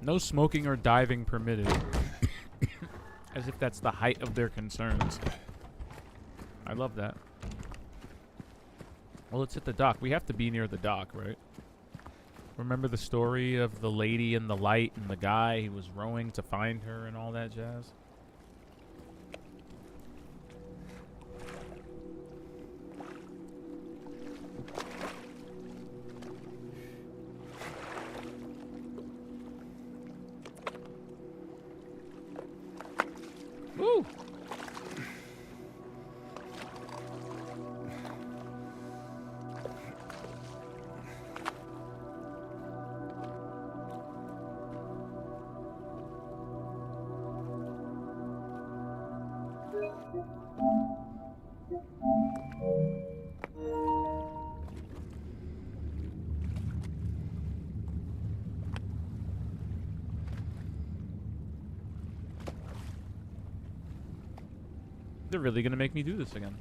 No smoking or diving permitted. As if that's the height of their concerns. I love that. Well, it's at the dock. We have to be near the dock, right? Remember the story of the lady in the light and the guy who was rowing to find her and all that jazz? Woo! They're really gonna make me do this again.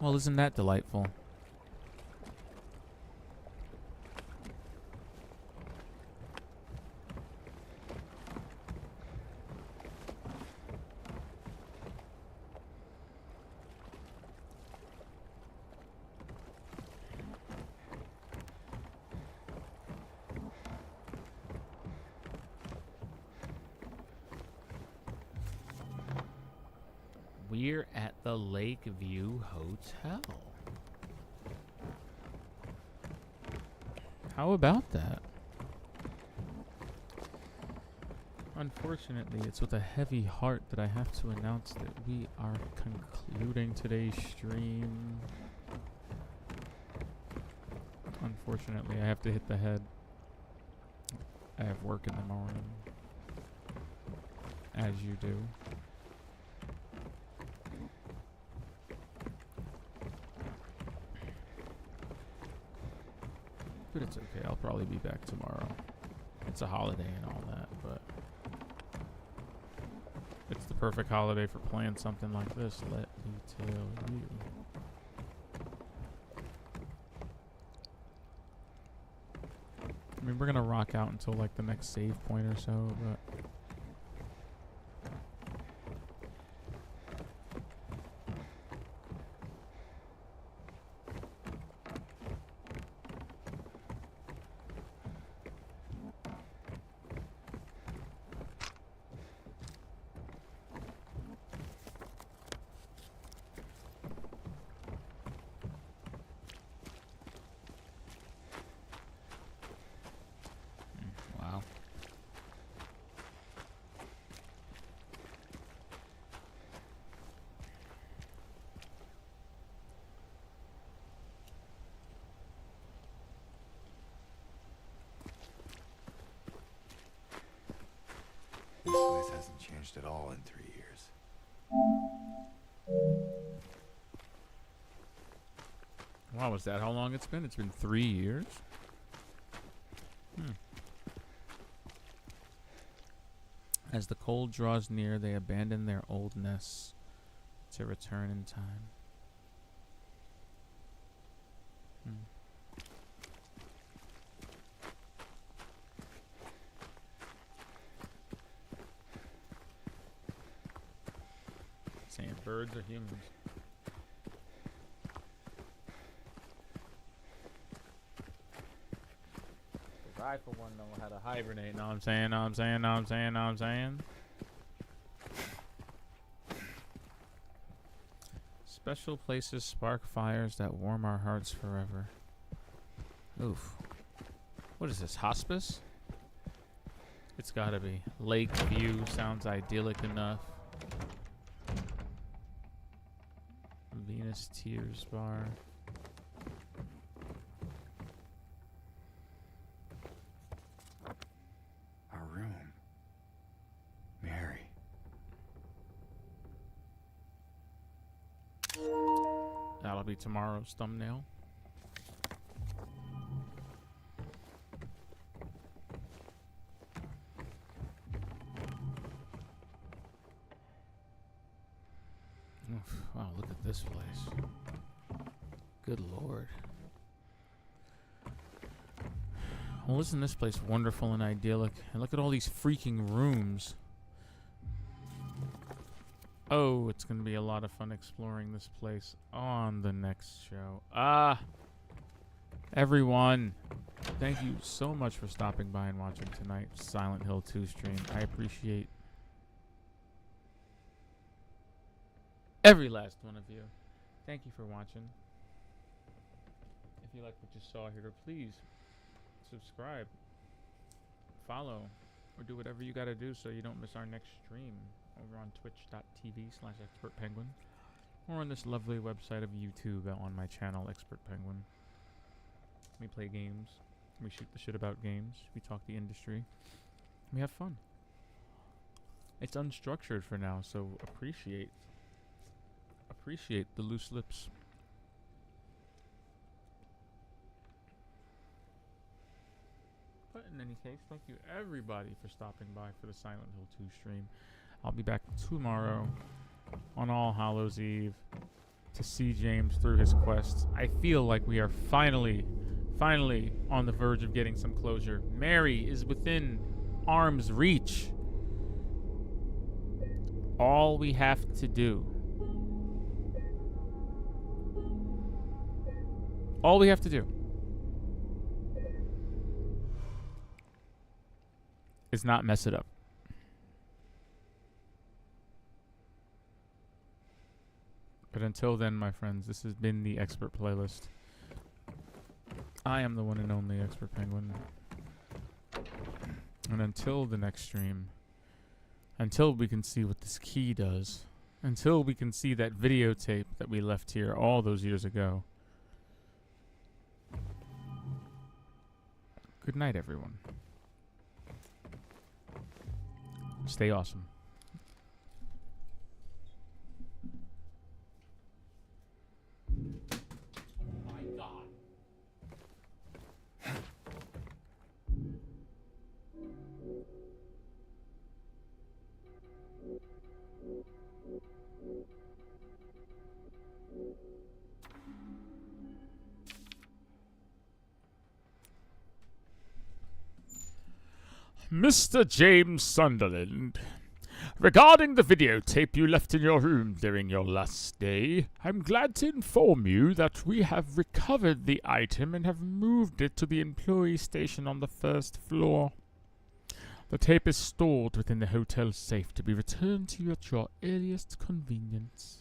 Well, isn't that delightful? We're at the Lakeview Hotel. How about that? Unfortunately, it's with a heavy heart that I have to announce that we are concluding today's stream. Unfortunately, I have to hit the head. I have work in the morning. As you do. But it's okay, I'll probably be back tomorrow. It's a holiday and all that, but it's the perfect holiday for playing something like this, let me tell you. I mean, we're gonna rock out until like the next save point or so, but wow. This place hasn't changed at all in 3 years. Wow, was that how long it's been? It's been 3 years? As the cold draws near, they abandon their old nests to return in time. Saying birds are humans. Cause I, for one, know how to hibernate. Know what I'm saying? Know what I'm saying? Know what I'm saying? Know what I'm saying? Special places spark fires that warm our hearts forever. Oof. What is this? Hospice? It's gotta be. Lakeview sounds idyllic enough. Venus Tears Bar. Our room. Mary. That'll be tomorrow's thumbnail. Oof, wow, look at this place. Good lord. Well, isn't this place wonderful and idyllic? And look at all these freaking rooms. Oh, it's going to be a lot of fun exploring this place on the next show. Everyone, thank you so much for stopping by and watching tonight's Silent Hill 2 stream. I appreciate every last one of you. Thank you for watching. If you like what you saw here, please subscribe, follow, or do whatever you gotta do so you don't miss our next stream over on twitch.tv/expertpenguin or on this lovely website of YouTube on my channel, Expert Penguin. We play games, we shoot the shit about games, we talk the industry, we have fun. It's unstructured for now, so appreciate the loose lips. But in any case, thank you everybody for stopping by for the Silent Hill 2 stream. I'll be back tomorrow on All Hallows Eve, to see James through his quest. I feel like we are finally on the verge of getting some closure. Mary is within arm's reach. All we have to do is not mess it up. But until then, my friends, this has been the Expert Playlist. I am the one and only Expert Penguin. And until the next stream, until we can see what this key does, until we can see that videotape that we left here all those years ago, good night, everyone. Stay awesome. Mr. James Sunderland, regarding the videotape you left in your room during your last stay, I'm glad to inform you that we have recovered the item and have moved it to the employee station on the first floor. The tape is stored within the hotel safe to be returned to you at your earliest convenience.